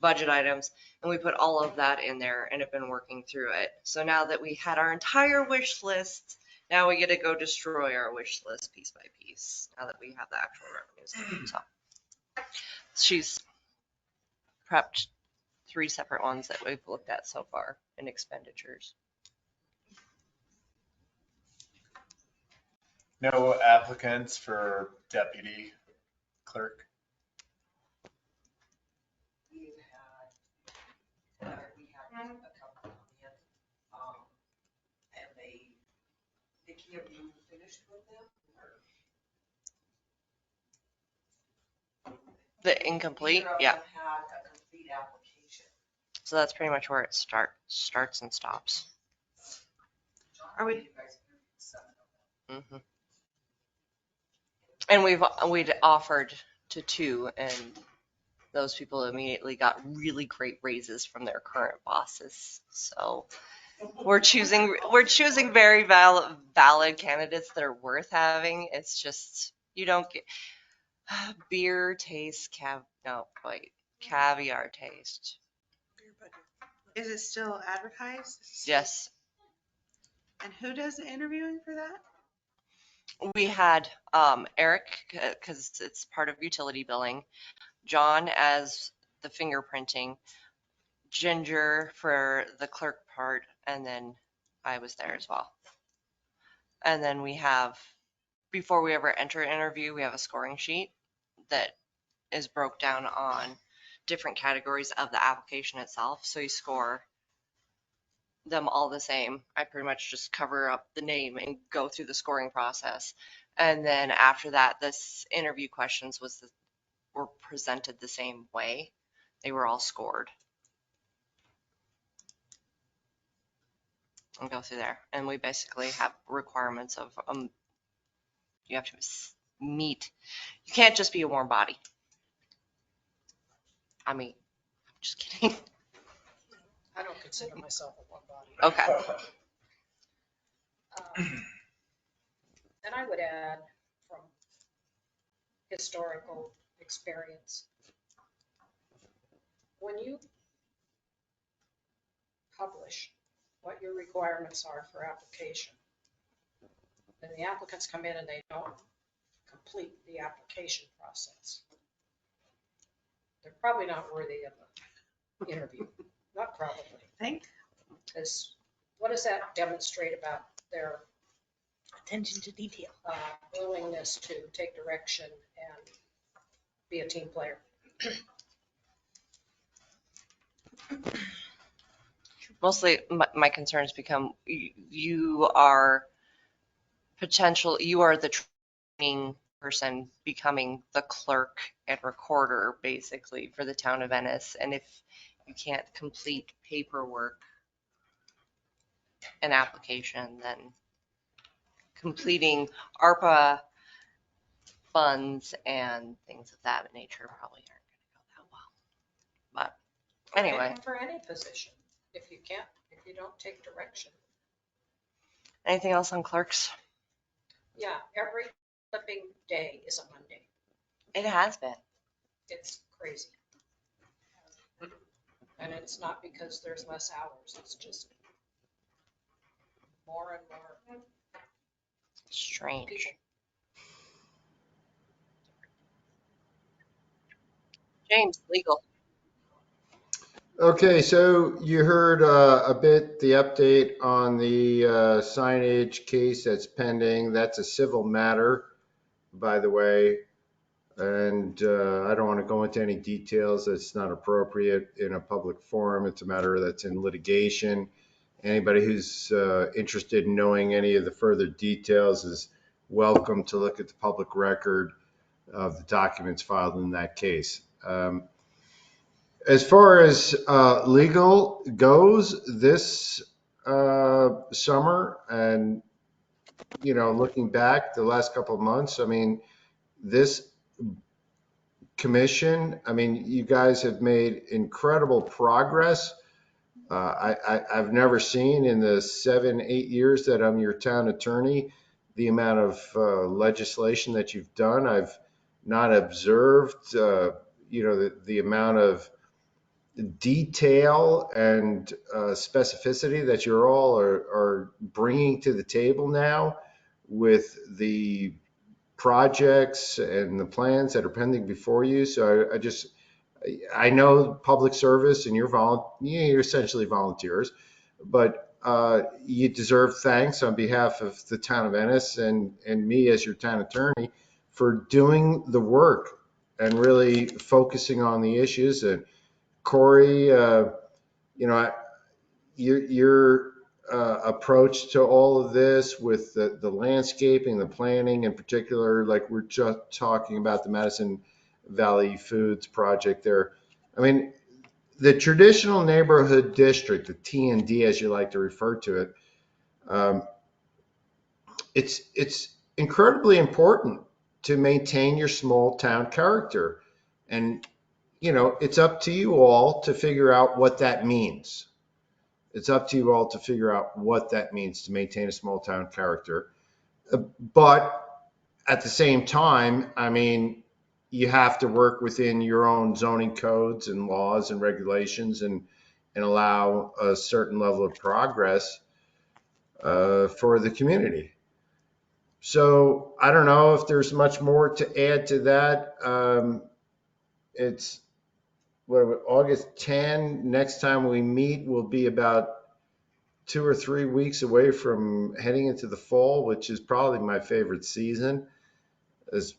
budget items, and we put all of that in there and have been working through it. So now that we had our entire wish list, now we get to go destroy our wish list piece by piece now that we have the actual revenues. So she's prepped 3 separate ones that we've looked at so far in expenditures. No applicants for deputy clerk? we have a couple come in, and Nikki, have you finished with them? The incomplete, yeah. Had a complete application. So that's pretty much where it starts and stops. Are we? Mm-hmm. And we'd offered to 2, and those people immediately got really great raises from their current bosses. So we're choosing very valid candidates that are worth having. It's just you don't get beer taste caviar taste. Is it still advertised? Yes. And who does the interviewing for that? We had Eric, because it's part of utility billing, John as the fingerprinting, Ginger for the clerk part, and then I was there as well. And then we have, before we ever enter an interview, we have a scoring sheet that is broke down on different categories of the application itself. So you score them all the same. I pretty much just cover up the name and go through the scoring process. And then after that, this interview questions were presented the same way. They were all scored. And go through there. And we basically have requirements of you have to meet. You can't just be a warm body. I mean, I'm just kidding. I don't consider myself a warm body. Okay. And I would add from historical experience, when you publish what your requirements are for application. And the applicants come in and they don't complete the application process. They're probably not worthy of an interview, not probably. Think. Because what does that demonstrate about their Attention to detail. willingness to take direction and be a team player? Mostly my concerns become you are the training person becoming the clerk and recorder basically for the town of Ennis. And if you can't complete paperwork and application, then completing ARPA funds and things of that nature probably aren't going to go that well. But anyway. And for any position, if you don't take direction. Anything else on clerks? Yeah, every flipping day is a Monday. It has been. It's crazy. And it's not because there's less hours, it's just more and more strange. people. James, legal. Okay, so you heard a bit the update on the signage case that's pending. That's a civil matter, by the way. And I don't want to go into any details. That's not appropriate in a public forum. It's a matter that's in litigation. Anybody who's interested in knowing any of the further details is welcome to look at the public record of the documents filed in that case. As far as legal goes this summer, and looking back the last couple of months, I mean, this commission, I mean, you guys have made incredible progress. I've never seen in the 7-8 years that I'm your town attorney the amount of legislation that you've done. I've not observed, the amount of detail and specificity that you're all are bringing to the table now with the projects and the plans that are pending before you. So I know public service and you're essentially volunteers, but you deserve thanks on behalf of the town of Ennis and me as your town attorney for doing the work and really focusing on the issues. And Corey, your approach to all of this with the landscaping, the planning in particular, like we're just talking about the Madison Valley Foods project there. I mean, the traditional neighborhood district, the T&D as you like to refer to it, it's incredibly important to maintain your small town character. And it's up to you all to figure out what that means. It's up to you all to figure out what that means to maintain a small town character. But at the same time, I mean, you have to work within your own zoning codes and laws and regulations and allow a certain level of progress for the community. So I don't know if there's much more to add to that. It's August 10. Next time we meet will be about 2 or 3 weeks away from heading into the fall, which is probably my favorite season. Is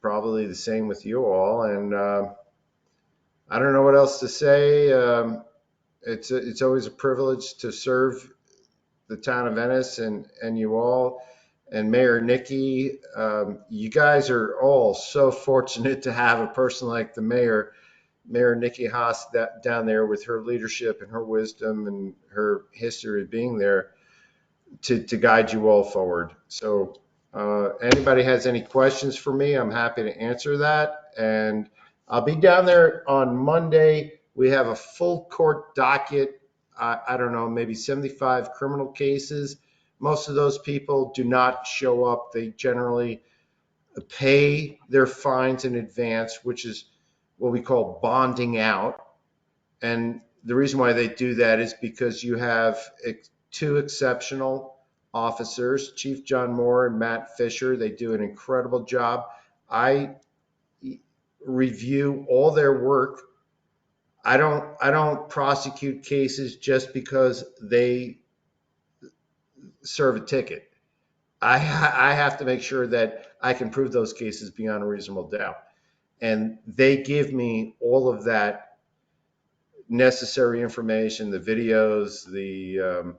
probably the same with you all. And I don't know what else to say. It's always a privilege to serve the town of Ennis and you all. And Mayor Nikki, you guys are all so fortunate to have a person like the Mayor Nikki Haas down there with her leadership and her wisdom and her history of being there to guide you all forward. So anybody has any questions for me, I'm happy to answer that. And I'll be down there on Monday. We have a full court docket. I don't know, maybe 75 criminal cases. Most of those people do not show up. They generally pay their fines in advance, which is what we call bonding out. And the reason why they do that is because you have two exceptional officers, Chief John Moore and Matt Fisher. They do an incredible job. I review all their work. I don't prosecute cases just because they serve a ticket. I have to make sure that I can prove those cases beyond a reasonable doubt. And they give me all of that necessary information, the videos, the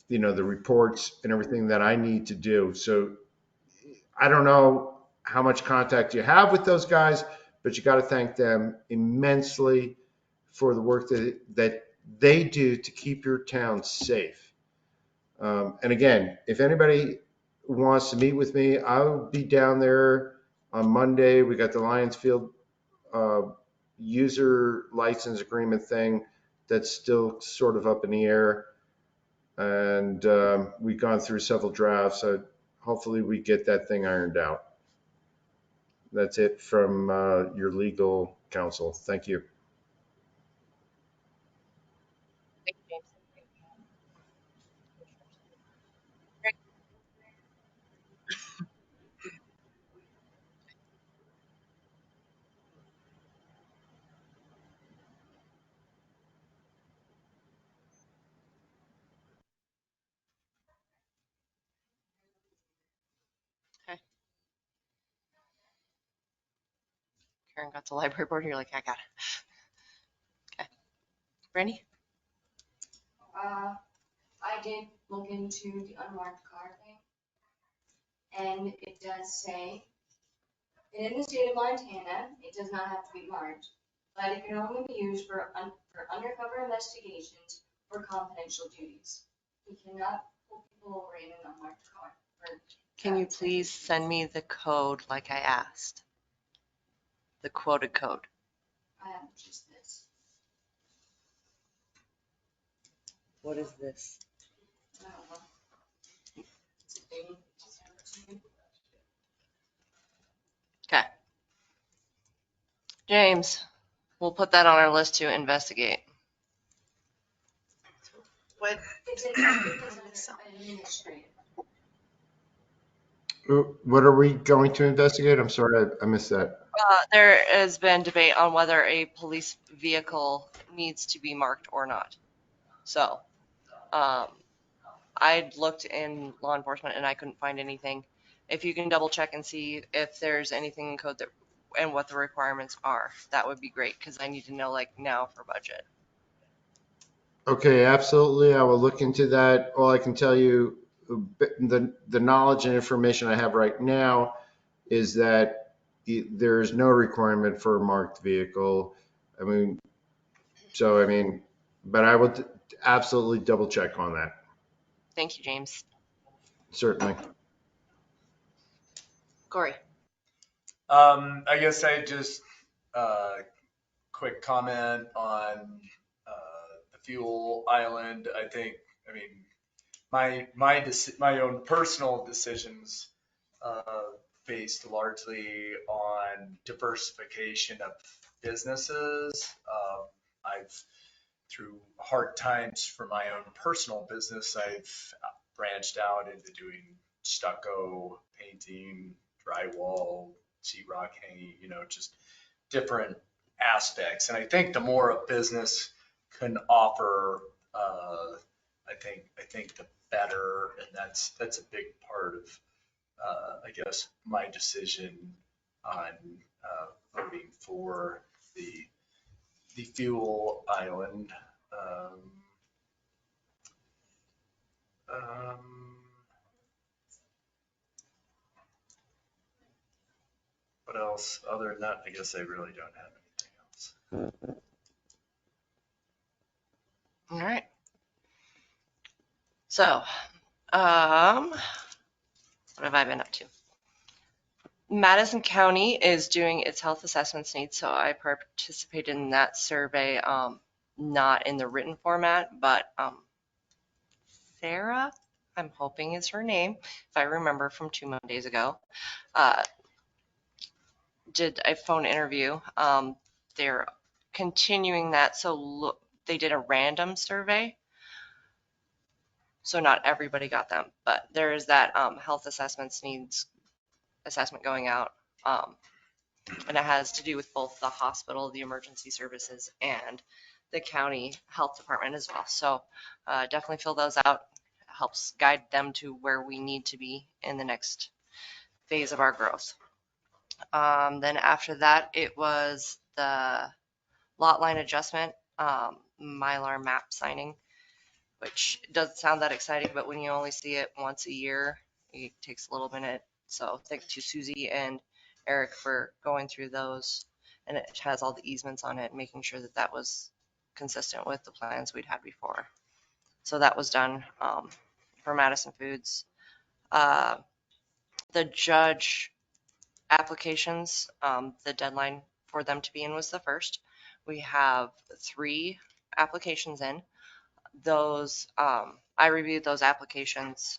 the reports and everything that I need to do. So I don't know how much contact you have with those guys, but you got to thank them immensely for the work that they do to keep your town safe. And again, if anybody wants to meet with me, I'll be down there on Monday. We got the Lions Field user license agreement thing that's still sort of up in the air. And we've gone through several drafts. So hopefully we get that thing ironed out. That's it from your legal counsel. Thank you. Thank you, James. Okay. Karen got the library board. You're like, I got it. Okay. Brandy? I did look into the unmarked car thing, and it does say, in the state of Montana, it does not have to be marked, but it can only be used for undercover investigations or confidential duties. You cannot pull people over in an unmarked car. Can you please send me the code like I asked? The quoted code. I have just this. What is this? I don't know. Okay. James, we'll put that on our list to investigate. What? It's an administrative. What are we going to investigate? I'm sorry, I missed that. There has been debate on whether a police vehicle needs to be marked or not. So, I looked in law enforcement and I couldn't find anything. If you can double check and see if there's anything in code that and what the requirements are, that would be great because I need to know like now for budget. Okay, absolutely. I will look into that. All I can tell you, the knowledge and information I have right now is that there is no requirement for a marked vehicle. I mean, but I will absolutely double check on that. Thank you, James. Certainly. Corey. I guess I just, quick comment on the fuel island. I mean, my own personal decisions based largely on diversification of businesses. Through hard times for my own personal business, I've branched out into doing stucco, painting, drywall, sheetrock hanging, just different aspects. And I think the more a business can offer, I think the better. And that's a big part of, I guess, my decision on voting for the fuel island. What else? Other than that, I guess I really don't have anything else. All right. So, what have I been up to? Madison County is doing its health assessments needs, so I participated in that survey, not in the written format, but Sarah, I'm hoping is her name, if I remember from 2 Mondays ago, did a phone interview. They're continuing that, so look, they did a random survey. So not everybody got them, but there is that health assessments needs assessment going out. And it has to do with both the hospital, the emergency services, and the county health department as well. So definitely fill those out. It helps guide them to where we need to be in the next phase of our growth. Then after that, it was the lot line adjustment, Mylar map signing, which doesn't sound that exciting, but when you only see it once a year, it takes a little minute. So thank to Susie and Eric for going through those, and it has all the easements on it, making sure that that was consistent with the plans we'd had before. So that was done for Madison Foods. The judge applications, the deadline for them to be in was the 1st. We have 3 applications in. Those, I reviewed those applications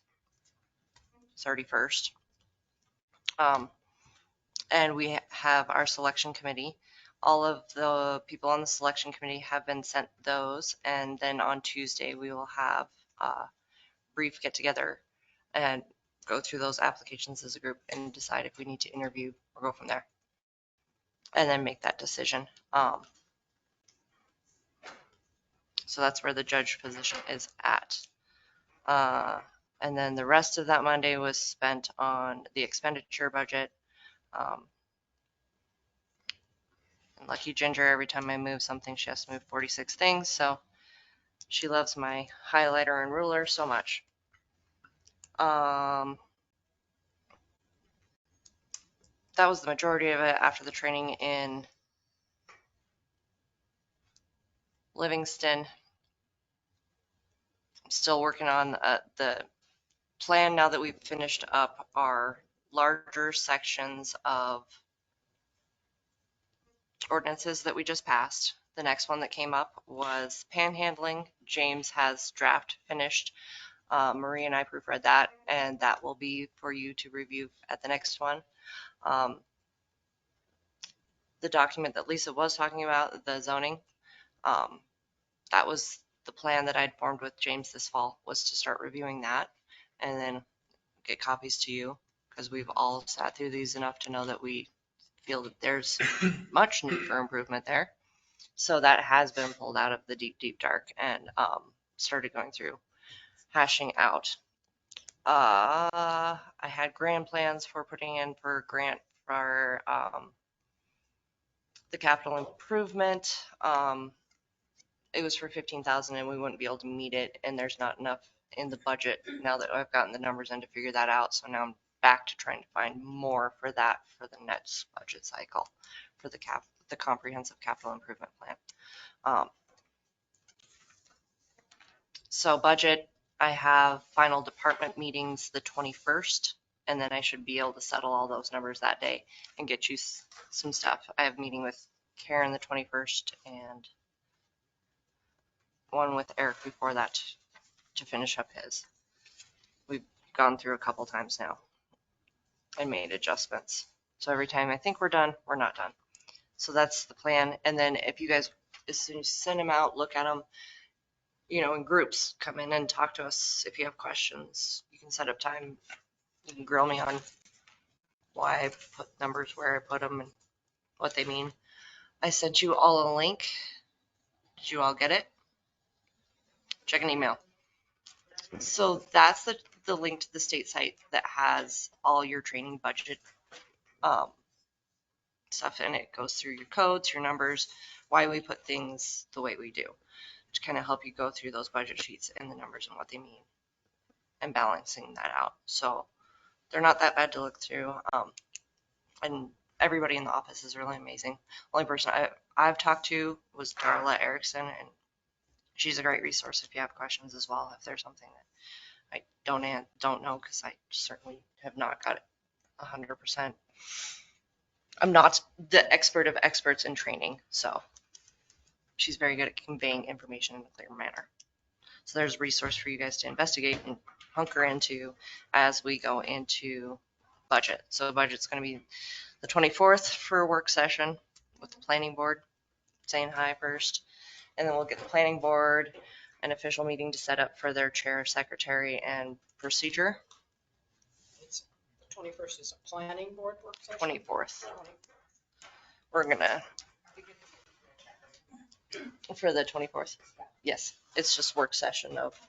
31st. And we have our selection committee. All of the people on the selection committee have been sent those, and then on Tuesday we will have a brief get together and go through those applications as a group and decide if we need to interview or go from there, and then make that decision. So that's where the judge position is at. And then the rest of that Monday was spent on the expenditure budget. And lucky Ginger, every time I move something, she has to move 46 things. So she loves my highlighter and ruler so much. That was the majority of it. After the training in Livingston, I'm still working on the plan now that we've finished up our larger sections of ordinances that we just passed. The next one that came up was panhandling. James has draft finished. Marie and I proofread that, and that will be for you to review at the next one. The document that Lisa was talking about, the zoning, that was the plan that I'd formed with James this fall, was to start reviewing that and then get copies to you, because we've all sat through these enough to know that we feel that there's much need for improvement there. So that has been pulled out of the deep dark and started going through, hashing out. I had grand plans for putting in for grant for the capital improvement. It was for 15,000 and we wouldn't be able to meet it, and there's not enough in the budget now that I've gotten the numbers in to figure that out. So now I'm back to trying to find more for that for the next budget cycle for the comprehensive capital improvement plan. So budget, I have final department meetings the 21st, and then I should be able to settle all those numbers that day and get you some stuff. I have a meeting with Karen the 21st and one with Eric before that to finish up his. We've gone through a couple times now and made adjustments. So every time I think we're done, we're not done. So that's the plan. And then if you guys, as soon as you send them out, look at them, you know, in groups, come in and talk to us if you have questions. You can set up time. You can grill me on why I put numbers where I put them and what they mean. I sent you all a link. Did you all get it? Check an email. So that's the link to the state site that has all your training budget stuff in it. Goes through your codes, your numbers, why we put things the way we do, to kind of help you go through those budget sheets and the numbers and what they mean and balancing that out. So they're not that bad to look through. And everybody in the office is really amazing. Only person I've talked to was Darla Erickson, and she's a great resource if you have questions as well. If there's something that I don't know, because I certainly have not got it 100%. I'm not the expert of experts in training, so she's very good at conveying information in a clear manner. So there's a resource for you guys to investigate and hunker into as we go into budget. So the budget's going to be the 24th for a work session with the planning board, saying hi first, and then we'll get the planning board an official meeting to set up for their chair, secretary, and procedure. The 21st is a planning board work session? 24th. We're gonna, for the 24th. Yes, it's just work session of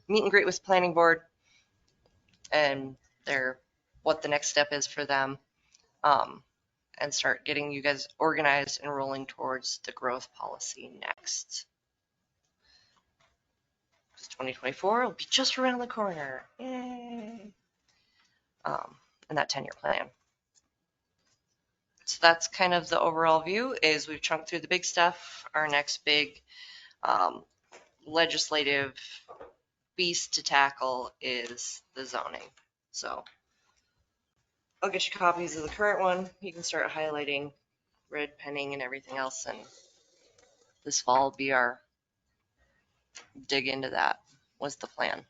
meet and greet with planning board and what the next step is for them. And start getting you guys organized and rolling towards the growth policy next. 2024 will be just around the corner. Yay. And that 10-year plan. So that's kind of the overall view is we've chunked through the big stuff. Our next big legislative beast to tackle is the zoning. So I'll get you copies of the current one. You can start highlighting, red penning and everything else. And this fall will be our dig into that was the plan.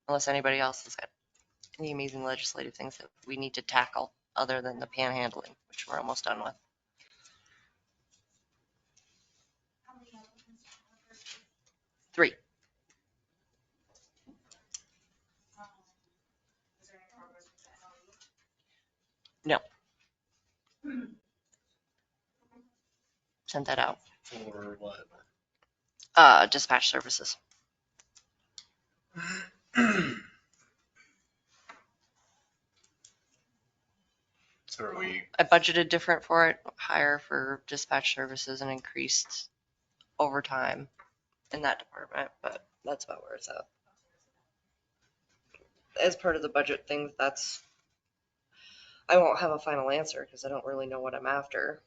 Unless anybody else has got any amazing legislative things that we need to tackle other than the panhandling, which we're almost done with. Three. No. Sent that out. For what? Dispatch services. So are we, I budgeted different for it, higher for dispatch services and increased overtime in that department, but that's about where it's at. As part of the budget thing, I won't have a final answer because I don't really know what I'm after,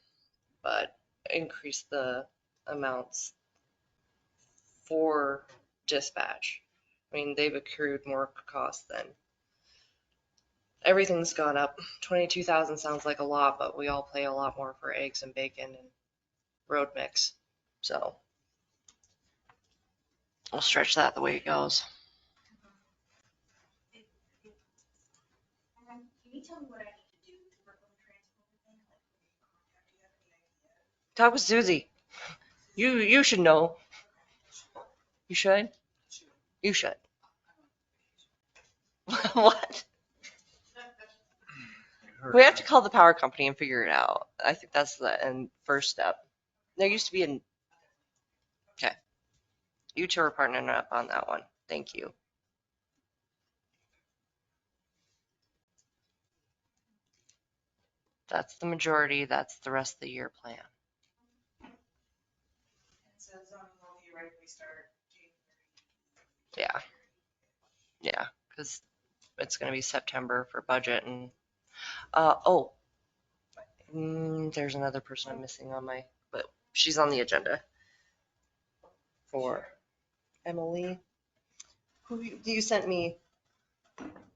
but increase the amounts for dispatch. I mean, they've accrued more costs than everything's gone up. 22,000 sounds like a lot, but we all pay a lot more for eggs and bacon and road mix. So we'll stretch that the way it goes. Can you tell me what I need to do to work on the transport thing? Talk with Susie. You should know. You should? You should. What? We have to call the power company and figure it out. I think that's the first step. There used to be okay. You two are partnering up on that one. Thank you. That's the majority. That's the rest of the year plan. So zoning will theoretically start Yeah. Yeah, because it's going to be September for budget and there's another person I'm missing on but she's on the agenda for Emily, who you sent me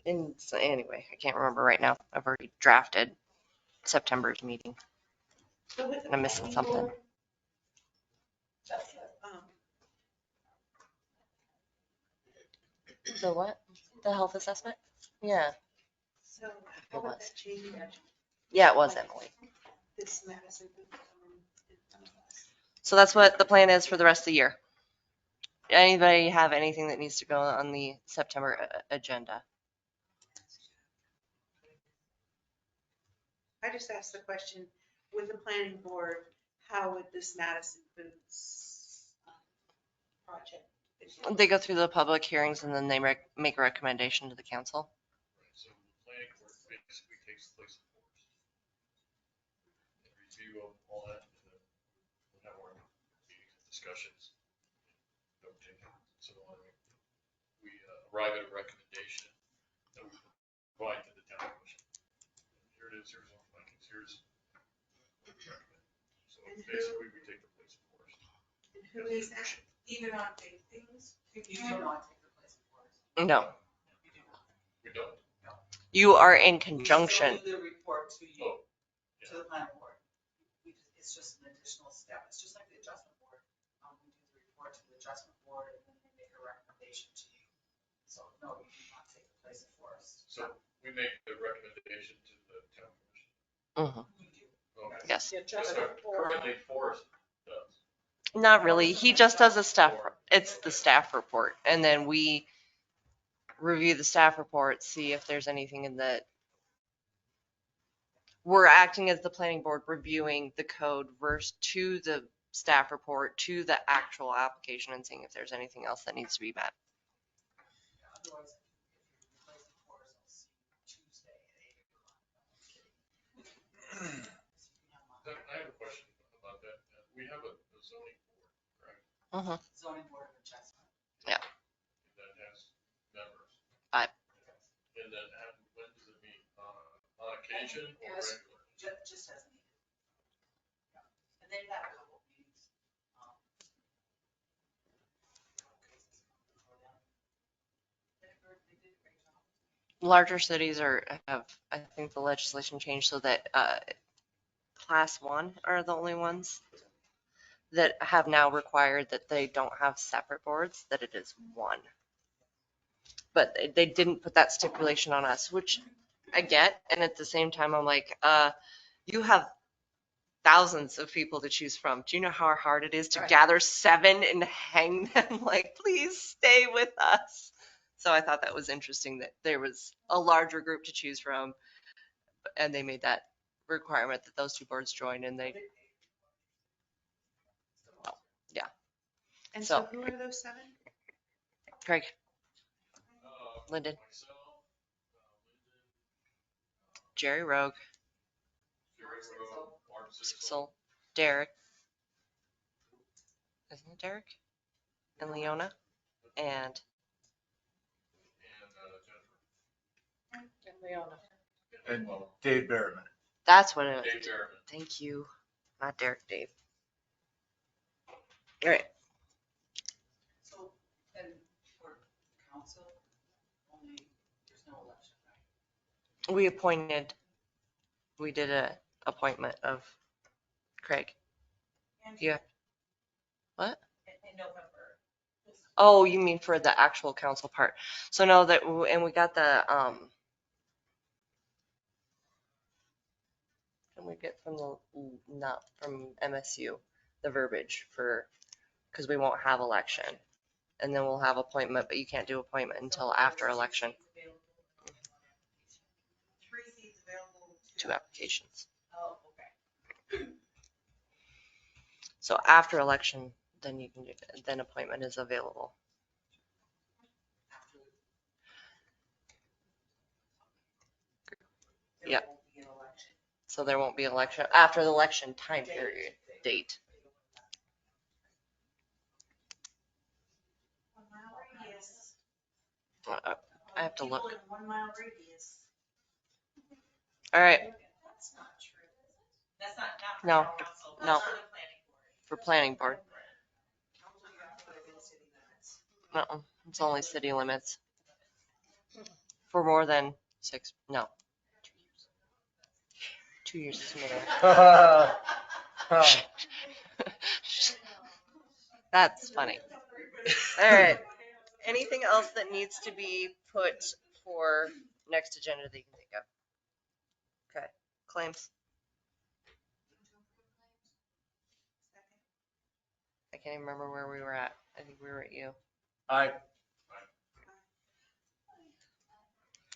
in. So anyway, I can't remember right now. I've already drafted September's meeting. So with And I'm missing something. The what? The health assessment? Yeah. So how would that change? Yeah, it was Emily. This Madison. So that's what the plan is for the rest of the year. Anybody have anything that needs to go on the September agenda? I just asked the question, with the planning board, how would this Madison Foods project? They go through the public hearings and then they make a recommendation to the council. So the planning board basically takes the place of forest. Review of all that, and then we'll have our meetings and discussions. Don't take it. So we arrive at a recommendation that we provide to the town commission. Here it is, here's our findings, here's what we recommend. So basically we take the place of forest. And who is that? Even on big things? You do not take the place of forest. No. We don't. You are in conjunction. We still do the report to you, to the planning board. It's just an additional step. It's just like the adjustment board. We do the report to the adjustment board and then they make a recommendation to you. So no, you do not take the place of forest. So we make the recommendation to the town commission. Mm-hmm. We do. Okay. Yes. The adjustment board. Currently forest does. Not really. He just does a staff, it's the staff report. And then we review the staff report, see if there's anything in the, we're acting as the planning board reviewing the code versus to the staff report, to the actual application and seeing if there's anything else that needs to be met. I have a question about that. We have a zoning board, correct? Uh-huh. Zoning Board of Adjustment. Yeah. That has members. 5. And then when does it meet? On occasion or Yes. regular? Just as needed. And they've had a couple of meetings. Larger cities have, I think the legislation changed so that class 1 are the only ones that have now required that they don't have separate boards, that it is one. But they didn't put that stipulation on us, which I get. And at the same time, I'm like, you have thousands of people to choose from. Do you know how hard it is to gather 7 and hang them? Like, please stay with us. So I thought that was interesting that there was a larger group to choose from, and they made that requirement that those 2 boards join, and they, yeah. And so who are those 7? Craig, Lyndon, Jerry Rogue, Sixel, Derek, isn't it Derek? And Leona, and Leona. And Dave Berriman. that's what it was. Dave Berriman. Thank you. Not Derek, Dave. All right. So, and for council, only, there's no election, right? We did a appointment of Craig. Yeah. What? In November. Oh, you mean for the actual council part. So no, that, and we got the, can we get from the, not from MSU, the verbiage for, because we won't have election. And then we'll have appointment, but you can't do appointment until after election. 3 seats available. 2 applications. Oh, okay. So after election, then you can do, then appointment is available. Yeah. So there won't be election after the election time period date. 1 mile radius. I have to look. People in 1 mile radius. All right. That's not true. That's not for No, council. no. That's for the planning board. For planning board. Council, you have to put it in city limits. No, it's only city limits. For more than 6, no. 2 years is more. That's funny. All right. Anything else that needs to be put for next agenda that you can think of? Okay. Claims. I can't even remember where we were at. I think we were at you. I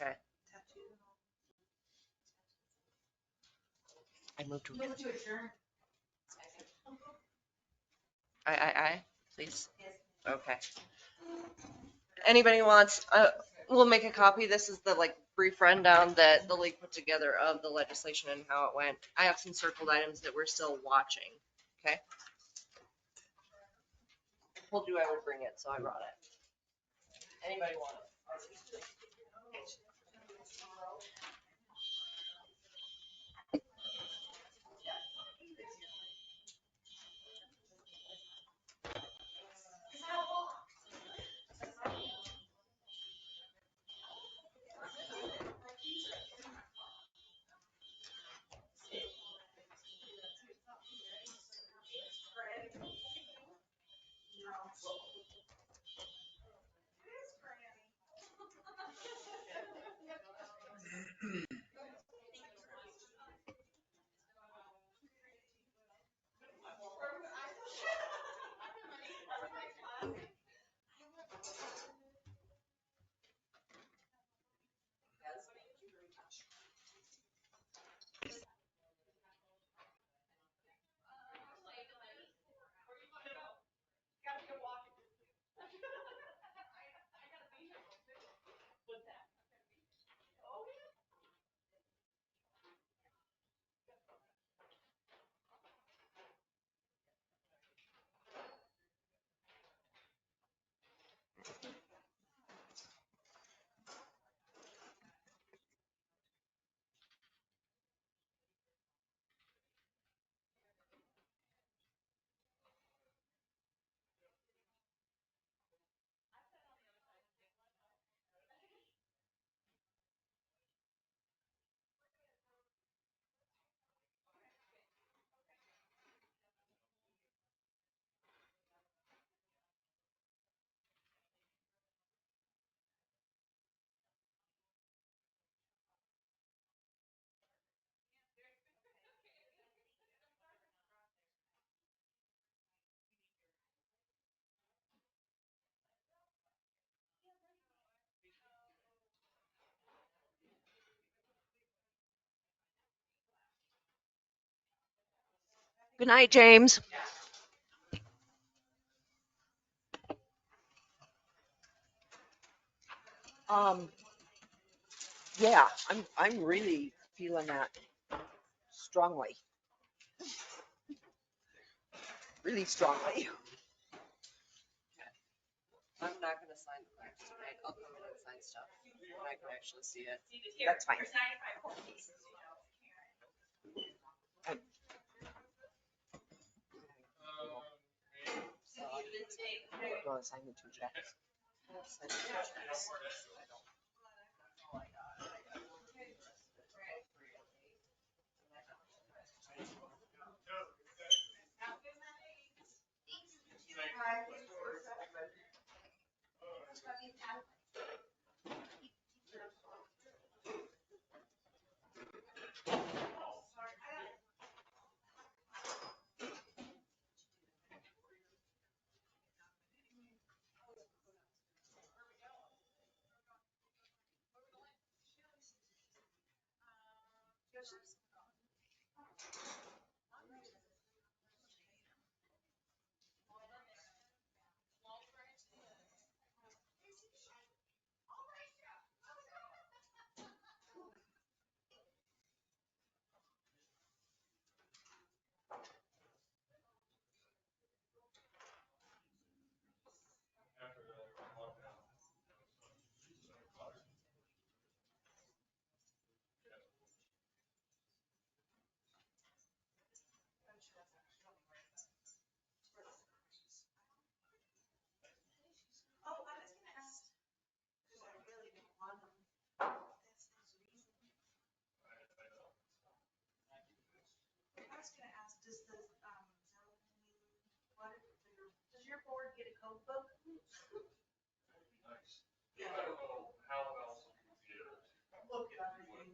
Okay. I moved to. Move to adjourn. I, please. Okay. Anybody wants, we'll make a copy. This is the like brief rundown that the league put together of the legislation and how it went. I have some circled items that we're still watching. Okay. I told you I would bring it, so I brought it. Anybody want it? Good night, James. Yeah, I'm really feeling that strongly, really strongly. I'm not gonna sign the plans tonight. I'll come in and sign stuff when I can actually see it. That's fine. Go and sign the 2 checks. Does your board get a code book? I don't know how else we can get it. Look at everything.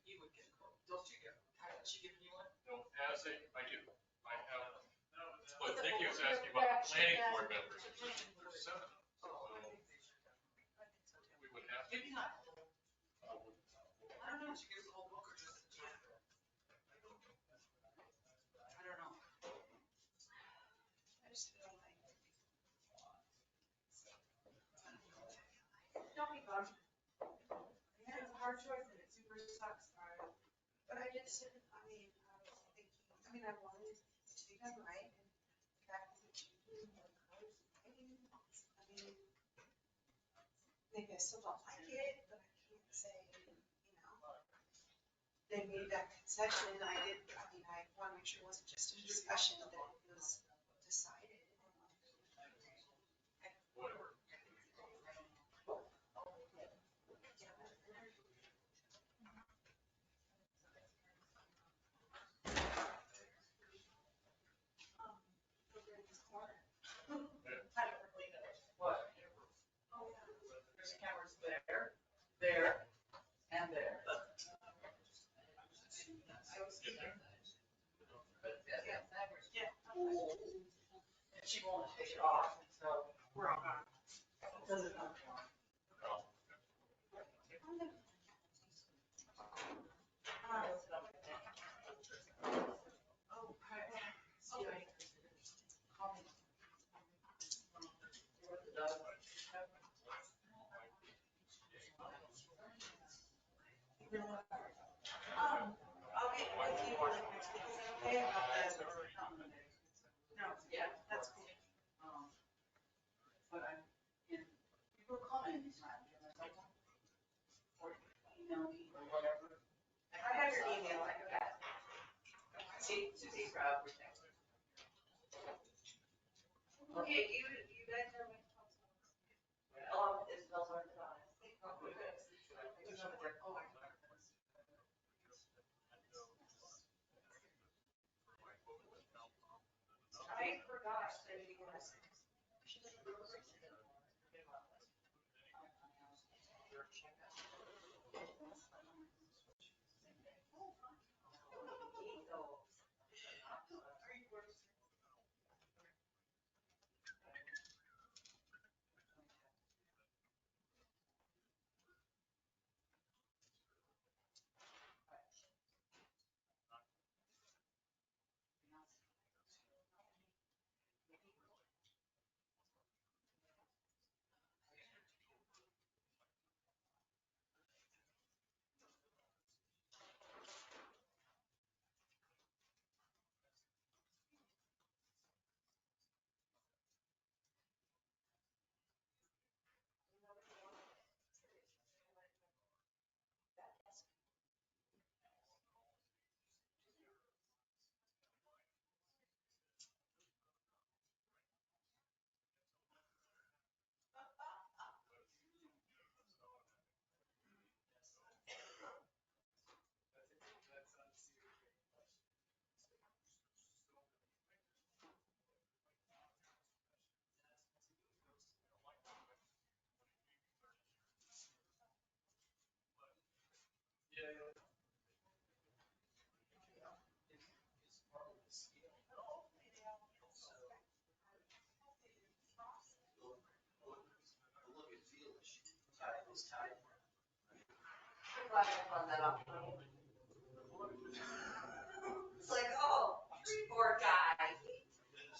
You would get a quote. Don't you get, has she given you one? No, as a, I do. I have. But Nikki was asking about the planning board members. There's 7. So we would have. Maybe not. I don't know, she gives the whole book or just the chapter. I don't know. I just feel like. Don't be bummed. Yeah, it's a hard choice and it super sucks. But I just, I was thinking, I wanted to be done right and the fact that it's changing the colors and lighting. Maybe I still don't like it, but I can't say, they made that concession. I want to make sure it wasn't just a discussion, that it was decided. I don't really know what. There's cameras there, and there. I was thinking. Yeah. And she won't take it off, so we're all gone. Doesn't matter. I'll get with you like next week, is that okay? No, yeah, that's cool. But I'm in, you will call me anytime, or email me or whatever. I have your email, I know that. See, Susie, okay, you guys are my. Isabel's on the line. I forgot that you were. glad I found that out. It's like, oh, tree board guy.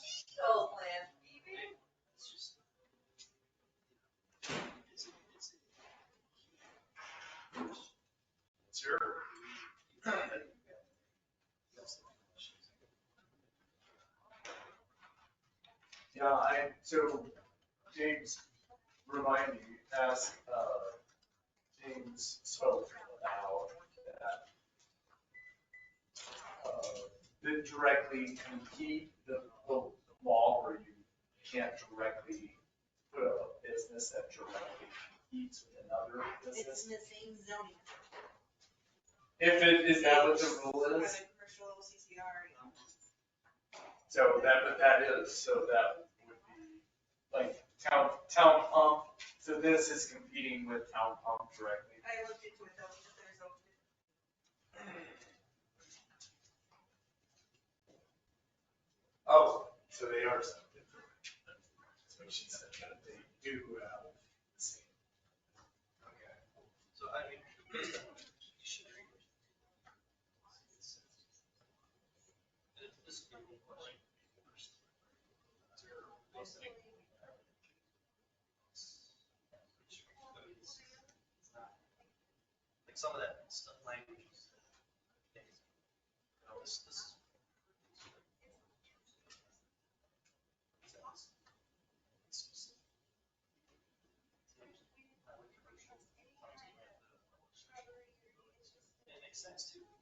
He knows landscaping. Sure. Yeah, so James, remind me, James spoke about that directly compete the law where you can't directly put up a business that directly competes with another It's business. in the same zoning. If it, is that what the rule For is? the commercial CCR. So that is, so that would be like town pump. So this is competing with town pump directly. I looked into it though, because there's a. Oh, so they are something different. So she said that they do have the same. Okay. So I mean, like some of that stuff, language. You know, this is. It makes sense too.